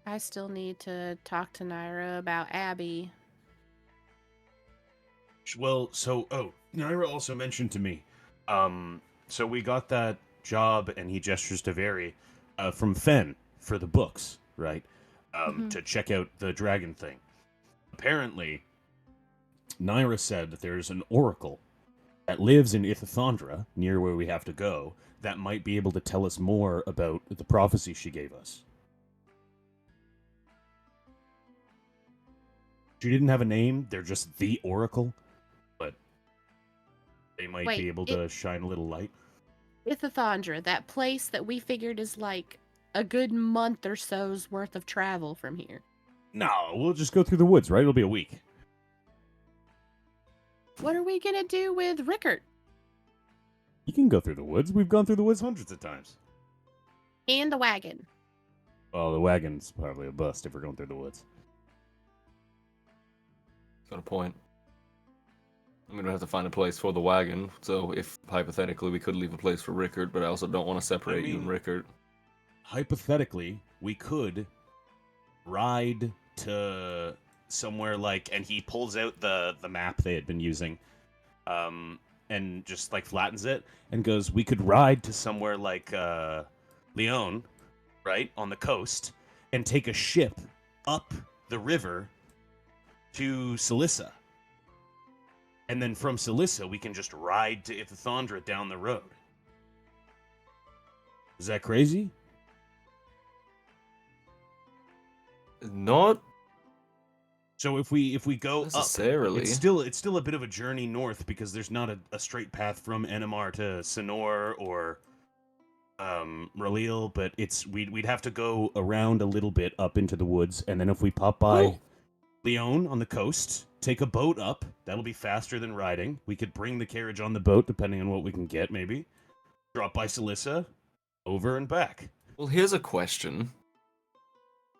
I still need to talk to Naira about Abby. Well, Naira also mentioned to me, so we got that job, and he gestures to Very, from Fen for the books, right? To check out the dragon thing. Apparently, Naira said that there's an oracle that lives in Ithathandra, near where we have to go, that might be able to tell us more about the prophecy she gave us. She didn't have a name, they're just the oracle, but they might be able to shine a little light. Ithathandra, that place that we figured is like a good month or so's worth of travel from here. No, we'll just go through the woods, right? It'll be a week. What are we gonna do with Rickard? You can go through the woods. We've gone through the woods hundreds of times. And the wagon. Well, the wagon's probably a bust if we're going through the woods. Got a point. I'm gonna have to find a place for the wagon. So if hypothetically we could leave a place for Rickard, but I also don't want to separate you and Rickard. Hypothetically, we could ride to somewhere like, and he pulls out the map they had been using, and just like flattens it and goes, we could ride to somewhere like Leon, right, on the coast, and take a ship up the river to Cilicia. And then from Cilicia, we can just ride to Ithathandra down the road. Is that crazy? Not So if we go necessarily. up, it's still a bit of a journey north because there's not a straight path from Enamar to Sinor or R'Leel, but we'd have to go around a little bit up into the woods, and then if we pop by Leon on the coast, take a boat up, that'll be faster than riding. We could bring the carriage on the boat depending on what we can get, maybe. Drop by Cilicia, over and back. Well, here's a question.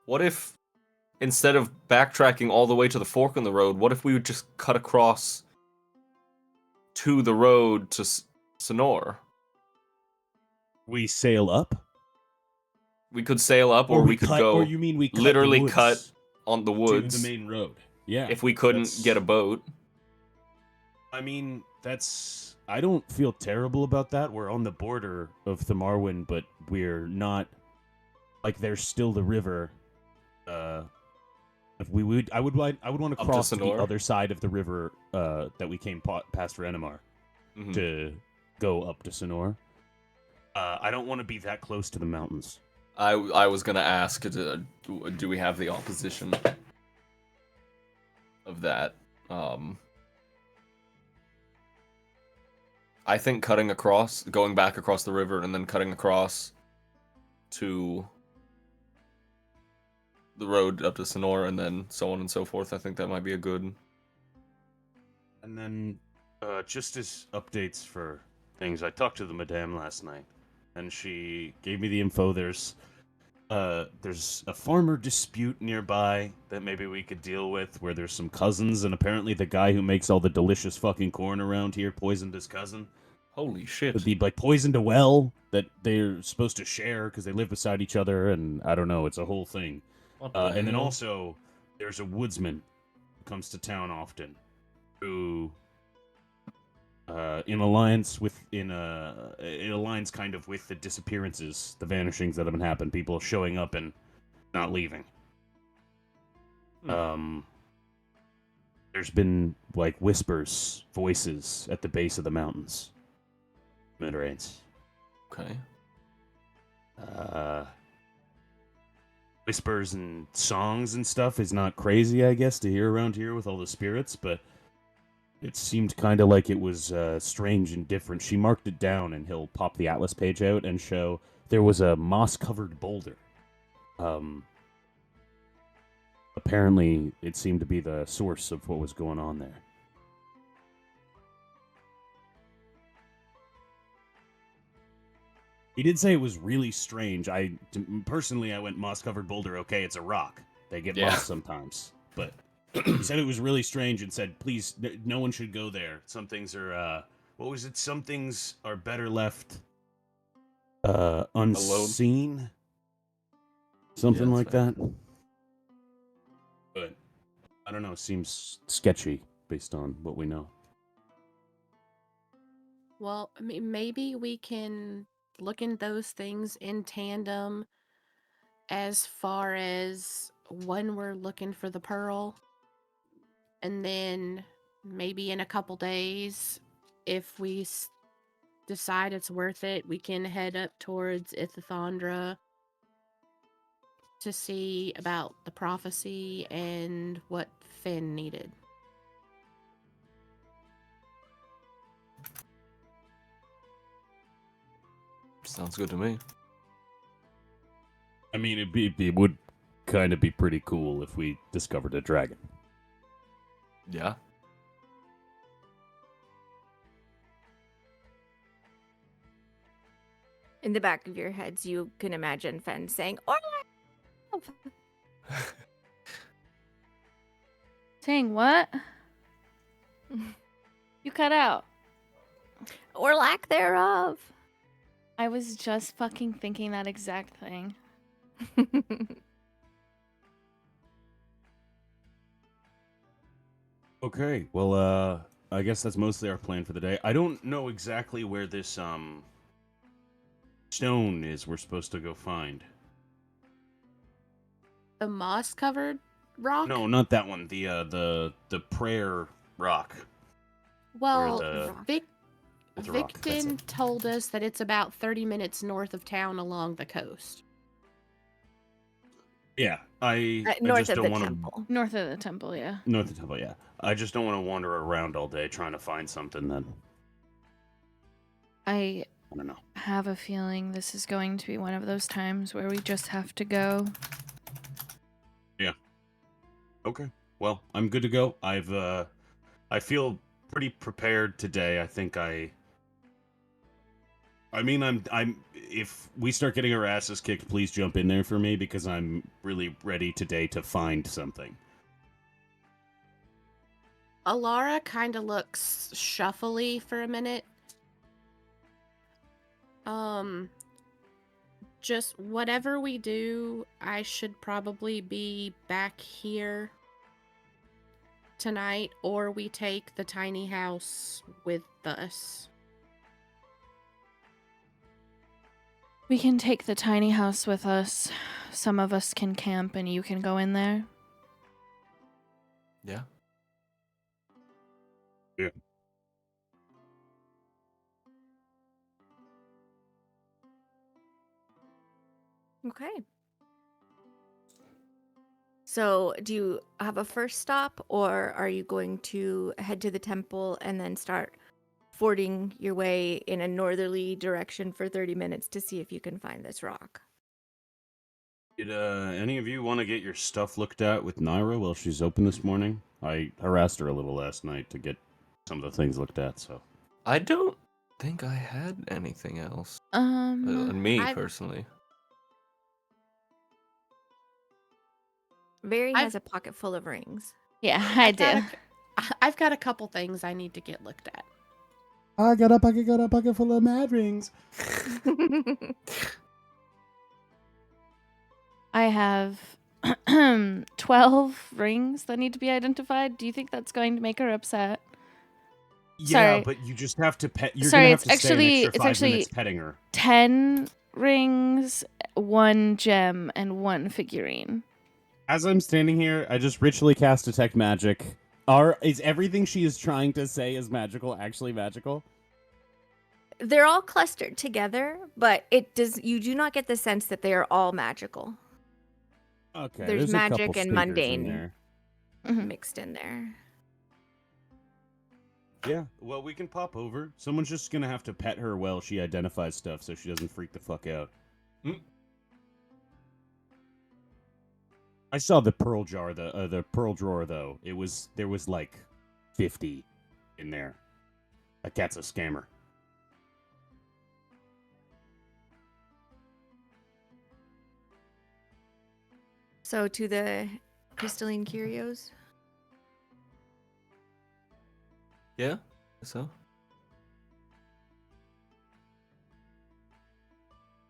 What if, instead of backtracking all the way to the fork in the road, what if we would just cut across to the road to Sinor? We sail up? We could sail up, or we could cut, go. Or you mean we cut literally the woods cut on the woods to the main road? Yeah. if we couldn't get a boat. I mean, I don't feel terrible about that. We're on the border of Thamarwyn, but we're not. Like, there's still the river. The if we would, I would want to to cross to the Sonor? other side of the river that we came past for Enimar to go up to Sonor. I don't want to be that close to the mountains. I was gonna ask, do we have the opposition of that? I think going back across the river and then cutting across to the road up to Sonor and then so on and so forth. I think that might be a good. And then, just as updates for things, I talked to the madame last night, and she Gave me the info. There's a farmer dispute nearby that maybe we could deal with, where there's some cousins, and apparently the guy who makes all the delicious fucking corn around here poisoned his cousin. Holy shit! He like poisoned a well that they're supposed to share because they live beside each other, and I don't know. It's a whole thing. And then also, there's a woodsman who comes to town often, who, in alliance with it aligns kind of with the disappearances, the vanishings that have been happening, people showing up and not leaving. There's been like whispers, voices at the base of the mountains. Mid-range. Okay. Whispers and songs and stuff is not crazy, I guess, to hear around here with all the spirits, but it seemed kind of like it was strange and different. She marked it down, and he'll pop the atlas page out and show there was a moss-covered boulder. Apparently, it seemed to be the source of what was going on there. He did say it was really strange. Personally, I went moss-covered boulder. Okay, it's a rock. They get moss sometimes. But he said it was really strange and said, please, no one should go there. Some things are, what was it? Some things are better left unseen? Alone? Something like that. But, I don't know. Seems sketchy based on what we know. Well, I mean, maybe we can look in those things in tandem as far as when we're looking for the pearl, and then maybe in a couple days, if we decide it's worth it, we can head up towards Ithathandra to see about the prophecy and what Finn needed. Sounds good to me. I mean, it would kind of be pretty cool if we discovered a dragon. Yeah. In the back of your heads, you can imagine Fen saying, "Orla!" Saying what? You cut out. Or lack thereof. I was just fucking thinking that exact thing. Okay, well, I guess that's mostly our plan for the day. I don't know exactly where this, stone is we're supposed to go find. The moss-covered rock? No, not that one. The prayer rock. Well, It's a rock. Victon told us that it's about 30 minutes north of town along the coast. Yeah, I north just of don't the want temple. North of the temple, yeah. North of the temple, yeah. I just don't want to wander around all day trying to find something that I don't know. have a feeling this is going to be one of those times where we just have to go. Yeah. Okay. Well, I'm good to go. I feel pretty prepared today. I think I'm if we start getting our asses kicked, please jump in there for me because I'm really ready today to find something. Alara kind of looks shuffly for a minute. Just whatever we do, I should probably be back here tonight, or we take the tiny house with us. We can take the tiny house with us. Some of us can camp and you can go in there. Yeah. Okay. So, do you have a first stop, or are you going to head to the temple and then start fording your way in a northerly direction for 30 minutes to see if you can find this rock? Did any of you want to get your stuff looked at with Naira while she's open this morning? I harassed her a little last night to get some of the things looked at, so. I don't think I had anything else. And me I've- personally. Very I've- has a pocket full of rings. Yeah, I do. I've got a couple things I need to get looked at. I got a pocket full of mad rings. I have 12 rings that need to be identified. Do you think that's going to make her upset? Yeah, Sorry. but you just have to pet. You're Sorry, gonna it's have to stay actually- an extra it's 5 actually- minutes petting her. 10 rings, 1 gem, and 1 figurine. As I'm standing here, I just ritually cast Detect Magic. Is everything she is trying to say is magical actually magical? They're all clustered together, but you do not get the sense that they are all magical Okay, There's a couple magic and stinkers in mundane. there. Mhm. mixed in there. Yeah, well, we can pop over. Someone's just gonna have to pet her while she identifies stuff so she doesn't freak the fuck out. I saw the pearl jar, the pearl drawer though. There was like 50 in there. That cat's a scammer. So to the crystalline curios. Yeah. So.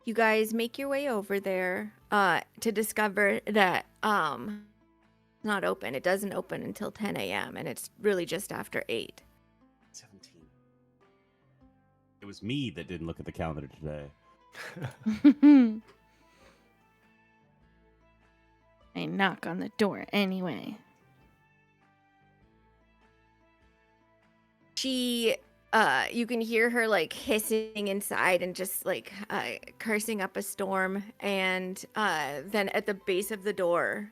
You guys make your way over there to discover that it's not open. It doesn't open until 10 a.m. and it's really just after 8. 17. It was me that didn't look at the calendar today. I knock on the door anyway. She you can hear her like hissing inside and just like cursing up a storm, and then at the base of the door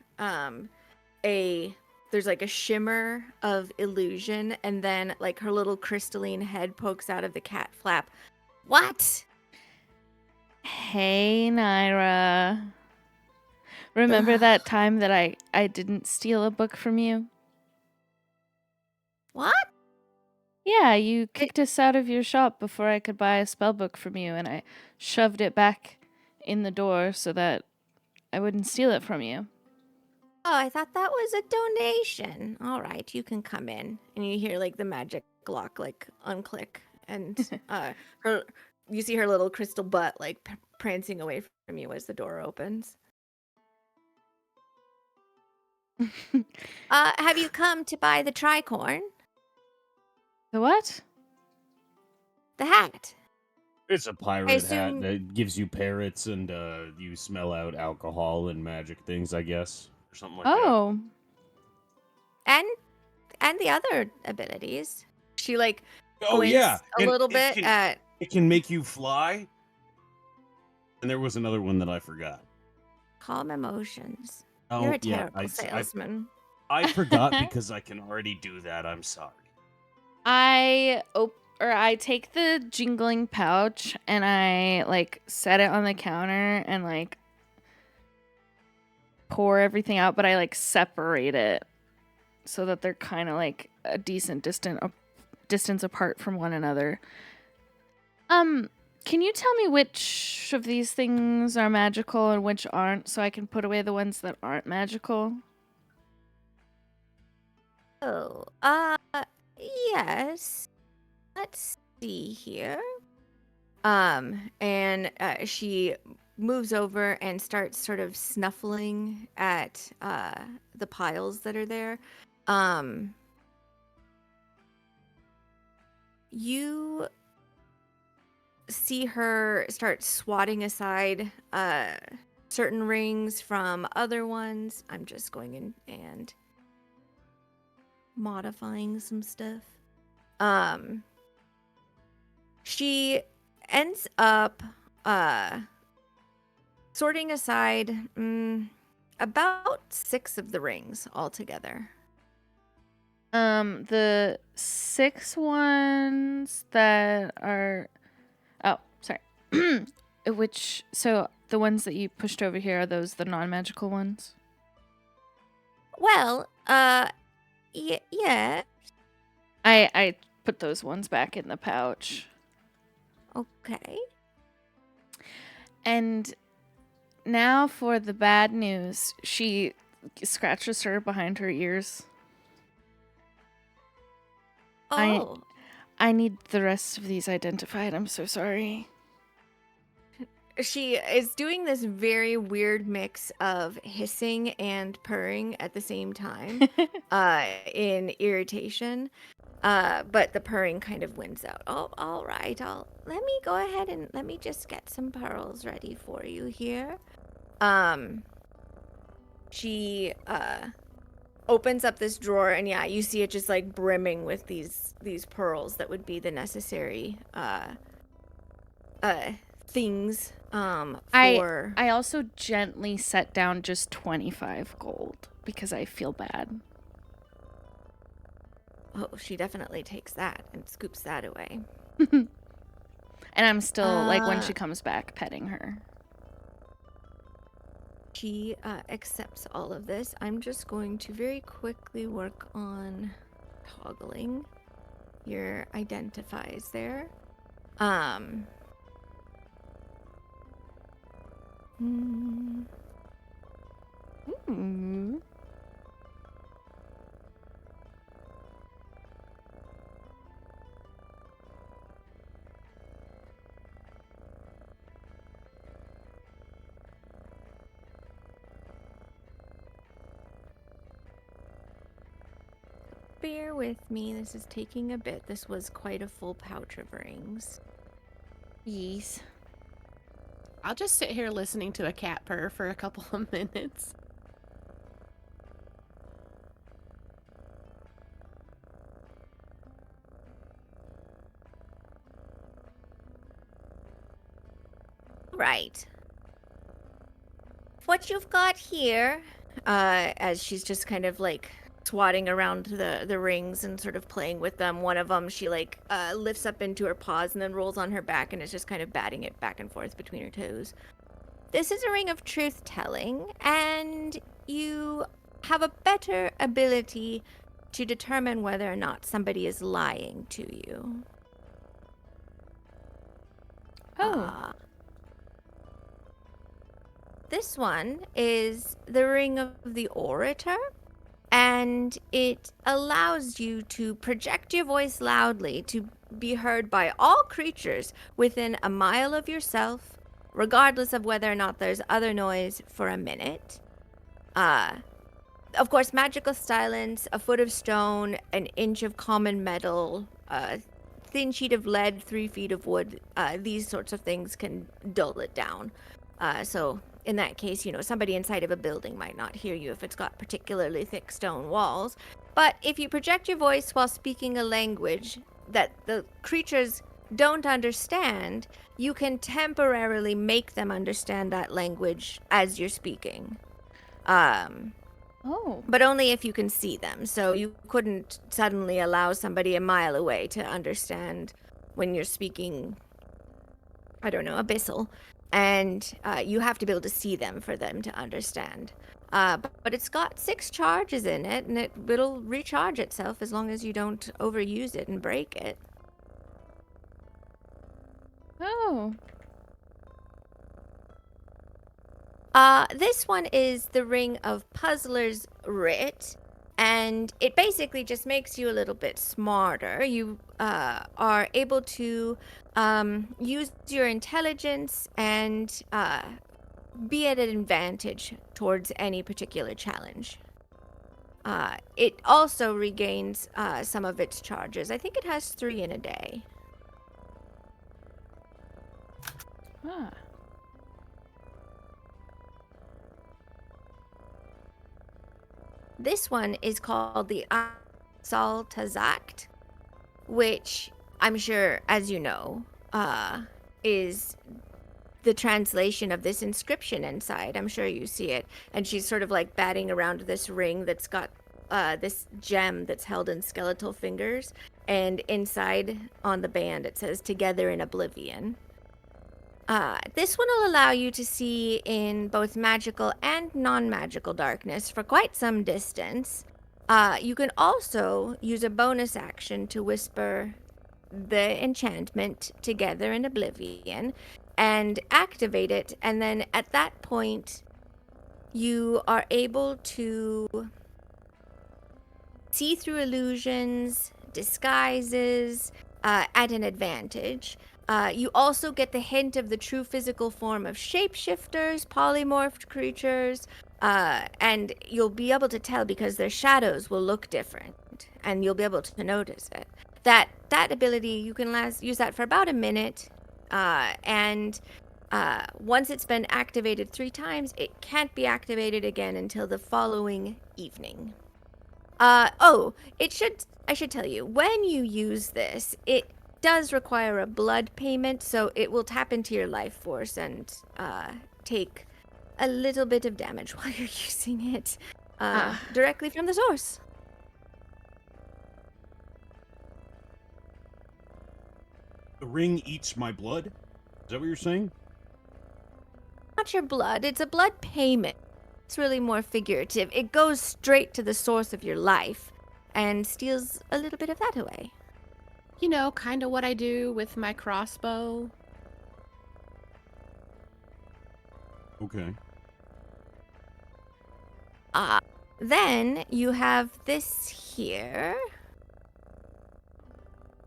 there's like a shimmer of illusion, and then like her little crystalline head pokes out of the cat flap. What? Hey, Naira. Remember that time that I didn't steal a book from you? What? Yeah, you kicked us out of your shop before I could buy a spell book from you, and I shoved it back in the door so that I wouldn't steal it from you. Oh, I thought that was a donation. All right, you can come in. And you hear like the magic lock like unclick, and you see her little crystal butt like prancing away from you as the door opens. Have you come to buy the tricorn? The what? The hat. It's a pirate hat assume- that gives you parrots and you smell out alcohol and magic things, I guess. Or something like that. Oh. And the other abilities. She like Oh, squints yeah. a and little it bit can- at It can make you fly. And there was another one that I forgot. calm emotions. Oh, You're a yeah. terrible salesman. I forgot because I can already do that. I'm sorry. I take the jingling pouch and I like set it on the counter and like pour everything out, but I like separate it so that they're kind of like a decent distance apart from one another. Can you tell me which of these things are magical and which aren't, so I can put away the ones that aren't magical? Oh, yes. Let's see here. And she moves over and starts sort of snuffling at the piles that are there. You see her start swatting aside certain rings from other ones. I'm just going in and modifying some stuff. She ends up sorting aside about 6 of the rings altogether. The 6 ones that are sorry. So the ones that you pushed over here, are those the non-magical ones? Well, yeah. I put those ones back in the pouch. Okay. And now for the bad news. She scratches her behind her ears. Oh. I need the rest of these identified. I'm so sorry. She is doing this very weird mix of hissing and purring at the same time, in irritation. But the purring kind of wins out. Oh, all right. Let me go ahead and let me just get some pearls ready for you here. She opens up this drawer, and yeah, you see it just like brimming with these pearls that would be the necessary things for. I also gently set down just 25 gold because I feel bad. Oh, she definitely takes that and scoops that away. And I'm still like, when she comes back, petting her. She accepts all of this. I'm just going to very quickly work on toggling your identifies there. Bear with me. This is taking a bit. This was quite a full pouch of rings. Yes. I'll just sit here listening to a cat purr for a couple of minutes. Right. What you've got here, as she's just kind of like swatting around the rings and sort of playing with them. One of them she like lifts up into her paws and then rolls on her back and is just kind of batting it back and forth between her toes. This is a ring of truth telling, and you have a better ability to determine whether or not somebody is lying to you. Oh. This one is the Ring of the Orator, and it allows you to project your voice loudly to be heard by all creatures within a mile of yourself, regardless of whether or not there's other noise for a minute. Of course, magical silence, a foot of stone, an inch of common metal, a thin sheet of lead, 3 feet of wood, these sorts of things can dull it down. So in that case, somebody inside of a building might not hear you if it's got particularly thick stone walls. But if you project your voice while speaking a language that the creatures don't understand, you can temporarily make them understand that language as you're speaking. But only if you can see them. So you couldn't suddenly allow somebody a mile away to understand when you're speaking, I don't know, abyssal. And you have to be able to see them for them to understand. But it's got 6 charges in it, and it'll recharge itself as long as you don't overuse it and break it. Oh. This one is the Ring of Puzzler's Writ, and it basically just makes you a little bit smarter. You are able to use your intelligence and be at an advantage towards any particular challenge. It also regains some of its charges. I think it has 3 in a day. Ah. This one is called the Saltazact, which I'm sure, as you know, is the translation of this inscription inside. I'm sure you see it. And she's sort of like batting around this ring that's got this gem that's held in skeletal fingers. And inside on the band, it says "Together in Oblivion." This one will allow you to see in both magical and non-magical darkness for quite some distance. You can also use a bonus action to whisper the enchantment "Together in Oblivion" and activate it, and then at that point you are able to see through illusions, disguises, at an advantage. You also get the hint of the true physical form of shapeshifters, polymorphed creatures, and you'll be able to tell because their shadows will look different, and you'll be able to notice it. That ability, you can use that for about a minute, and once it's been activated 3 times, it can't be activated again until the following evening. I should tell you, when you use this, it does require a blood payment, so it will tap into your life force and take a little bit of damage while you're using it directly from the source. The ring eats my blood? Is that what you're saying? Not your blood, it's a blood payment. It's really more figurative. It goes straight to the source of your life and steals a little bit of that away. You know, kind of what I do with my crossbow. Okay. Then you have this here,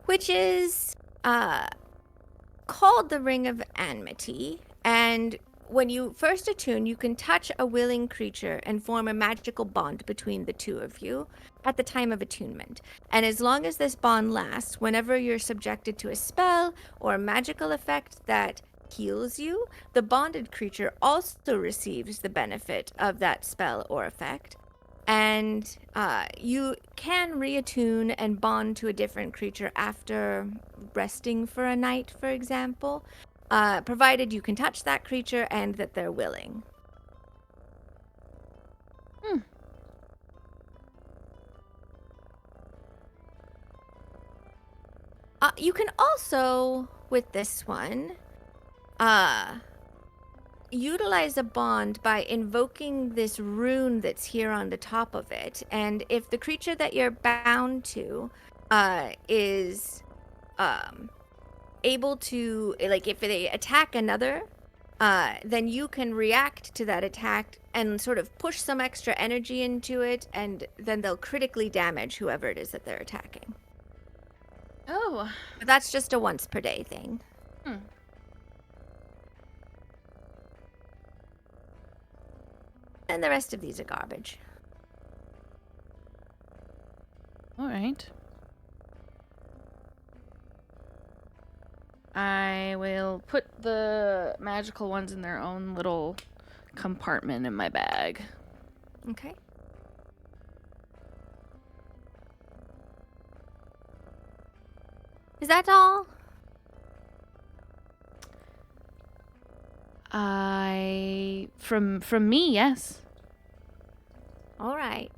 which is called the Ring of Amity, and when you first attune, you can touch a willing creature and form a magical bond between the two of you at the time of attunement. And as long as this bond lasts, whenever you're subjected to a spell or a magical effect that heals you, the bonded creature also receives the benefit of that spell or effect. And you can reattune and bond to a different creature after resting for a night, for example. Provided you can touch that creature and that they're willing. You can also, with this one, utilize a bond by invoking this rune that's here on the top of it. And if the creature that you're bound to is able to, like, if they attack another, then you can react to that attack and sort of push some extra energy into it, and then they'll critically damage whoever it is that they're attacking. Oh. But that's just a once per day thing. And the rest of these are garbage. All right. I will put the magical ones in their own little compartment in my bag. Okay. Is that all? From me, yes. All right.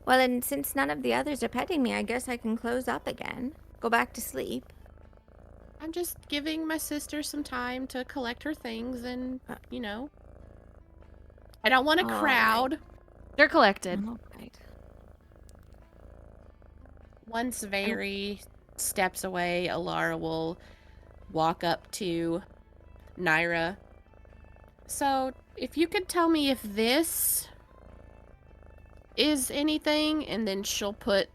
Well, and since none of the others are petting me, I guess I can close up again. Go back to sleep. I'm just giving my sister some time to collect her things and, you know. I don't want a All crowd. They're collected. All right. Once Vary steps away, Alara will walk up to Naira. So, if you could tell me if this is anything, and then she'll put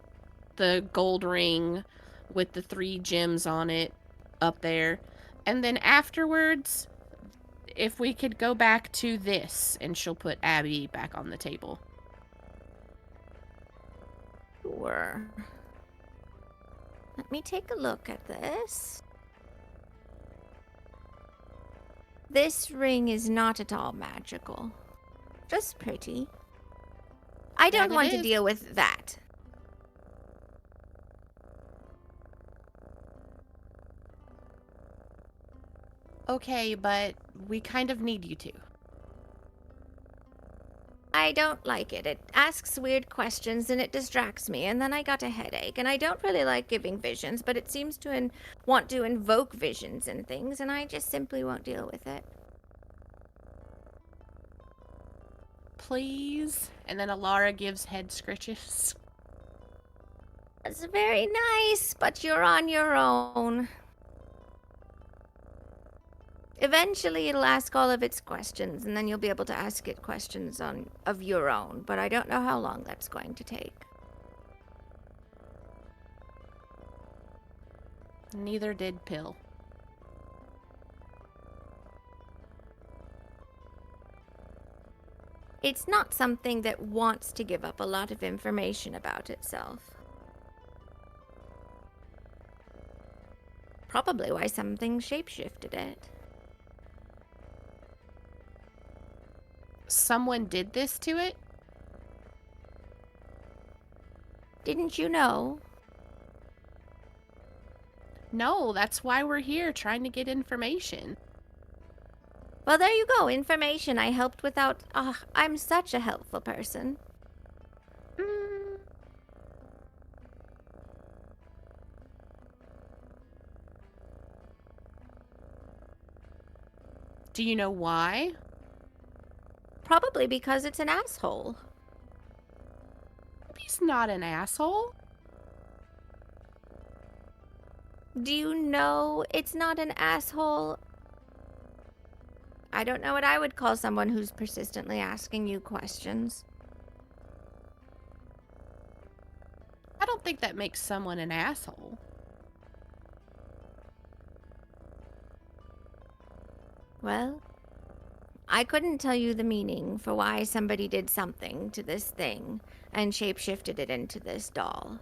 the gold ring with the 3 gems on it up there. And then afterwards, if we could go back to this, and she'll put Abby back on the table. Sure. Let me take a look at this. This ring is not at all magical. Just pretty. I don't That it want to is. deal with that. Okay, but we kind of need you to. I don't like it. It asks weird questions and it distracts me, and then I got a headache. And I don't really like giving visions, but it seems to want to invoke visions and things, and I just simply won't deal with it. Please. And then Alara gives head scritches. It's very nice, but you're on your own. Eventually, it'll ask all of its questions, and then you'll be able to ask it questions of your own, but I don't know how long that's going to take. Neither did Pill. It's not something that wants to give up a lot of information about itself. Probably why something shapeshifted it. Someone did this to it? Didn't you know? No, that's why we're here, trying to get information. Well, there you go. Information I helped without... I'm such a helpful person. Mm. Do you know why? Probably because it's an asshole. He's not an asshole. Do you know it's not an asshole? I don't know what I would call someone who's persistently asking you questions. I don't think that makes someone an asshole. Well, I couldn't tell you the meaning for why somebody did something to this thing and shapeshifted it into this doll.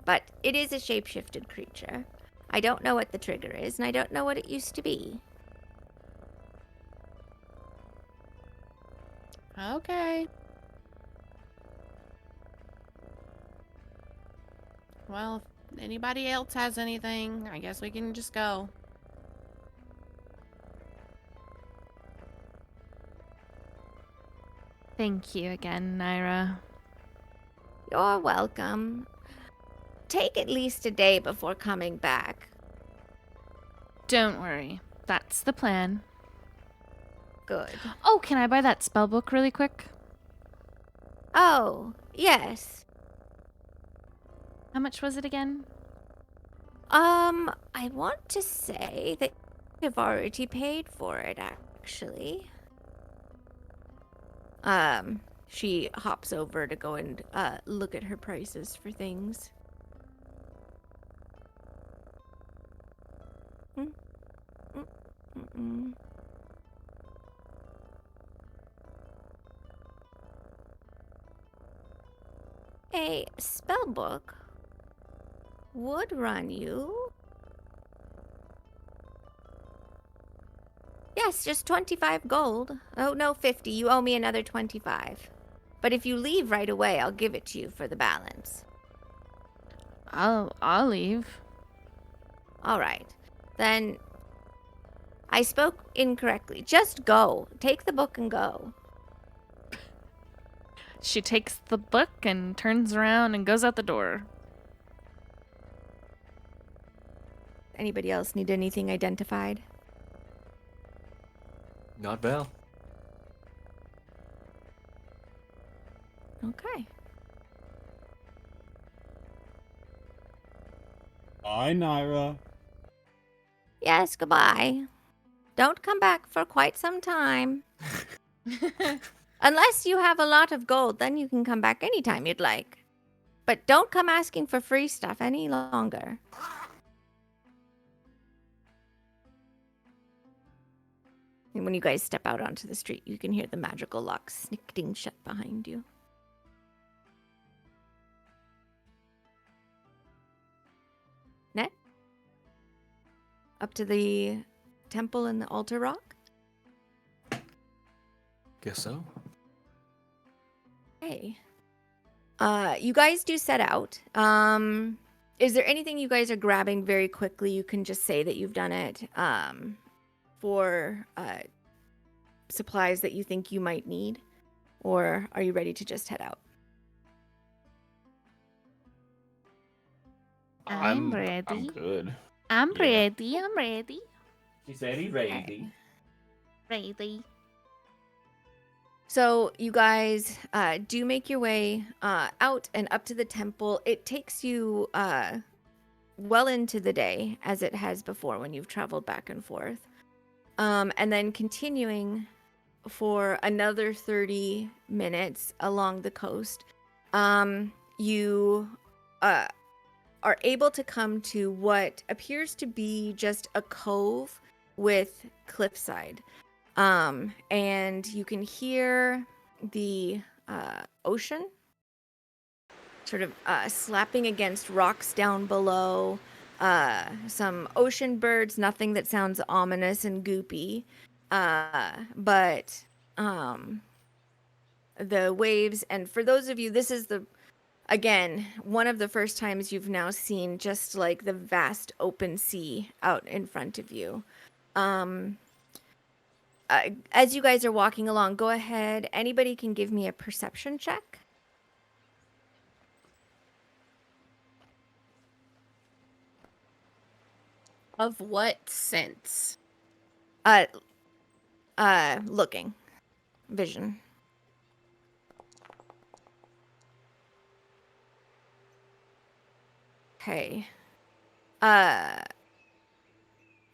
But it is a shapeshifted creature. I don't know what the trigger is, and I don't know what it used to be. Okay. Well, if anybody else has anything, I guess we can just go. Thank you again, Naira. You're welcome. Take at least a day before coming back. Don't worry. That's the plan. Good. Oh, can I buy that spell book really quick? Oh, yes. How much was it again? I want to say that you've already paid for it, actually. She hops over to go and look at her prices for things. Mm-mm. A spell book would run you... Yes, just 25 gold. Oh, no, 50. You owe me another 25. But if you leave right away, I'll give it to you for the balance. I'll leave. All right. Then I spoke incorrectly. Just go. Take the book and go. She takes the book and turns around and goes out the door. Anybody else need anything identified? Not Val. Okay. Bye, Naira. Yes, goodbye. Don't come back for quite some time. Unless you have a lot of gold, then you can come back anytime you'd like. But don't come asking for free stuff any longer. And when you guys step out onto the street, you can hear the magical lock snicking shut behind you. Net? Up to the temple and the altar rock? Guess so. Okay. You guys do set out. Is there anything you guys are grabbing very quickly? You can just say that you've done it. For supplies that you think you might need, or are you ready to just head out? I'm I'm ready. good. I'm Yeah. ready. I'm ready. She's very ready. Ready. So you guys do make your way out and up to the temple. It takes you well into the day, as it has before when you've traveled back and forth. And then continuing for another 30 minutes along the coast, you are able to come to what appears to be just a cove with cliffside. And you can hear the ocean sort of slapping against rocks down below. Some ocean birds, nothing that sounds ominous and goopy. But the waves, and for those of you, this is again, one of the first times you've now seen just like the vast open sea out in front of you. As you guys are walking along, go ahead. Anybody can give me a perception check. Of what sense? Looking. Vision. Okay.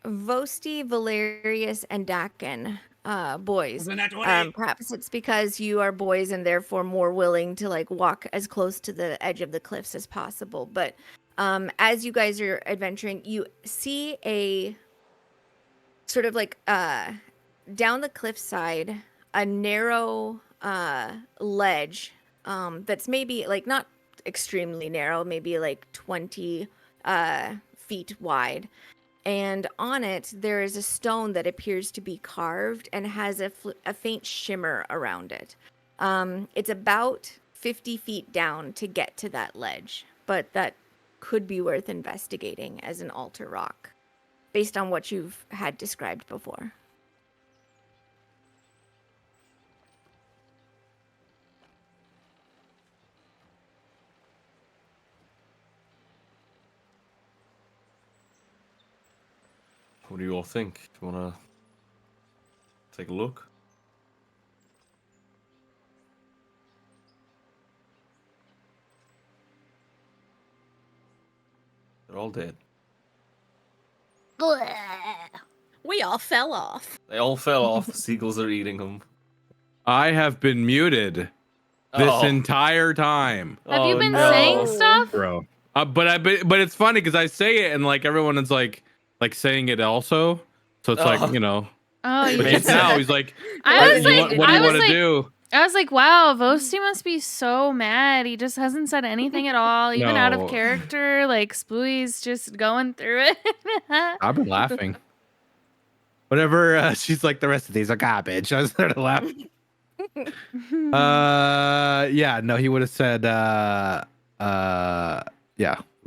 Vosti, Valerius, and Dakin, boys. Wasn't that 20? Perhaps it's because you are boys and therefore more willing to like walk as close to the edge of the cliffs as possible. But as you guys are adventuring, you see a sort of like down the cliffside, a narrow ledge that's maybe like not extremely narrow, maybe like 20 feet wide. And on it, there is a stone that appears to be carved and has a faint shimmer around it. It's about 50 feet down to get to that ledge, but that could be worth investigating as an altar rock, based on what you've had described before. What do you all think? Do you want to take a look? They're all dead. We all fell off. They all fell off. The seagulls are eating them. I have been muted this entire time, Have you been no. saying stuff? bro. But it's funny because I say it and like everyone is like saying it also. So it's like, you know. Oh, you But Makes just now sense. he's like, I was like, what do you I want was to like, do? I was like, wow, Vosti must be so mad. He just hasn't said anything at all, even out of No. character. Like Splooey's just going through it. I've been laughing. Whenever she's like, the rest of these are garbage, I started laughing. Yeah, no, he would have said, yeah,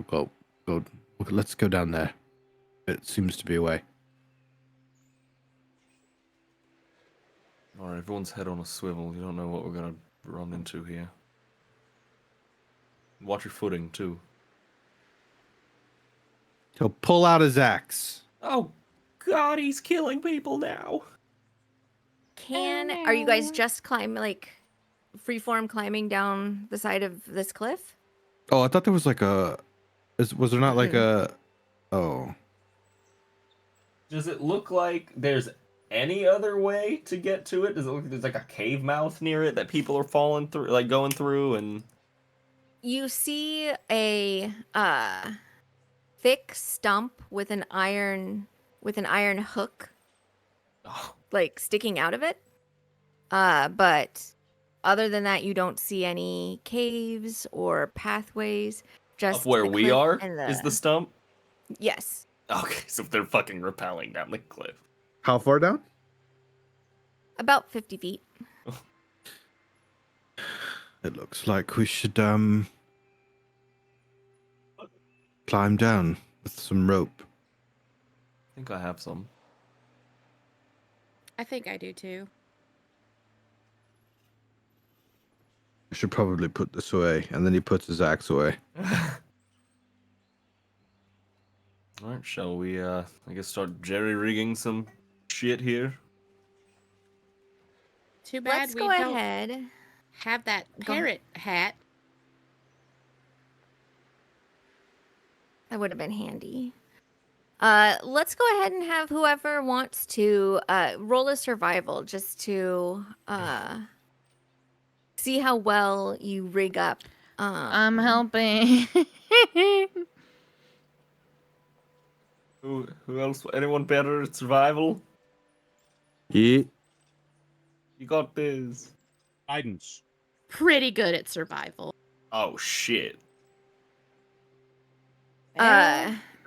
go, let's go down there. It seems to be a way. Alright, everyone's head on a swivel. You don't know what we're gonna run into here. Watch your footing, too. He'll pull out his axe. Oh, God, he's killing people now. Are you guys just freeform climbing down the side of this cliff? Oh, I thought there was like was there not like a, oh. Does it look like there's any other way to get to it? Does it look like there's like a cave mouth near it that people are falling through, like going through? And You see a thick stump with an iron hook like sticking out of it. But other than that, you don't see any caves or pathways. Just up where the we cliff are and is the stump? Yes. Okay, so they're fucking rappelling down the cliff. How far down? About 50 feet. It looks like we should climb down with some rope. I think I have some. I think I do too. I should probably put this away. And then he puts his axe away. Alright, shall we, I guess start jerry-rigging some shit here? Too bad Let's we go don't ahead. have that Go ahead. parrot hat. That would have been handy. Let's go ahead and have whoever wants to roll a survival just to see how well you rig up. I'm helping. Who else? Anyone better at survival? Yeah. You got this. Guidance. Pretty good at survival. Oh, shit.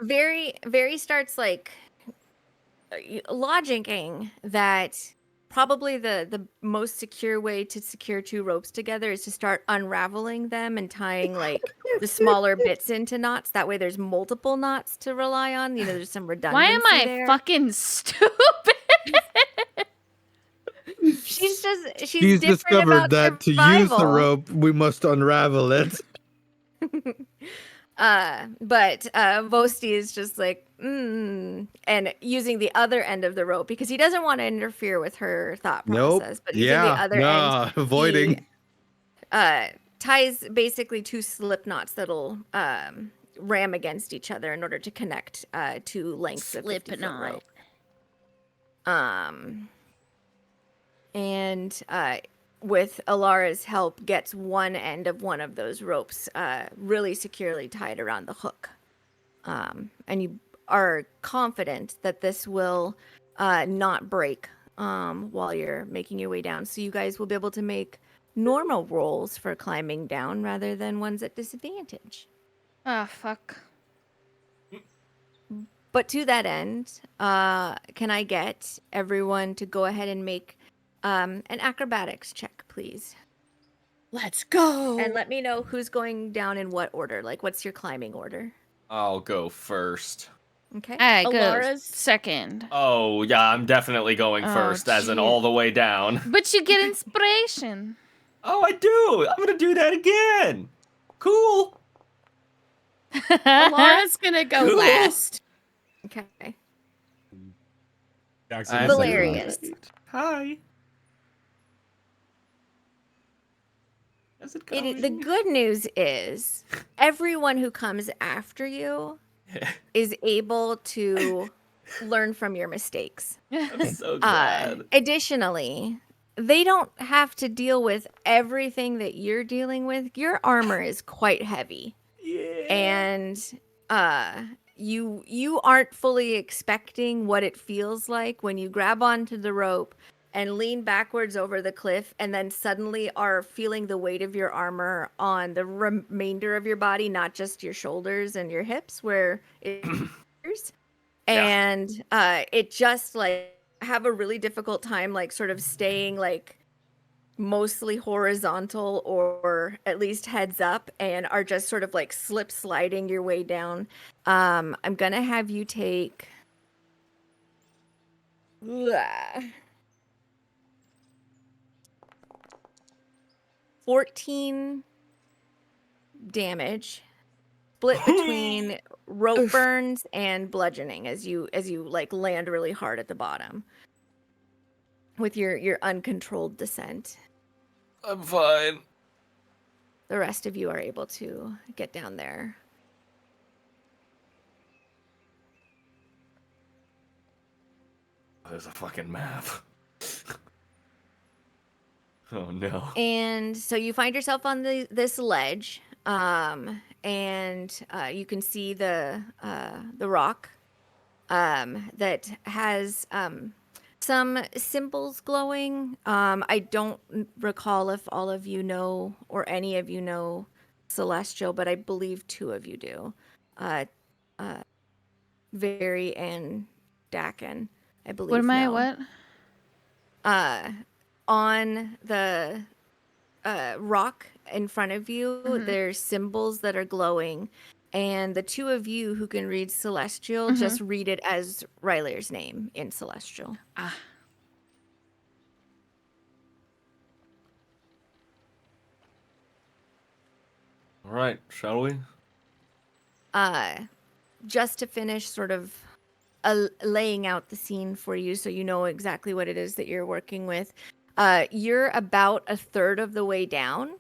Very starts like logicking that probably the most secure way to secure two ropes together is to start unraveling them and tying like the smaller bits into knots. That way there's multiple knots to rely on. You know, there's some redundancy Why am I there. fucking stupid? She's He's different discovered about that to use the survival. rope, we must unravel it. But Vosti is just like, and using the other end of the rope because he doesn't want to interfere with her thought Nope. process. But using the other end, avoiding. he, ties basically two slip knots that'll ram against each other in order to connect two lengths of 50-foot Slipknot. rope. And with Alara's help, gets one end of one of those ropes really securely tied around the hook. And you are confident that this will not break while you're making your way down. So you guys will be able to make normal rolls for climbing down rather than ones at disadvantage. Ah, fuck. But to that end, can I get everyone to go ahead and make an acrobatics check, please? Let's go. And let me know who's going down in what order. Like, what's your climbing order? I'll go first. Okay. I go Alara's- second. Oh, yeah, I'm definitely going Oh, first, as in gee. all the way down. But you get inspiration. Oh, I do! I'm gonna do that again! Cool! Alara's gonna go Cool. last. Okay. Jackson, I'm Valerius. Hi. How's it going? The good news is everyone who comes after you is able to learn from your mistakes. I'm so glad. Additionally, they don't have to deal with everything that you're dealing with. Your armor is quite heavy. Yeah. And you aren't fully expecting what it feels like when you grab onto the rope and lean backwards over the cliff and then suddenly are feeling the weight of your armor on the remainder of your body, not just your shoulders and your hips where it is. And it just like have a really difficult time like sort of staying like mostly horizontal or at least heads up and are just sort of like slip sliding your way down. I'm gonna have you take 14 damage split between rope burns and bludgeoning as you like land really hard at the bottom with your uncontrolled descent. I'm fine. The rest of you are able to get down there. There's a fucking map. Oh no. And so you find yourself on this ledge, and you can see the rock that has some symbols glowing. I don't recall if all of you know or any of you know Celestial, but I believe two of you do. Very and Dakin, I believe. What am I? know. What? On the rock in front of you, Mhm. there's symbols that are glowing, and the two of you who can read Celestial just read it as Ryler's name in Celestial. Ah. All right, shall we? Just to finish sort of laying out the scene for you so you know exactly what it is that you're working with. You're about a third of the way down.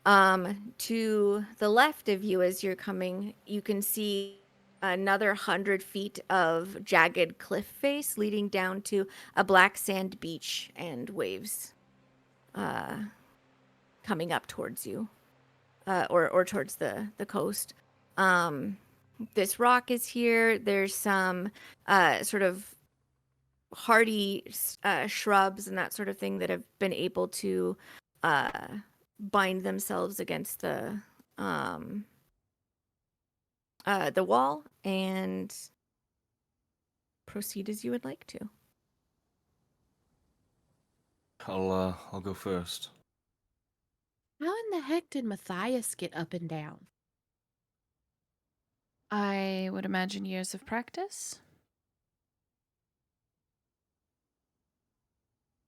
To the left of you as you're coming, you can see another 100 feet of jagged cliff face leading down to a black sand beach and waves coming up towards you, or towards the coast. This rock is here. There's some sort of hardy shrubs and that sort of thing that have been able to bind themselves against the wall, and proceed as you would like to. I'll go first. How in the heck did Matthias get up and down? I would imagine years of practice.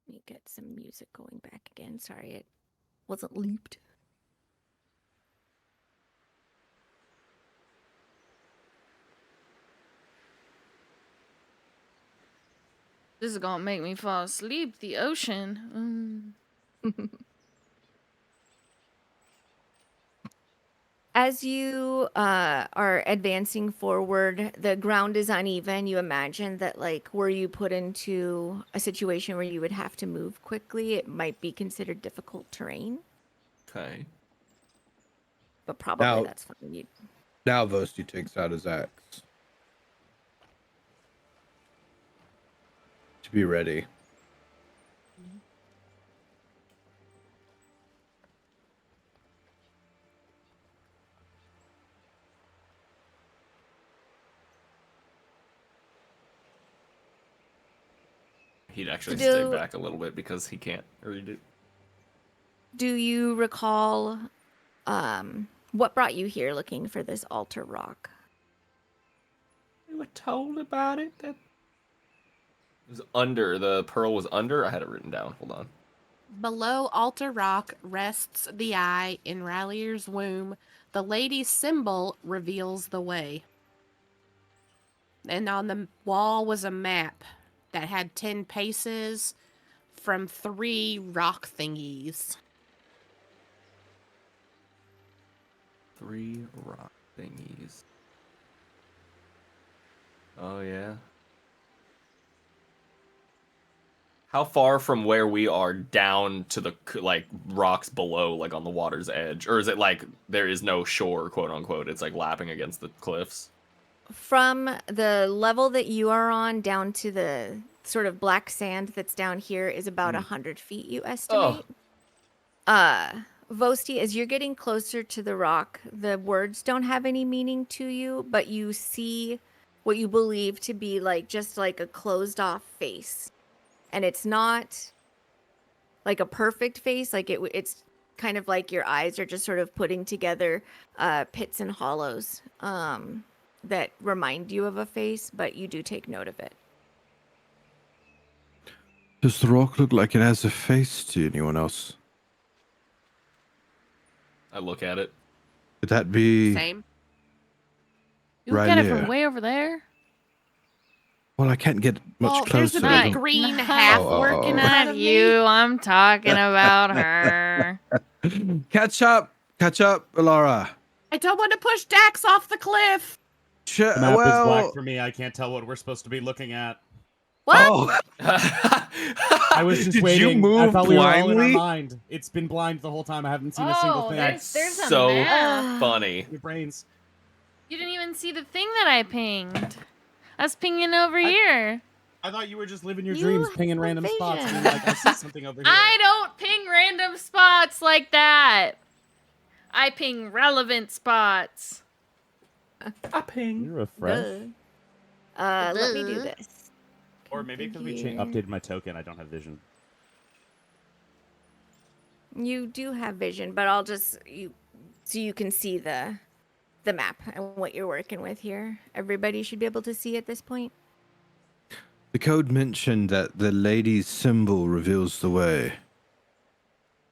Let me get some music going back again. Sorry, it wasn't looped. This is gonna make me fall asleep. The ocean. As you are advancing forward, the ground is uneven. You imagine that, like, were you put into a situation where you would have to move quickly, it might be considered difficult terrain. Okay. But probably Now- that's fine. Now Vosti takes out his axe. To be ready. He'd actually Do- stay back a little bit because he can't read it. Do you recall what brought you here looking for this altar rock? We were told about it. That it was under. The pearl was under. I had it written down. Hold on. Below Altar Rock rests the eye in Rallier's womb. The lady's symbol reveals the way. And on the wall was a map that had 10 paces from 3 rock thingies. 3 rock thingies. Oh, yeah. How far from where we are down to the, like, rocks below, like, on the water's edge? Or is it, like, there is no shore, quote-unquote? It's, like, lapping against the cliffs? From the level that you are on down to the sort of black sand that's down here is about 100 feet, you estimate. Vosti, as you're getting closer to the rock, the words don't have any meaning to you, but you see what you believe to be like just like a closed off face. And it's not like a perfect face, like it's kind of like your eyes are just sort of putting together pits and hollows that remind you of a face, but you do take note of it. Does the rock look like it has a face to anyone else? I look at it. Could that be... Same. You look at it Right from here. way over there. Well, I can't get much Oh, closer. there's a Nice. big green No. half Oh, working oh. out Not of you. me. I'm talking about her. Catch up, Laura. I don't want to push Dax off the cliff. The map is black for me. I can't tell what we're supposed to be looking at. What? Oh, I was just Did waiting. you move I thought we were all in our blindly? mind. It's been blind the whole time. I haven't seen a single thing. there's a so map. funny. Your brains. You didn't even see the thing that I pinged. I was pinging over here. I thought you were just living your You dreams, pinging have random spots. vision. And like, I see something over here. I don't ping random spots like that. I ping relevant spots. I ping. You're a fresh. Let me do Duh. this. Or maybe because we Configure. updated my token, I don't have vision. You do have vision, but I'll just so you can see the map and what you're working with here. Everybody should be able to see at this point. The code mentioned that the lady's symbol reveals the way.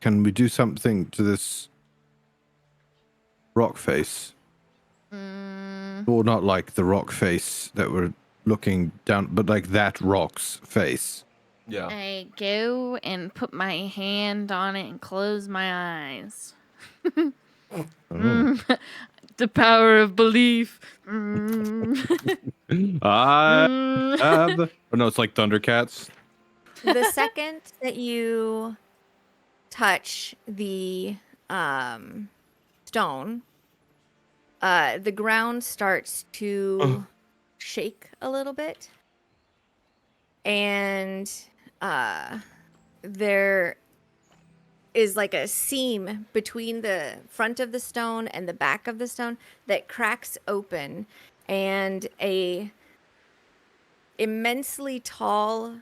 Can we do something to this rock face? Or not like the rock face that we're looking down, but like that rock's face. Yeah. I go and put my hand on it and close my eyes. The power of belief. I have. Oh no, it's like Thundercats. The second that you touch the stone, the ground starts to shake a little bit, and there is like a seam between the front of the stone and the back of the stone that cracks open, and a immensely tall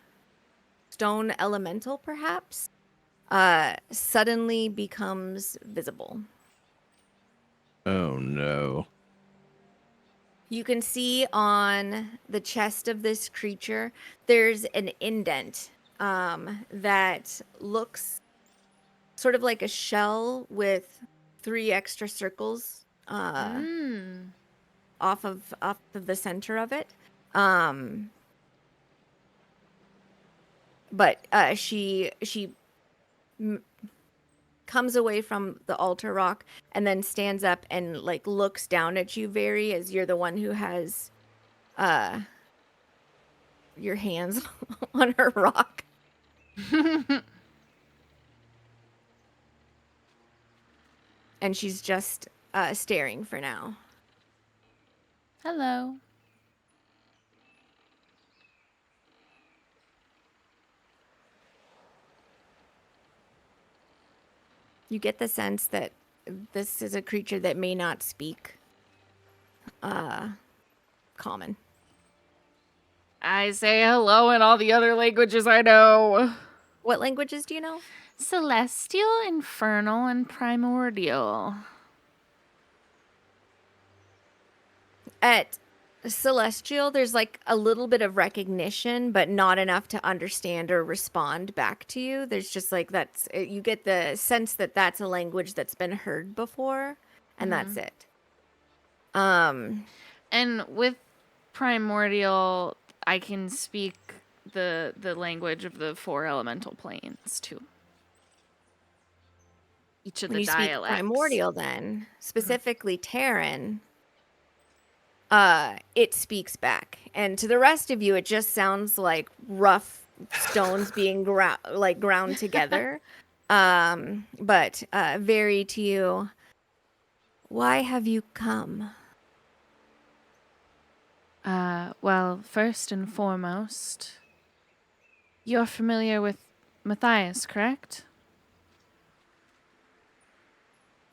stone elemental, perhaps, suddenly becomes visible. Oh no. You can see on the chest of this creature, there's an indent that looks sort of like a shell with 3 extra circles off of the center of it. But she comes away from the altar rock and then stands up and like looks down at you, very, as you're the one who has your hands on her rock. And she's just staring for now. Hello. You get the sense that this is a creature that may not speak common. I say hello in all the other languages I know. What languages do you know? Celestial, Infernal, and Primordial. At Celestial, there's like a little bit of recognition, but not enough to understand or respond back to you. There's just like you get the sense that that's a language that's been heard before, and that's it. And with Primordial, I can speak the language of the 4 elemental planes too. Each of When the you dialects. speak Primordial, then specifically Terran, it speaks back, and to the rest of you, it just sounds like rough stones being ground together. But very to you, why have you come? Well, first and foremost, you're familiar with Matthias, correct?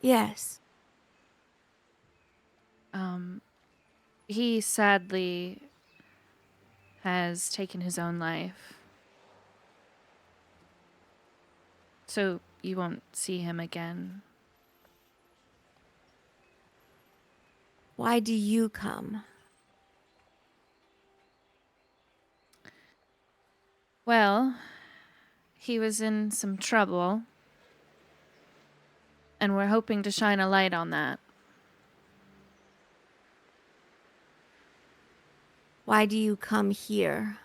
Yes. He sadly has taken his own life. So you won't see him again. Why do you come? Well, he was in some trouble, and we're hoping to shine a light on that. Why do you come here?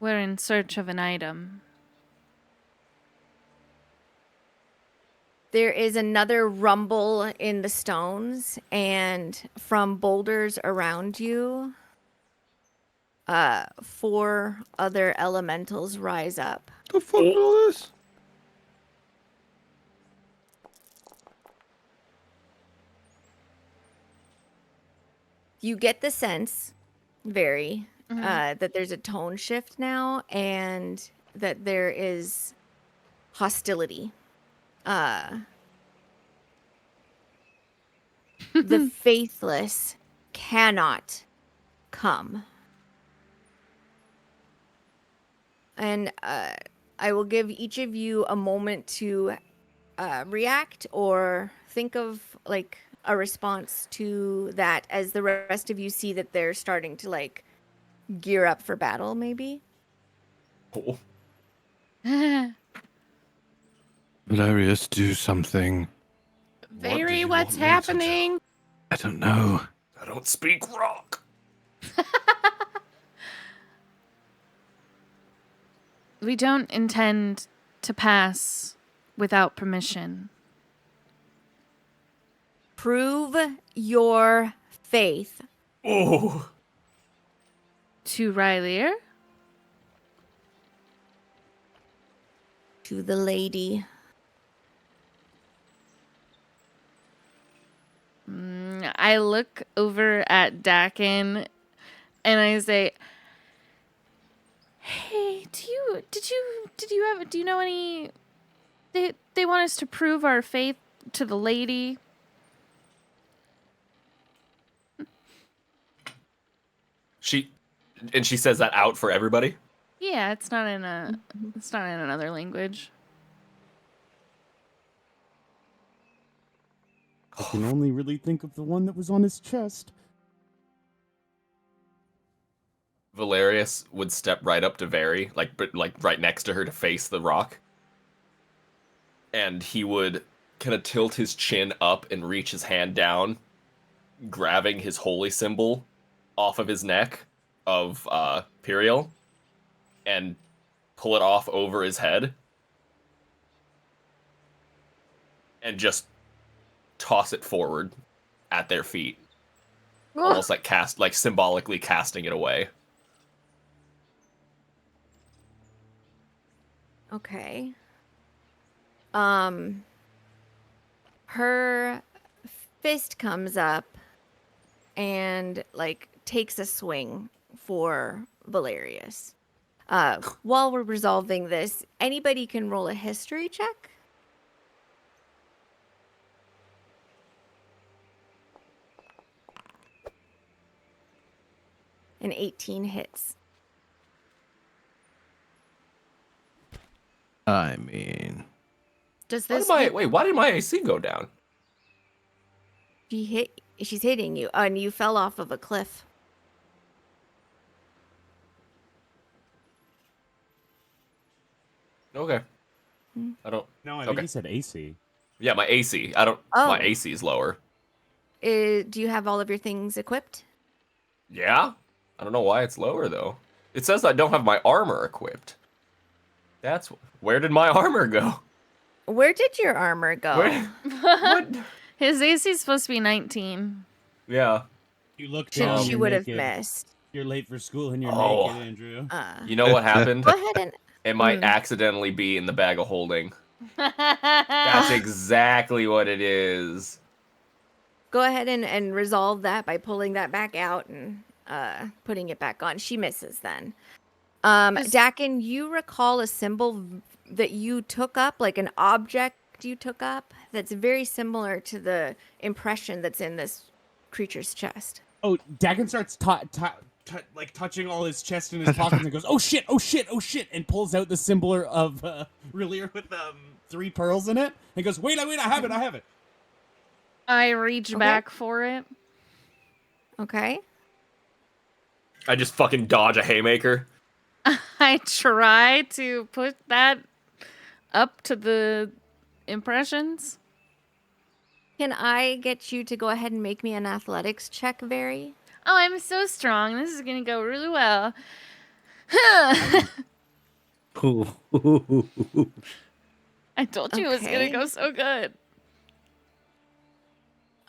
We're in search of an item. There is another rumble in the stones, and from boulders around you, 4 other elementals rise up. The fuck is all this? You get the sense, that there's a tone shift now, and that there is hostility. The faithless cannot come. And I will give each of you a moment to react or think of like a response to that as the rest of you see that they're starting to like gear up for battle, maybe. Cool. Valerius, do something. Very, you what's want me to do? happening? I don't know. I don't speak rock. We don't intend to pass without permission. Prove your faith. Oh. To Rylier? To the lady. I look over at Dakin and I say, "Hey, do you know any? They want us to prove our faith to the lady." She says that out for everybody. Yeah, it's not in another language. I can only really think of the one that was on his chest. Valerius would step right up to Veri, like right next to her to face the rock. And he would kind of tilt his chin up and reach his hand down, grabbing his holy symbol off of his neck of Periel, and pull it off over his head. And just toss it forward at their feet. Almost like symbolically casting it away. Okay. Her fist comes up and like takes a swing for Valerius. While we're resolving this, anybody can roll a history check. An 18 hits. I mean, Does Why this did my AC go down? She's hitting you, and you fell off of a cliff. Okay. I don't. No, I think Okay. he said AC. Yeah, my AC. I don't. Oh. My AC is lower. Do you have all of your things equipped? Yeah? I don't know why it's lower, though. It says I don't have my armor equipped. Where did my armor go? Where did your armor go? What? His AC is supposed to be 19. Yeah. You look She, down. she you're would have naked. missed. You're late for school and you're Oh. naked, Andrew. You know what happened? Go ahead and It might accidentally be in the bag of holding. That's exactly what it is. go ahead and resolve that by pulling that back out and putting it back on. She misses then. Dakin, you recall a symbol that you took up, like an object you took up, that's very similar to the impression that's in this creature's chest. Oh, Dagon starts like touching all his chest and his pockets and goes, "Oh shit! Oh shit! Oh shit!" and pulls out the symbol of Relir with 3 pearls in it and goes, "Wait! I have it! I have it!" I reach back for it. Okay. I just fucking dodge a haymaker. I try to put that up to the impressions. Can I get you to go ahead and make me an athletics check, Veri? Oh, I'm so strong. This is going to go really well. I told you it was going Okay. to go so good.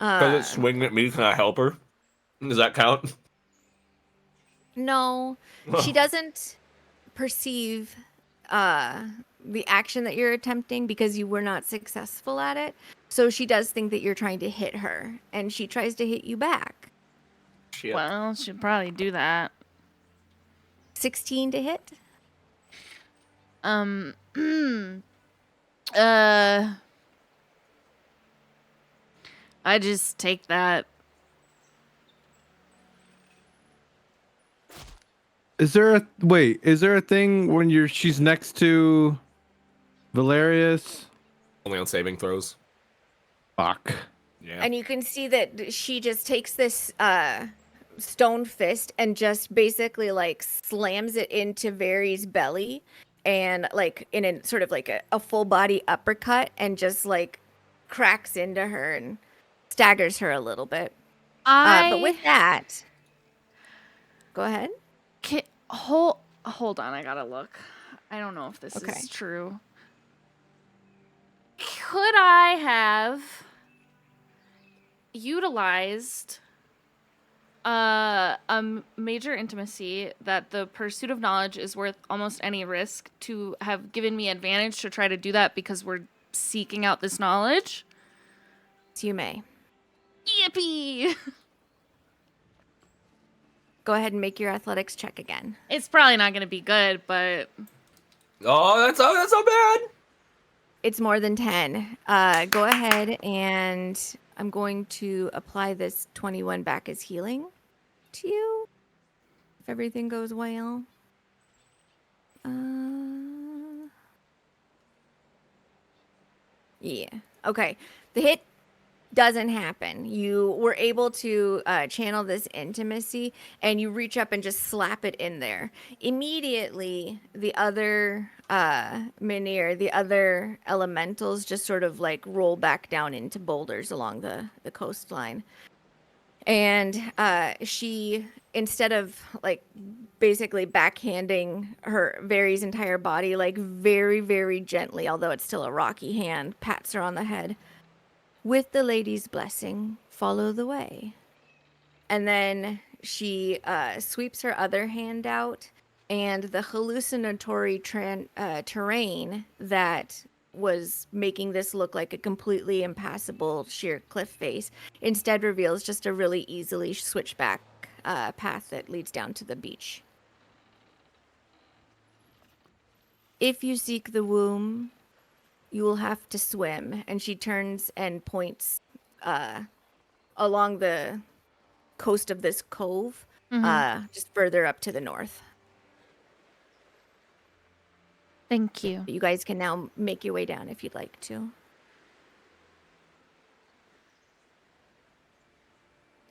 Does it swing at me? Can I help her? Does that count? No, she doesn't perceive the action that you're attempting because you were not successful at it. So she does think that you're trying to hit her, and she tries to hit you back. Shit. Well, should probably do that. 16 to hit? I just take that. Is there a wait? Is there a thing when she's next to Valerius? Only on saving throws. Fuck. Yeah. And you can see that she just takes this stone fist and just basically like slams it into Very's belly and like in a sort of like a full body uppercut and just like cracks into her and staggers her a little bit. But with that, go ahead. Hold on, I gotta look. I don't know if this Okay. is true. Could I have utilized a major intimacy that the pursuit of knowledge is worth almost any risk to have given me advantage to try to do that because we're seeking out this knowledge? So you may. Yippee! Go ahead and make your athletics check again. It's probably not going to be good, but Oh, that's not bad. It's more than 10. Go ahead and I'm going to apply this 21 back as healing to you. If everything goes well. Yeah. Okay. The hit doesn't happen. You were able to channel this intimacy and you reach up and just slap it in there. Immediately, the other Minier, the other elementals just sort of like roll back down into boulders along the coastline. And she, instead of like basically backhanding her Very's entire body, like very, very gently, although it's still a rocky hand, pats her on the head. With the lady's blessing, follow the way. And then she sweeps her other hand out, and the hallucinatory terrain that was making this look like a completely impassable sheer cliff face instead reveals just a really easily switchback path that leads down to the beach. If you seek the womb, you will have to swim. And she turns and points along the coast of this cove, just further up to the north. thank you. You guys can now make your way down if you'd like to.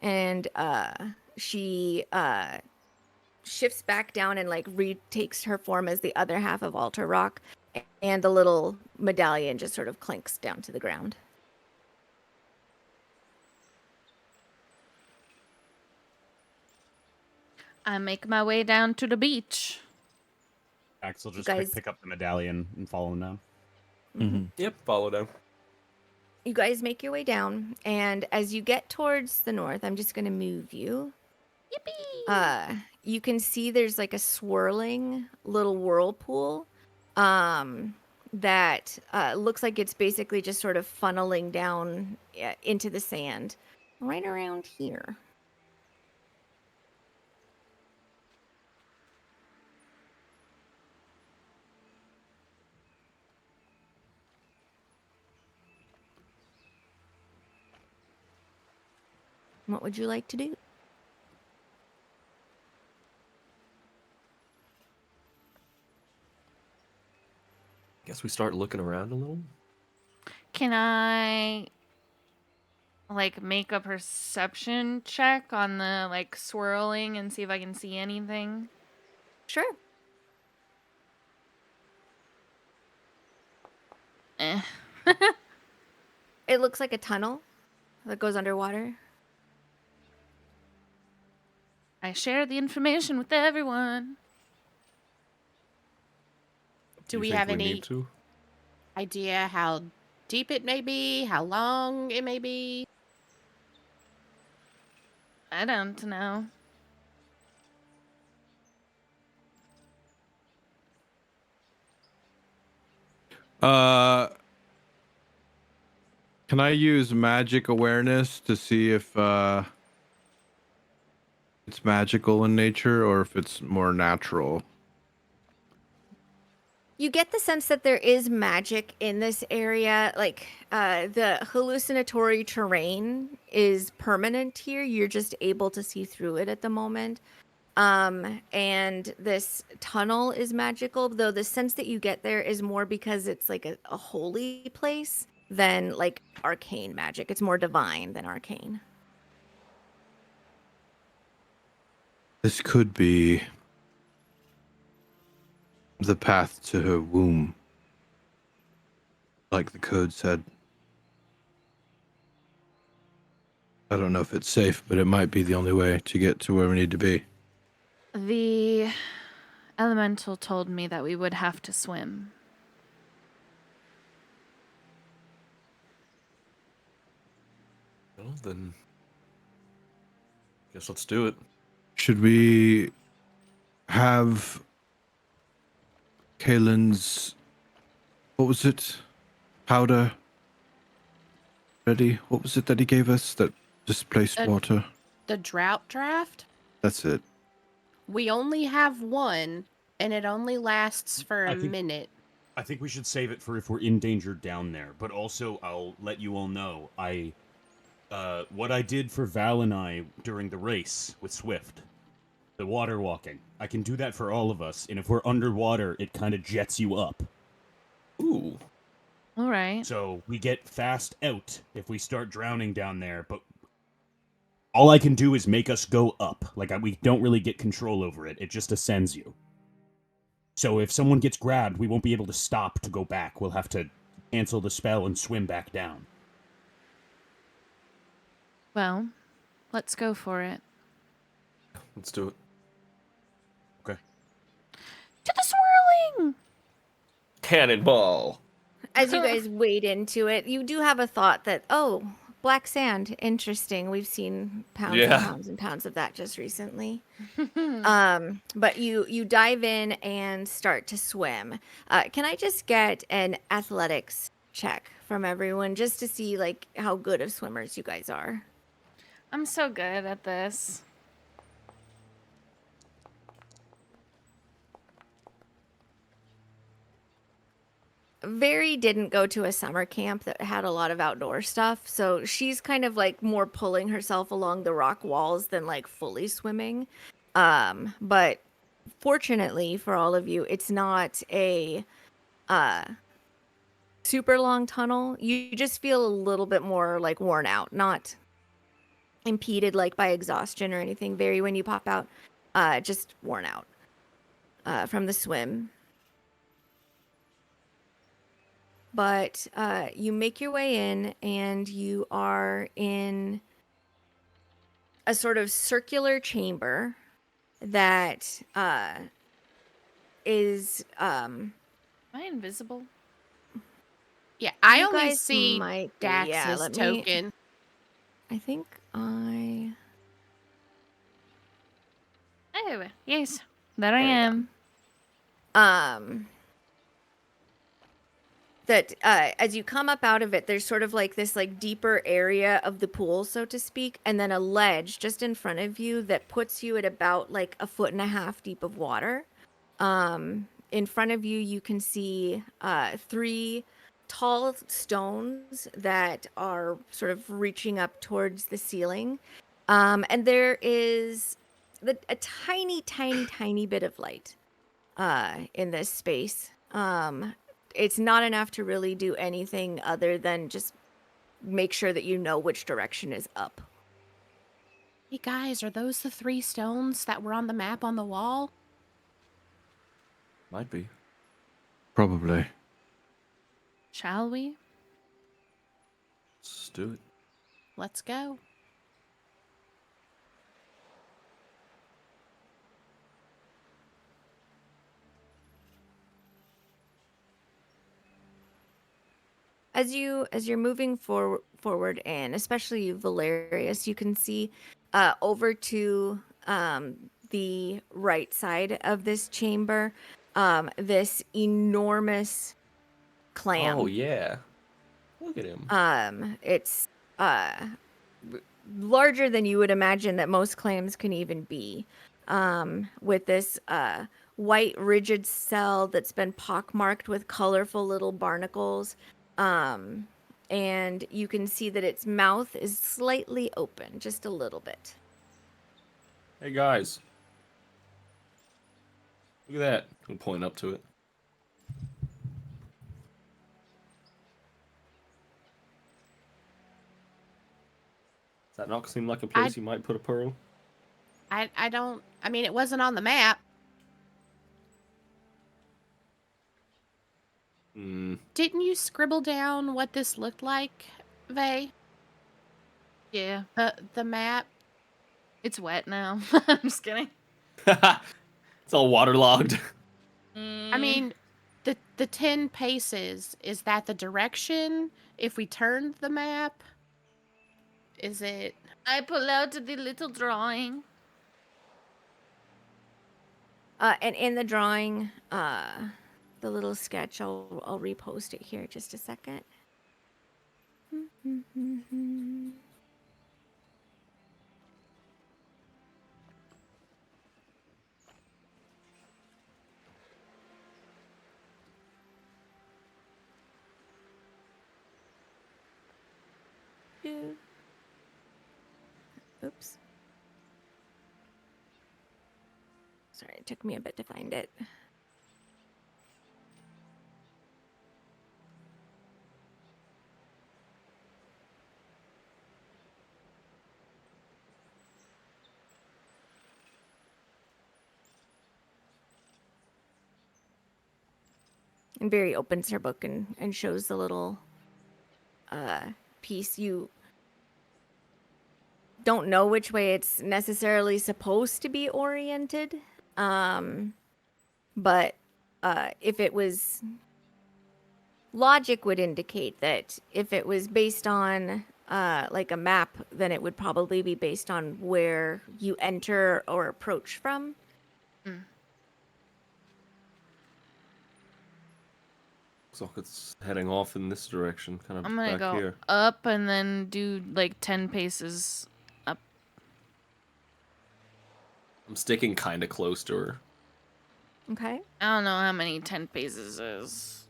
And she shifts back down and like retakes her form as the other half of Altar Rock, and the little medallion just sort of clinks down to the ground. I make my way down to the beach. Axel just guys- pick up the medallion and follow him down. Yep, follow down. You guys make your way down, and as you get towards the north, I'm just going to move you. Yippee! You can see there's like a swirling little whirlpool that looks like it's basically just sort of funneling down into the sand right around here. What would you like to do? Guess we start looking around a little. Can I like make a perception check on the like swirling and see if I can see anything? Sure. Eh. It looks like a tunnel that goes underwater. I share the information with everyone. Do we think have any need to? idea how deep it may be, how long it may be? I don't know. Can I use magic awareness to see if it's magical in nature or if it's more natural? You get the sense that there is magic in this area. Like the hallucinatory terrain is permanent here. You're just able to see through it at the moment. And this tunnel is magical, though the sense that you get there is more because it's like a holy place than like arcane magic. It's more divine than arcane. This could be the path to her womb, like the code said. I don't know if it's safe, but it might be the only way to get to where we need to be. The elemental told me that we would have to swim. Well, then, guess let's do it. Should we have Kalen's, what was it? Powder ready? What was it that he gave us that displaced water? The drought draft? That's it. We only have one, and it only lasts for a minute. I think we should save it for if we're in danger down there. But also, I'll let you all know, what I did for Val and I during the race with Swift, the water walking, I can do that for all of us. And if we're underwater, it kind of jets you up. Ooh. All right. So we get fast out if we start drowning down there, but all I can do is make us go up. Like, we don't really get control over it. It just ascends you. So if someone gets grabbed, we won't be able to stop to go back. We'll have to cancel the spell and swim back down. Well, let's go for it. Let's do it. Okay. To the swirling! Cannonball. As you guys wade into it, you do have a thought that, oh, black sand, interesting. We've seen pounds and pounds and pounds of that just recently. But you dive in and start to swim. Can I just get an athletics check from everyone just to see like how good of swimmers you guys are? I'm so good at this. Very didn't go to a summer camp that had a lot of outdoor stuff, so she's kind of like more pulling herself along the rock walls than like fully swimming. But fortunately for all of you, it's not a super long tunnel. You just feel a little bit more like worn out, not impeded like by exhaustion or anything. Very when you pop out, just worn out from the swim. But you make your way in, and you are in a sort of circular chamber that is. Am I invisible? Yeah, I You only guys see might be. Dax's Yeah, let me- token. I think I. Oh, yes. There I There we go. am. That as you come up out of it, there's sort of like this like deeper area of the pool, so to speak, and then a ledge just in front of you that puts you at about like 1.5 feet deep of water. In front of you, you can see 3 tall stones that are sort of reaching up towards the ceiling, and there is a tiny, tiny, tiny bit of light in this space. It's not enough to really do anything other than just make sure that you know which direction is up. Hey guys, are those the 3 stones that were on the map on the wall? Might be. Probably. Shall we? Let's do it. Let's go. As you're moving forward in, especially you, Valerius, you can see over to the right side of this chamber, this enormous clam. Oh yeah. Look at him. It's larger than you would imagine that most clams can even be. With this white rigid cell that's been pockmarked with colorful little barnacles. And you can see that its mouth is slightly open, just a little bit. Hey guys. Look at that. I'll point up to it. Does that not seem like a place you might put a pearl? I don't. I mean, it wasn't on the map. Hmm. Didn't you scribble down what this looked like, Vay? Yeah. The map. It's wet now. I'm just kidding. It's all waterlogged. I mean, the 10 paces, is that the direction? If we turned the map, is it? I pull out the little drawing. And in the drawing, the little sketch, I'll repost it here just a second. Oops. Sorry, it took me a bit to find it. And Barry opens her book and shows the little piece. You don't know which way it's necessarily supposed to be oriented, but if it was, logic would indicate that if it was based on like a map, then it would probably be based on where you enter or approach from. Looks like it's heading off in this direction, kind of I'm gonna back go here. up and then do like 10 paces up. I'm sticking kind of close to her. Okay. I don't know how many 10 paces is.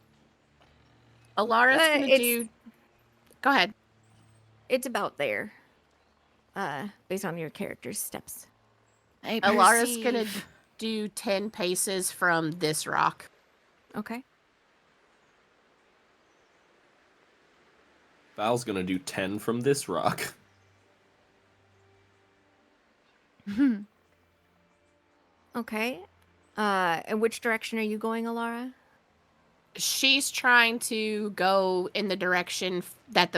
Alara's gonna do. Go ahead. It's about there, based on your character's steps. I Alara's gonna perceive. do 10 paces from this rock. Okay. Val's gonna do 10 from this rock. Okay. And which direction are you going, Alara? She's trying to go in the direction that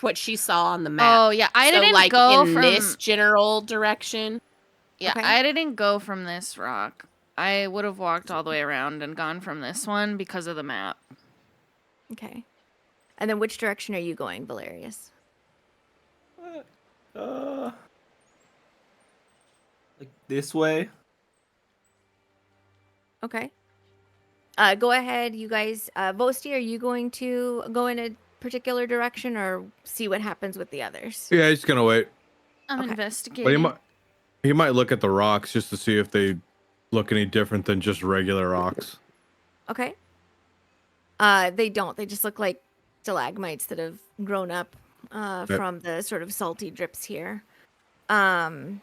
what she saw on the map. Oh yeah, I so didn't like go in from this general direction. Yeah, Okay. I didn't go from this rock. I would have walked all the way around and gone from this one because of the map. Okay. And then which direction are you going, Valerius? Like this way. Okay. Go ahead, you guys. Vosti, are you going to go in a particular direction or see what happens with the others? Yeah, he's gonna wait. I'm Okay. But investigating. he might look at the rocks just to see if they look any different than just regular rocks. Okay. They don't. They just look like stalagmites that have grown up from the sort of salty drips here. Go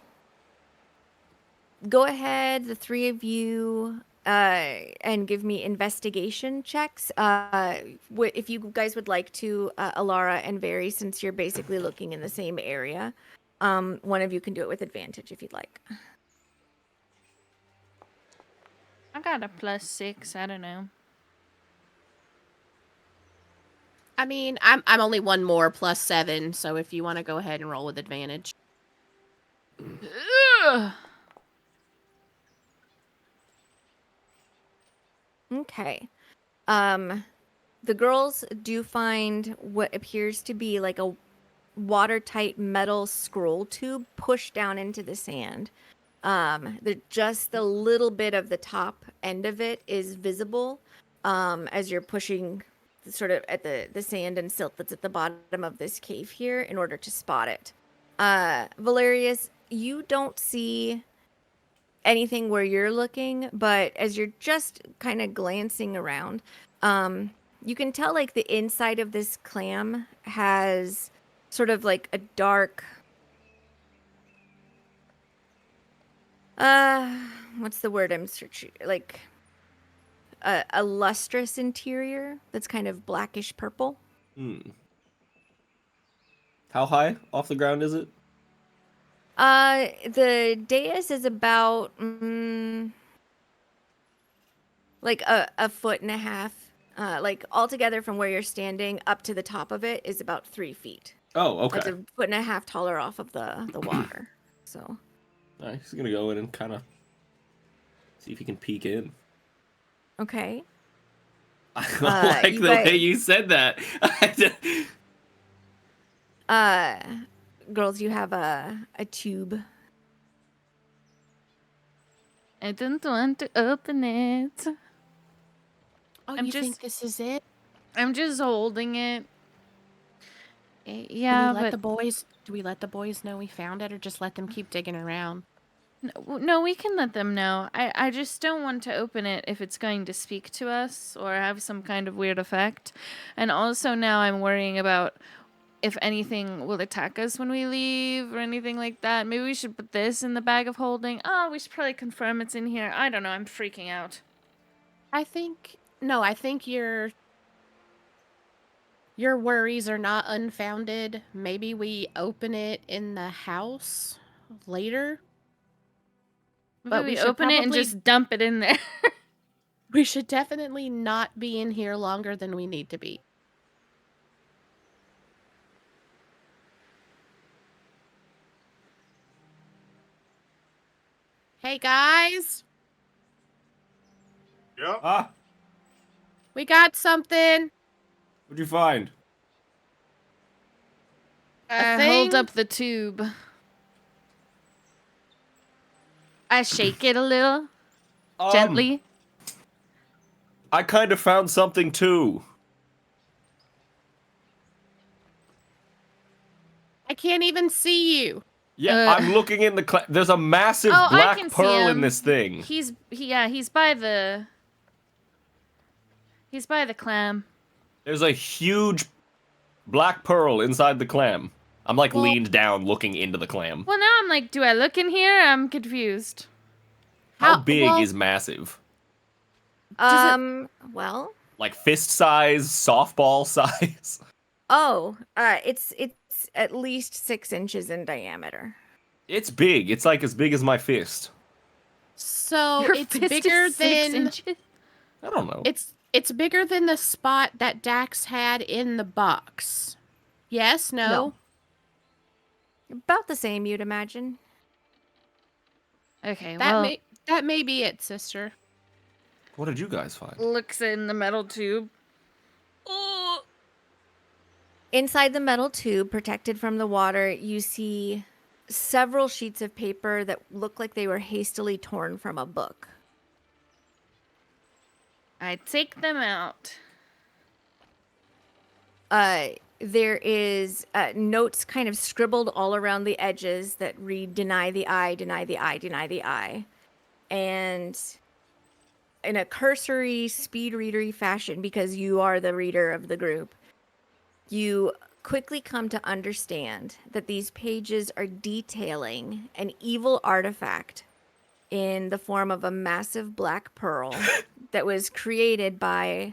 ahead, the three of you, and give me investigation checks. If you guys would like to, Alara and Vary, since you're basically looking in the same area, one of you can do it with advantage if you'd like. I got a +6. I don't know. I mean, I'm only one more +7, so if you want to go ahead and roll with advantage. Ugh. Okay. The girls do find what appears to be like a watertight metal scroll tube pushed down into the sand. Just the little bit of the top end of it is visible as you're pushing sort of at the sand and silt that's at the bottom of this cave here in order to spot it. Valerius, you don't see anything where you're looking, but as you're just kind of glancing around, you can tell like the inside of this clam has sort of like a dark what's the word I'm searching, like a lustrous interior that's kind of blackish purple. How high off the ground is it? The dais is about like a foot and a half. Like altogether from where you're standing up to the top of it is about 3 feet. Oh, okay. It's a foot and a half taller off of the water. So. Alright, he's gonna go in and kind of see if he can peek in. Okay. I like the way you said that. Girls, you have a tube. I don't want to open it. Oh, I'm you just- think this is it? I'm just holding it. do Yeah, we let but the boys know we found it, or just let them keep digging around? no, we can let them know. I just don't want to open it if it's going to speak to us or have some kind of weird effect. And also now I'm worrying about if anything will attack us when we leave or anything like that. Maybe we should put this in the bag of holding. Oh, we should probably confirm it's in here. I don't know. I'm freaking out. I think your worries are not unfounded. Maybe we open it in the house later. But we should open it and probably- just dump it in there. We should definitely not be in here longer than we need to be. Hey guys, Yep. Ah, we got something. what'd you find? I thing? hold up the tube. I shake it a little, gently. I kind of found something too. I can't even see you. Yeah, I'm looking in the there's a massive Oh, I black can see pearl in him. this thing. He's by the clam. There's a huge black pearl inside the clam. I'm like Well- leaned down looking into the clam. Well, now I'm like, do I look in here? I'm confused. How big well- is massive? Well, Like fist size, softball size? it's at least 6 inches in diameter. It's big. It's like as big as my fist. So Your it's fist bigger is 6 than inches. I don't know. it's bigger than the spot that Dax had in the box. Yes, no. About the same, you'd imagine. Okay, That well, that may be it, sister. What did you guys find? looks in the metal tube. Inside the metal tube, protected from the water, you see several sheets of paper that look like they were hastily torn from a book. I take them out. There is notes kind of scribbled all around the edges that read, deny the eye, deny the eye, deny the eye. And in a cursory, speed readery fashion, because you are the reader of the group, you quickly come to understand that these pages are detailing an evil artifact in the form of a massive black pearl that was created by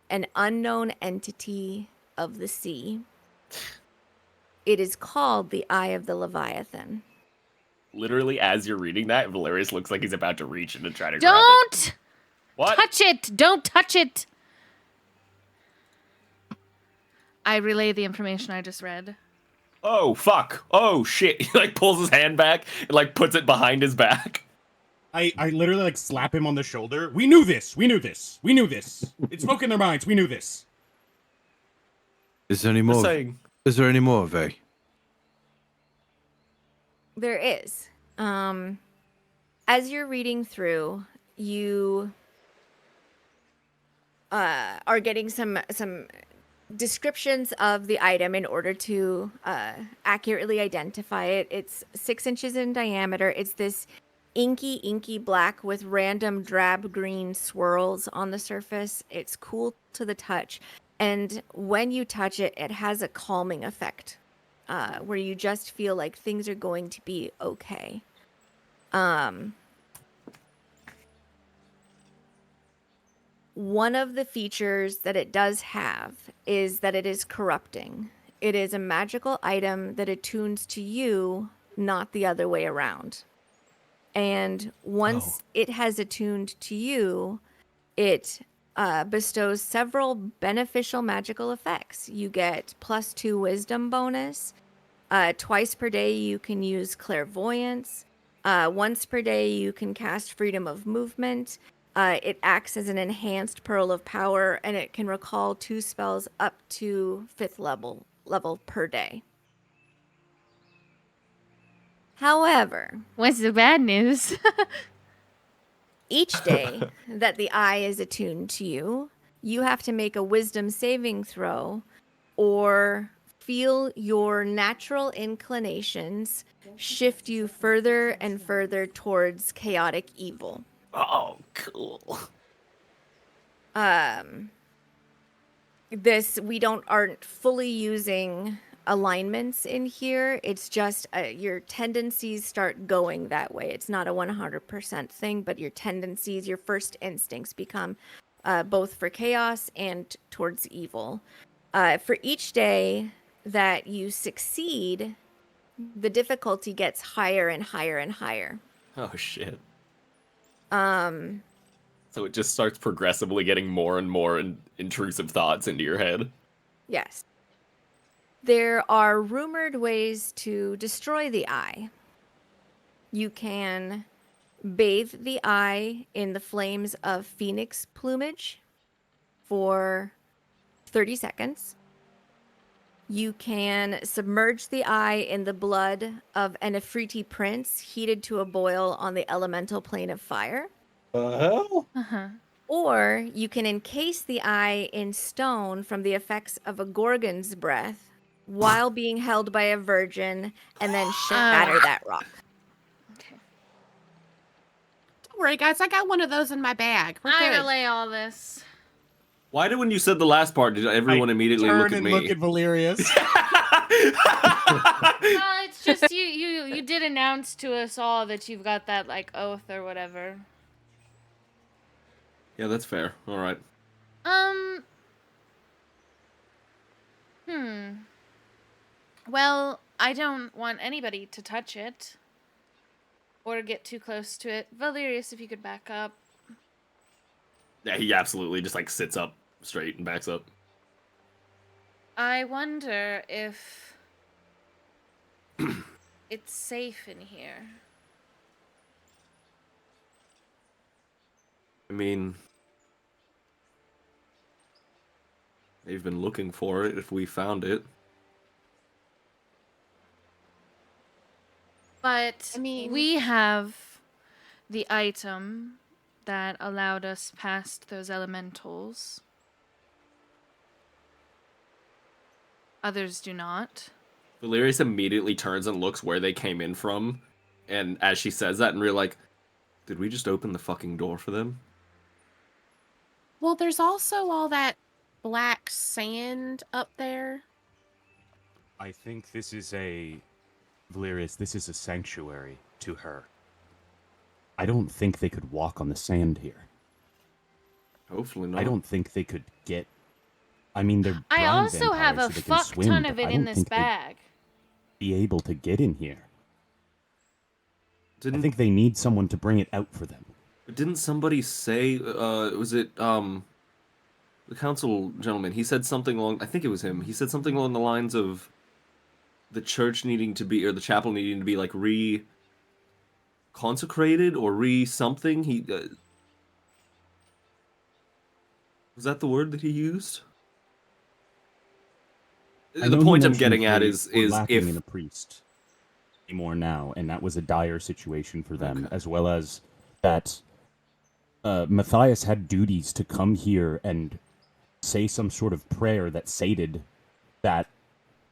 an unknown entity of the sea. It is called the Eye of the Leviathan. Literally, as you're reading that, Valerius looks like he's about to reach in and try to grab it. Don't What? touch it! Don't touch it! I relay the information I just read. Oh, fuck. Oh, shit. He, like, pulls his hand back and, like, puts it behind his back. I literally like slap him on the shoulder. We knew this. We knew this. We knew this. It spoke in their minds. We knew this. Is there any Just more? saying. Is there any more, Vay? There is. As you're reading through, you are getting some descriptions of the item in order to accurately identify it. It's 6 inches in diameter. It's this inky black with random drab green swirls on the surface. It's cool to the touch. And when you touch it, it has a calming effect where you just feel like things are going to be One of the features that it does have is that it is corrupting. It is a magical item that attunes to you, not the other way around. And once it has attuned to you, it bestows several beneficial magical effects. You get +2 wisdom bonus. Twice per day, you can use clairvoyance. Once per day, you can cast freedom of movement. It acts as an enhanced pearl of power, and it can recall 2 spells up to 5th level per day. However, What's the bad news? each day that the eye is attuned to you, you have to make a wisdom saving throw or feel your natural inclinations shift you further and further towards chaotic evil. Oh, cool. This we aren't fully using alignments in here. It's just your tendencies start going that way. It's not a 100% thing, but your tendencies, your first instincts become both for chaos and towards evil. For each day that you succeed, the difficulty gets higher and higher and higher. Oh, shit. Um, So it just starts progressively getting more and more intrusive thoughts into your head. yes. There are rumored ways to destroy the eye. You can bathe the eye in the flames of phoenix plumage for 30 seconds. You can submerge the eye in the blood of an Ifriti prince heated to a boil on the elemental plane of fire. The hell? Uh-huh. Or you can encase the eye in stone from the effects of a gorgon's breath while being held by a virgin and then shatter that rock. Okay. Don't worry, guys. I got one of those in my bag. We're I good. relay all this. Why did when you said the last part, did everyone immediately Turn look at and me? look at Valerius. Well, it's just you did announce to us all that you've got that like oath or whatever. Yeah, that's fair. All right. Well, I don't want anybody to touch it or get too close to it. Valerius, if you could back up. Yeah, he absolutely just like sits up straight and backs up. I wonder if it's safe in here. I mean, they've been looking for it if we found it. But I mean- we have the item that allowed us past those elementals. Others do not. Valerius immediately turns and looks where they came in from, and as she says that, and we're like, did we just open the fucking door for them? Well, there's also all that black sand up there. I think this is Valerius, this is a sanctuary to her. I don't think they could walk on the sand here. Hopefully not. I don't think they could get... I mean, they're I brown also have a vampires, so they can fuck swim, ton but of it I in don't this think they'd bag. be able to get in here. I Didn't think they need someone to bring it out for them. didn't somebody say was it the council gentleman? He said something along, I think it was him. He said something along the lines of the church needing to be, or the chapel needing to be like consecrated or something. He was that the word that he used? I The know point he I'm getting at mentioned they is were lacking if in a priest anymore now, and that was a dire situation for them, Okay. as well as that Matthias had duties to come here and say some sort of prayer that sated that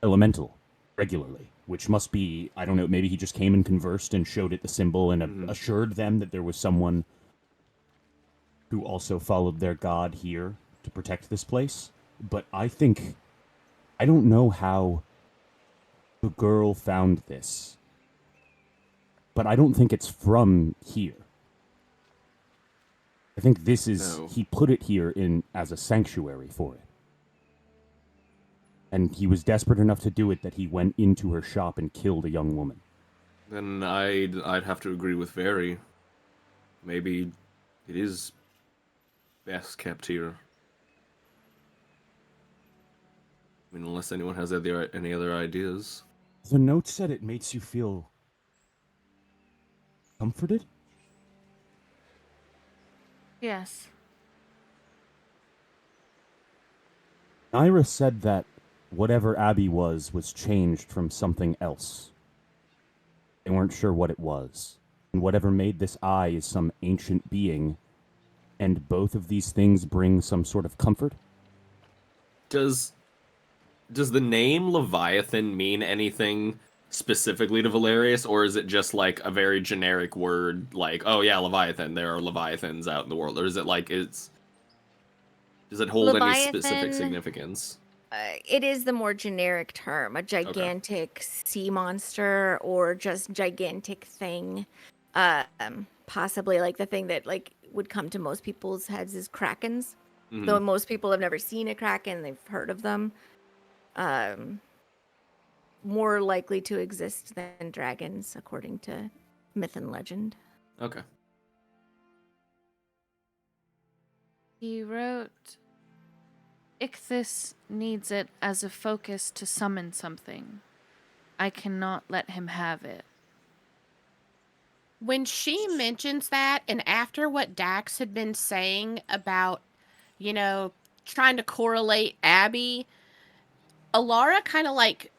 elemental regularly, which must be, I don't know, maybe he just came and conversed and showed it the symbol and assured them that there was someone who also followed their god here to protect this place. But I don't know how the girl found this, but I don't think it's from here. I think this is No. he put it here in as a sanctuary for it. And he was desperate enough to do it that he went into her shop and killed a young woman. Then I'd have to agree with Very. Maybe it is best kept here. I mean, unless anyone has any other ideas. The note said it makes you feel comforted? Yes. Naira said that whatever Abby was changed from something else. They weren't sure what it was. And whatever made this eye is some ancient being. And both of these things bring some sort of comfort? Does the name Leviathan mean anything specifically to Valerius, or is it just like a very generic word, like, oh yeah, Leviathan, there are Leviathans out in the world, or is it like does it hold any specific Leviathan, significance? It is the more generic term, a gigantic sea monster or just gigantic thing. Possibly like the thing that like would come to most people's heads is krakens. Mhm. Though most people have never seen a kraken, they've heard of them. More likely to exist than dragons, according to myth and legend. Okay. He wrote, Ichthys needs it as a focus to summon something. I cannot let him have it. When she mentions that, and after what Dax had been saying about, trying to correlate Abby, Alara kind of like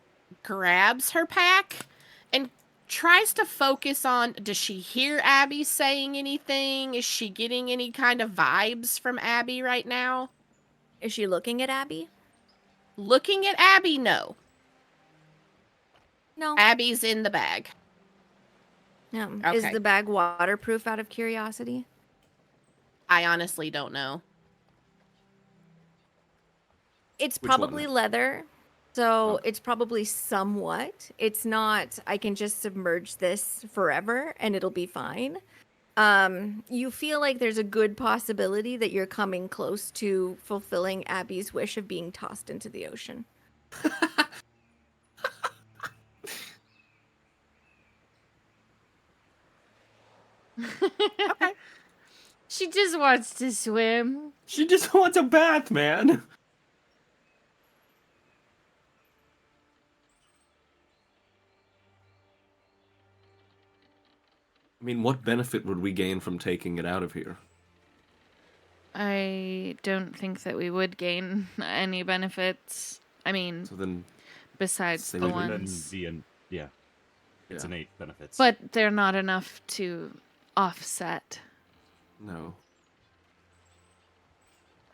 grabs her pack and tries to focus on, does she hear Abby saying anything? Is she getting any kind of vibes from Abby right now? Is she looking at Abby? Looking at Abby, no. No. Abby's in the bag. No. Okay. Is the bag waterproof out of curiosity? I honestly don't know. It's Which probably one? leather, so Okay. it's probably somewhat. It's not, I can just submerge this forever and it'll be fine. You feel like there's a good possibility that you're coming close to fulfilling Abby's wish of being tossed into the ocean. Okay. She just wants to swim. She just wants a bath, man. I mean, what benefit would we gain from taking it out of here? I don't think that we would gain any benefits. I mean, So then, besides say the we would- ones. Yeah. It's Yeah. innate benefits. But they're not enough to offset. No.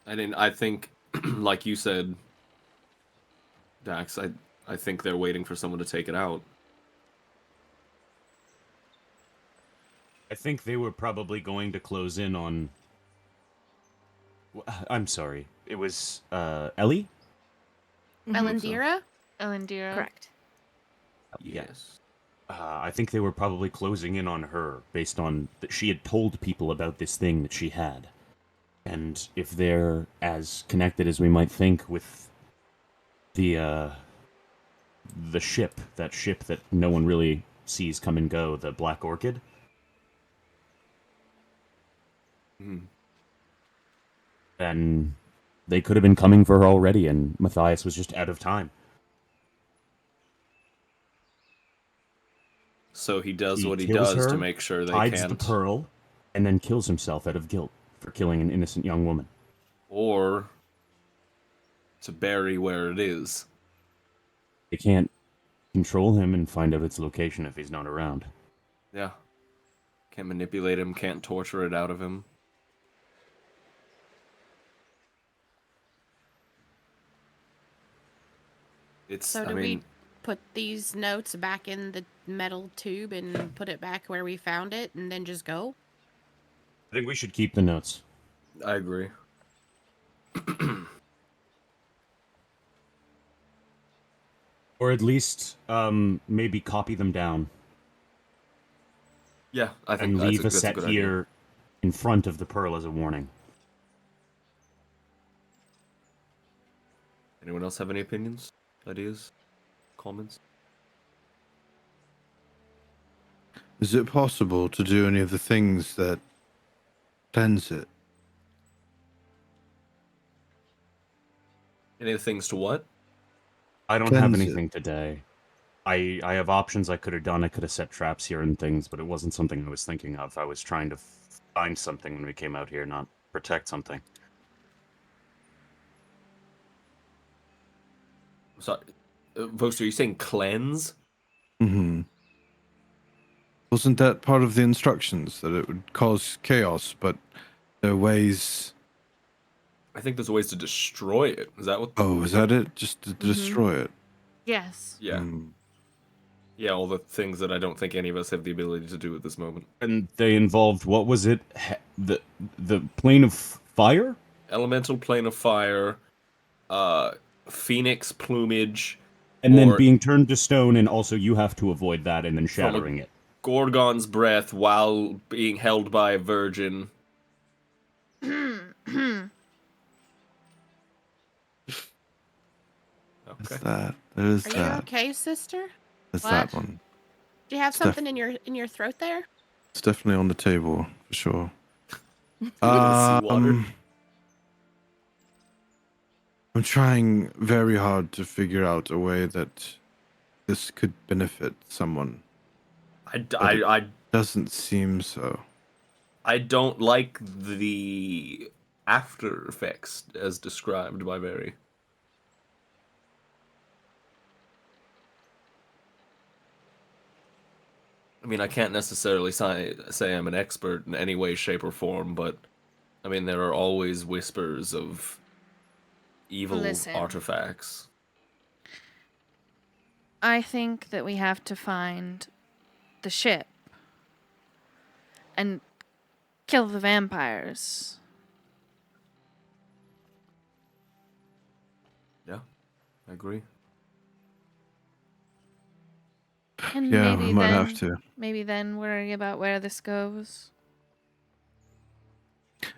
I think, like you said, Dax, I think they're waiting for someone to take it out. I think they were probably going to close in on. I'm sorry. It was Ellie? Elendira? Elendira. Correct. Yes. I think they were probably closing in on her based on that she had told people about this thing that she had. And if they're as connected as we might think with the ship that no one really sees come and go, the Black Orchid, Mhm. then they could have been coming for her already, and Matthias was just out of time. So he does what he kills does to her, make sure they hides can't. the pearl, and then kills himself out of guilt for killing an innocent young woman. Or to bury where it is. They can't control him and find out its location if he's not around. Yeah. Can't manipulate him, can't torture it out of him. It's, So I do mean, we put these notes back in the metal tube and put it back where we found it and then just go? I think we should keep the notes. I agree. Or at least maybe copy them down Yeah, I think and that's leave a that's set good idea. here in front of the pearl as a warning. Anyone else have any opinions, ideas, comments? Is it possible to do any of the things that cleanse it? Any of the things to what? I don't have Cleanse it. anything today. I have options I could have done. I could have set traps here and things, but it wasn't something I was thinking of. I was trying to find something when we came out here, not protect something. Sorry, Voster, are you saying cleanse? Mm-hmm. Wasn't that part of the instructions, that it would cause chaos, but there are ways... I think there's ways to destroy it. Is that what? Oh, is that it? Just to destroy it? Yes. Yeah. Yeah, all the things that I don't think any of us have the ability to do at this moment. And they involved, what was it? The plane of fire? Elemental plane of fire, phoenix plumage, And then or being turned to stone, and also you have to avoid that and then shattering it. Gorgon's breath while being held by a virgin. There's Okay. that. There is Are you that. okay, sister? There's What? that one. Do you have Steph. something in your throat there? It's definitely on the table, for sure. Seawater. I'm trying very hard to figure out a way that this could benefit someone. I Doesn't seem so. don't like the after effects as described by Barry. I mean, I can't necessarily say I'm an expert in any way, shape, or form, but I mean, there are always whispers of evil Listen. artifacts. I think that we have to find the ship and kill the vampires. Yeah, I agree. And Yeah, maybe we might then, have to. maybe then worry about where this goes.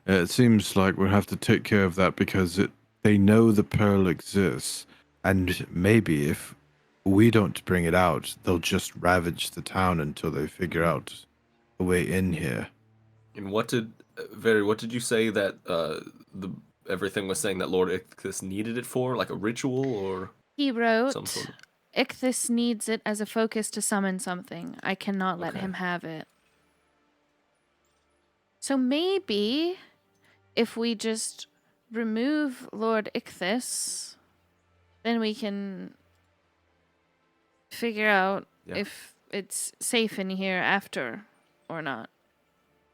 It seems like we'll have to take care of that because they know the pearl exists, and maybe if we don't bring it out, they'll just ravage the town until they figure out a way in here. And what did you say that everything was saying that Lord Ichthys needed it for, like a ritual or He wrote, some sort of... Ichthys needs it as a focus to summon something. I cannot let him have it. So maybe if we just remove Lord Ichthys, then we can figure out if it's safe in here after or not.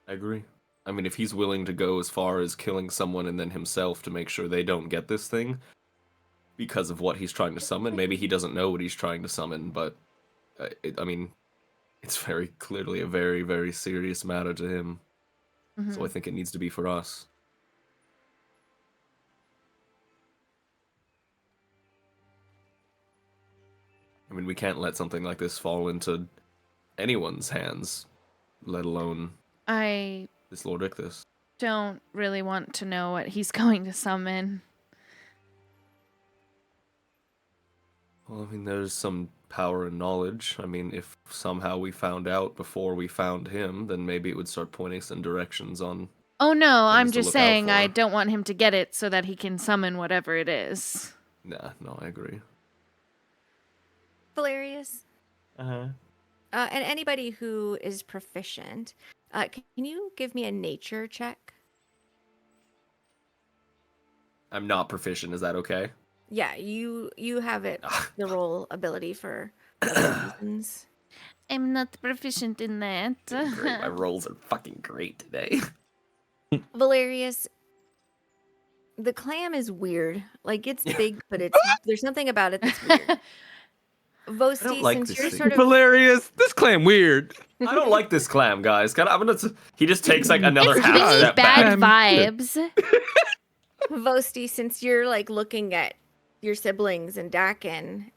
I agree. I mean, if he's willing to go as far as killing someone and then himself to make sure they don't get this thing because of what he's trying to summon, maybe he doesn't know what he's trying to summon, but I mean, it's very clearly a very, very serious matter to him. Mm-hmm. So I think it needs to be for us. I mean, we can't let something like this fall into anyone's hands, let alone I this Lord Ichthys. don't really want to know what he's going to summon. Well, I mean, there's some power and knowledge. I mean, if somehow we found out before we found him, then maybe it would start pointing us in directions on... Oh no, I'm things to just look out saying I for. don't want him to get it so that he can summon whatever it is. Nah, no, I agree. Valerius, Uh-huh. and anybody who is proficient, can you give me a nature check? I'm not proficient, is that okay? Yeah, you have it, the roll ability for other reasons. I'm not proficient in that. Great, my rolls are fucking great today. Valerius, the clam is weird. Like, it's big, but there's something about it that's weird. Vosti, like since this you're thing. sort of Hilarious! This clam weird! I don't like this clam, guys. He just takes like another It's half giving me step bad back. vibes. Vosti, since you're like looking at your siblings and Dakin,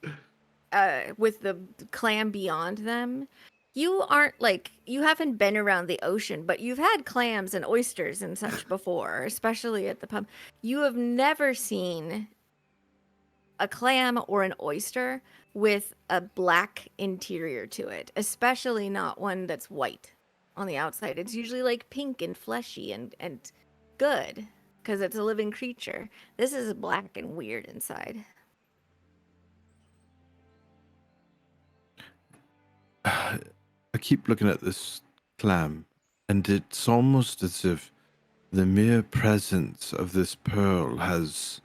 with the clam beyond them, You aren't like you haven't been around the ocean, but you've had clams and oysters and such before, especially at the pub. You have never seen a clam or an oyster with a black interior to it, especially not one that's white on the outside. It's usually like pink and fleshy and good because it's a living creature. This is black and weird inside. I keep looking at this clam, and it's almost as if the mere presence of this pearl has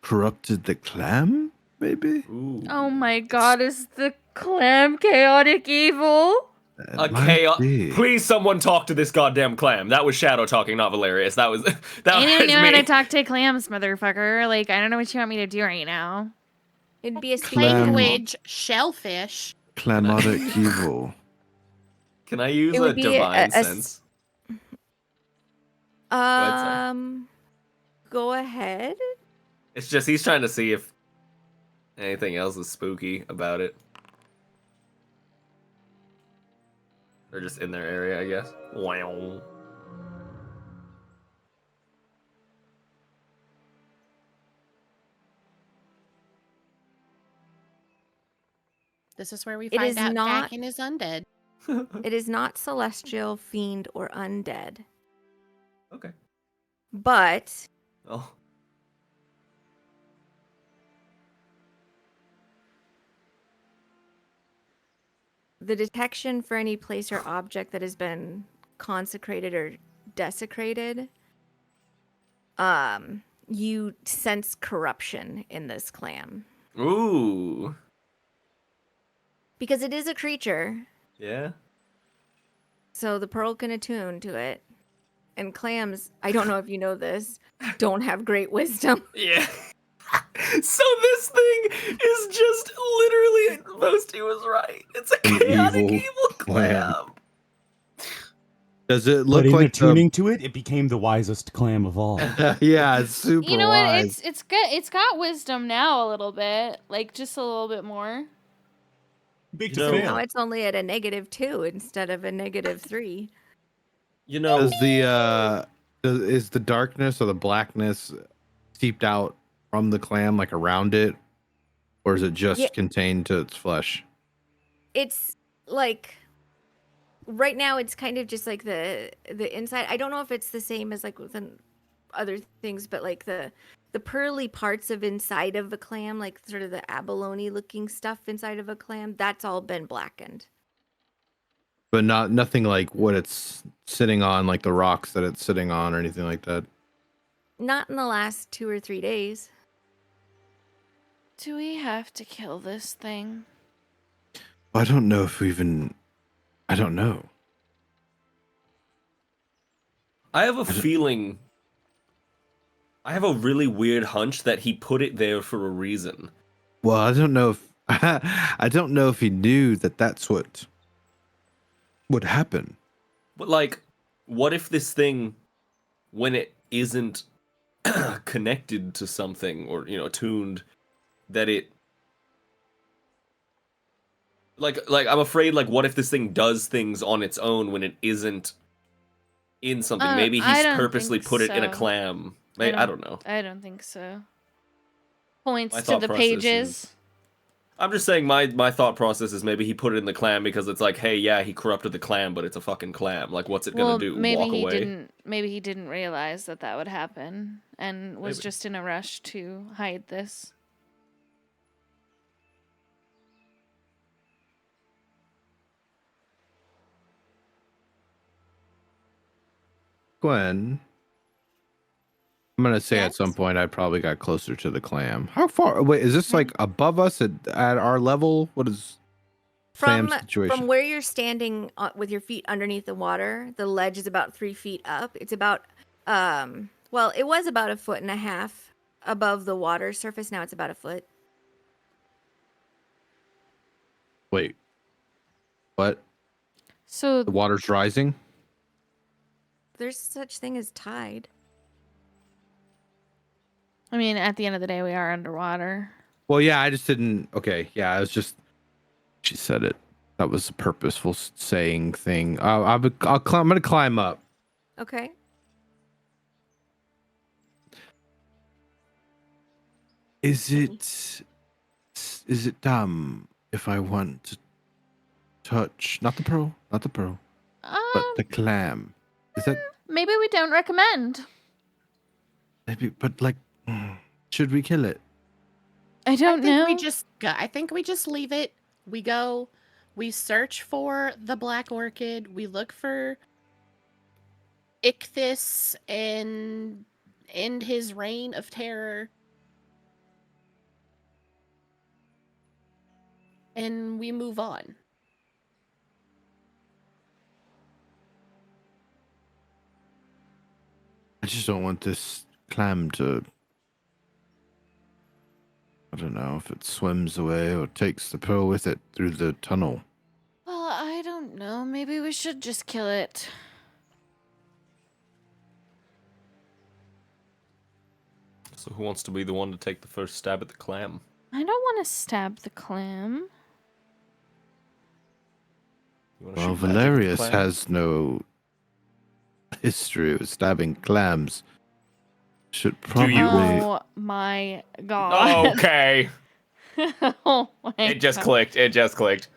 corrupted the clam, maybe? Ooh. Oh my god, is the clam chaotic evil? A It might chaos. be. Please, someone talk to this goddamn clam. That was Shadow talking, not Valerius. That was that I don't was know how to me. talk to clams, motherfucker. Like, I don't know what you want me to do right now. It'd be a speaking Clam. Language, shellfish. Clamotic evil. Can I use It a would be divine sense? ahead, Sam. Go ahead. It's just he's trying to see if anything else is spooky about it. Or just in their area, I guess. Wow. This is where we It find is out not- Dakin is undead. It is not celestial, fiend, or undead, Okay. but Oh. the detection for any place or object that has been consecrated or desecrated, you sense corruption in this clam Ooh. because it is a creature, Yeah. so the pearl can attune to it. And clams, I don't know if you know this, don't have great wisdom. Yeah. So this thing is just literally most he was right. It's a An chaotic evil evil clam. Does it But look in like attuning to it, it became the wisest clam of all. yeah, it's super You know what? wise. It's good. It's got wisdom now a little bit, like just a little bit more. Big You to know- fail. Now it's only at a -2 instead of a -3. You know, Does the is the darkness or the blackness seeped out from the clam, like around it, or is it just Yeah. contained to its flesh? It's like right now it's kind of just like the inside. I don't know if it's the same as like within other things, but like the pearly parts of inside of a clam, like sort of the abalone looking stuff inside of a clam, that's all been blackened. But nothing like what it's sitting on, like the rocks that it's sitting on, or anything like that. Not in the last 2 or 3 days. Do we have to kill this thing? I don't know if we even. I don't know. I have a feeling. I have a really weird hunch that he put it there for a reason. Well, I don't know if. I don't know if he knew that that's what would happen. But like, what if this thing, when it isn't connected to something or tuned, that it like I'm afraid like what if this thing does things on its own when it isn't in something? Maybe I he's don't purposely think put it in a so. clam. Maybe, I don't know. I don't think so. Points My to thought the process pages. is- I'm just saying my thought process is maybe he put it in the clam because it's like, hey, yeah, he corrupted the clam, but it's a fucking clam. Like, what's it gonna do? maybe Walk he away? didn't. Maybe he didn't realize that would happen, and was Maybe. just in a rush to hide this. Gwen, I'm gonna say at some Yes? point I probably got closer to the clam. How far? Wait, is this like above us at our level? What is Sam's situation? From where you're standing with your feet underneath the water, the ledge is about 3 feet up. It's about well, it was about 1.5 feet above the water surface. Now it's about 1 foot. Wait, what? So The water's rising? There's such thing as tide. I mean, at the end of the day, we are underwater. Well, yeah, I just didn't. Okay, yeah, I was just. She said it. That was a purposeful saying thing. I'm gonna climb up. Okay. Is it dumb if I want to touch not the pearl, but the clam? Is that Maybe we don't recommend. maybe? But like, should we kill it? I don't know. I think we just leave it. We go, we search for the black orchid. We look for Ichthys and end his reign of terror. And we move on. I just don't want this clam to. I don't know if it swims away or takes the pearl with it through the tunnel. Well, I don't know. Maybe we should just kill it. So who wants to be the one to take the first stab at the clam? I don't want to stab the clam. You wanna Well, shoot magic at the Valerius clam? has no history of stabbing clams. Should probably. Oh my god. Okay. Oh my It just god. clicked. It just clicked.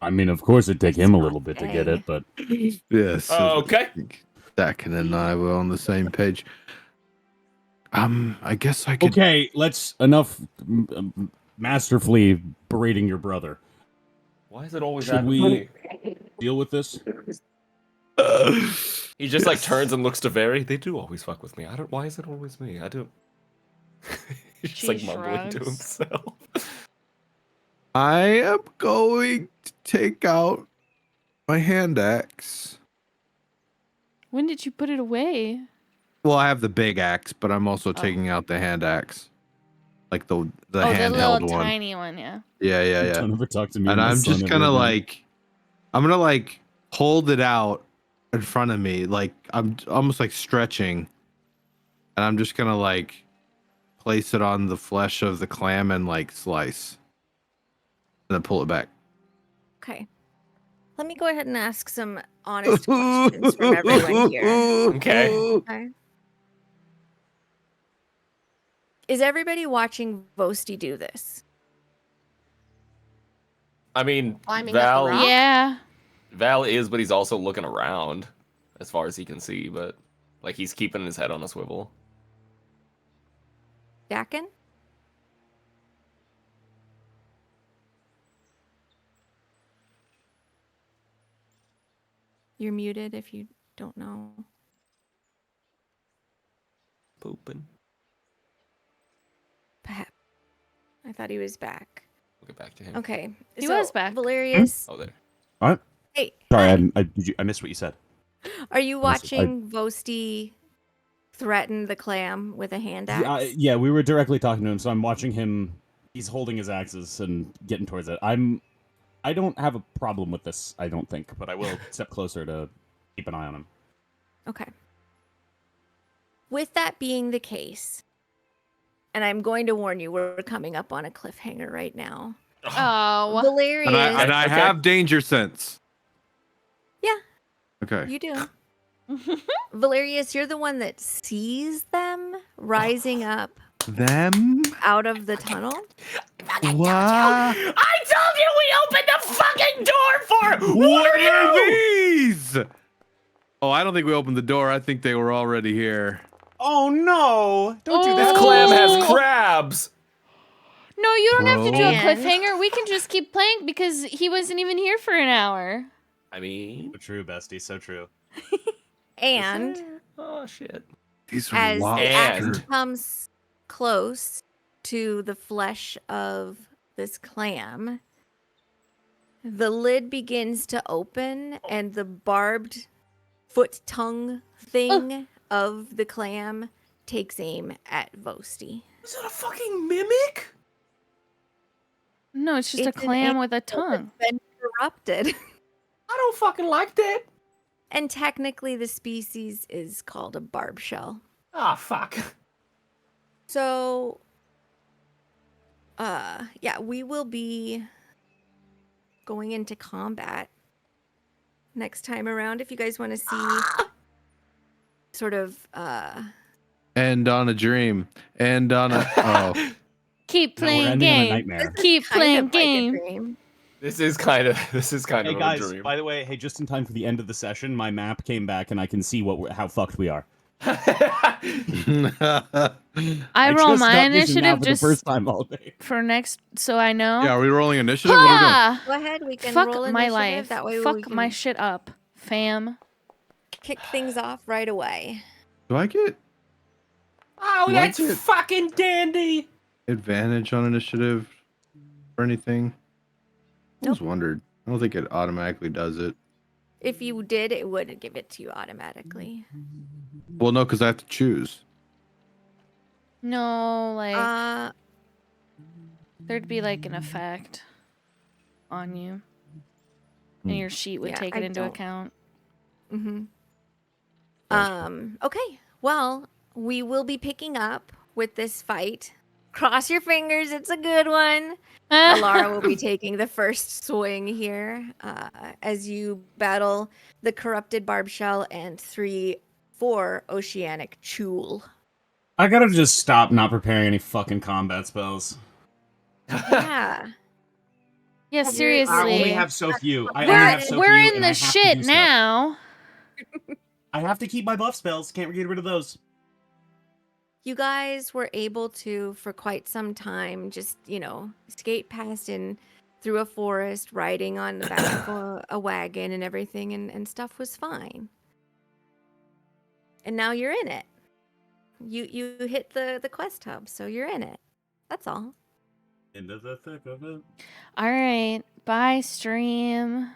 I mean, of course, it'd take him a little bit to get it, but Yes. Okay. Dakin and I were on the same page. I guess I could. okay. Let's enough masterfully berating your brother. Why is it always Should that we- me? Deal with this. He just like turns and looks to Very. They do always fuck with me. I don't. Why is it always me? I do. He's just She like mumbling to shrugs. himself. I am going to take out my hand axe. When did you put it away? Well, I have the big axe, but I'm also taking out the hand axe, like the Oh, the handheld little one. tiny one, yeah. Yeah. Don't ever talk to me. And my I'm son just ever gonna again. I'm gonna like hold it out in front of me, like I'm almost like stretching, and I'm just gonna like place it on the flesh of the clam and like slice, and then pull it back. Okay. Let me go ahead and ask some honest questions from everyone here. Okay. Okay. Is everybody watching Vosti do this? I mean, Climbing up the Val. rock? Yeah. Val is, but he's also looking around as far as he can see. But like he's keeping his head on a swivel. Dakin? You're muted if you don't know. Pooping. Perhaps. I thought he was back. We'll get back to him. Okay. He was back. Valerius. Oh, there. What? Hey. Sorry, hi. I missed what you said. Are you Listen, watching Vosti threaten the clam with a hand axe? Yeah, we were directly talking to him, so I'm watching him. He's holding his axes and getting towards it. I don't have a problem with this, I don't think, but I will step closer to keep an eye on him. Okay. With that being the case, and I'm going to warn you, we're coming up on a cliffhanger right now. Oh. Valerius, And I Okay. have danger sense. Yeah. Okay. you do. Valerius, you're the one that sees them rising up Them? out of the tunnel. What? I told you we opened the fucking door for. What are these? Oh, I don't think we opened the door. I think they were already here. Oh no! Don't do This that. clam has crabs. No, you don't have to do a Bro. cliffhanger. We can just keep playing because he wasn't even here for an hour. I mean, So true, bestie. So true. And oh shit. These are as the axe And- comes close to the flesh of this clam, the lid begins to open and the barbed foot tongue thing of the clam takes aim at Vosti. Is that a fucking mimic? No, it's just It's a an clam with a animal tongue. that's been corrupted. I don't fucking like that. And technically the species is called a barb shell. Ah, fuck. So yeah, we will be going into combat next time around. If you guys want to see sort of And on a dream. And on a oh. Keep No, we're playing ending on a game. nightmare. Keep kind playing of like a game. dream. This is kind of Hey a guys, dream. by the way, hey, just in time for the end of the session, my map came back and I can see how fucked we are. I I roll just my got vision now initiative for just the first time all day. for next, so I know. Yeah, are we rolling initiative? What are we doing? Ha! Go ahead, we can Fuck roll my initiative. life. That way we Fuck can my shit up, fam. kick things off right away. Do I get Oh, Do I that's get- fucking dandy. advantage on initiative or anything? I always Nope. wondered. I don't think it automatically does it. If you did, it would give it to you automatically. Well, no, because I have to choose. No, like Uh, there'd be like an effect on you, and your sheet would Yeah, take I it into don't. account. mm-hmm. Okay. Well, we will be picking up with this fight. Cross your fingers, it's a good one. Alara will be taking the first swing here as you battle the corrupted barb shell and 4 oceanic chul. I gotta just stop not preparing any fucking combat spells. Yeah. Yeah, You're- seriously. I only have so few. I only have so we're few, in and I the have to shit do stuff. now. I have to keep my buff spells. Can't get rid of those. You guys were able to, for quite some time, just, skate past and through a forest, riding on the back of a wagon and everything, and stuff was fine. And now you're in it. You hit the quest hub, so you're in it. That's all. Into the thick of it. All right, bye stream.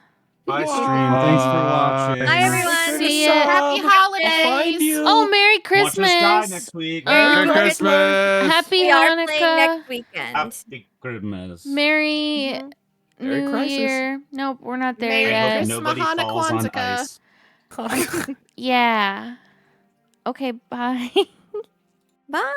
Bye, stream. Thanks for watching. Bye, everyone. See ya. Happy holidays. Find you. Oh, Merry Watch us die Christmas. next week. Merry Christmas. Happy We are Hanukkah. playing next weekend. Happy Christmas. Merry Mhm. Merry New Crisis. Year. Nope, we're not there Merry I hope yet. Christmas. nobody Mahana falls on Kwanzaa. ice. Yeah. Okay, bye. Bye.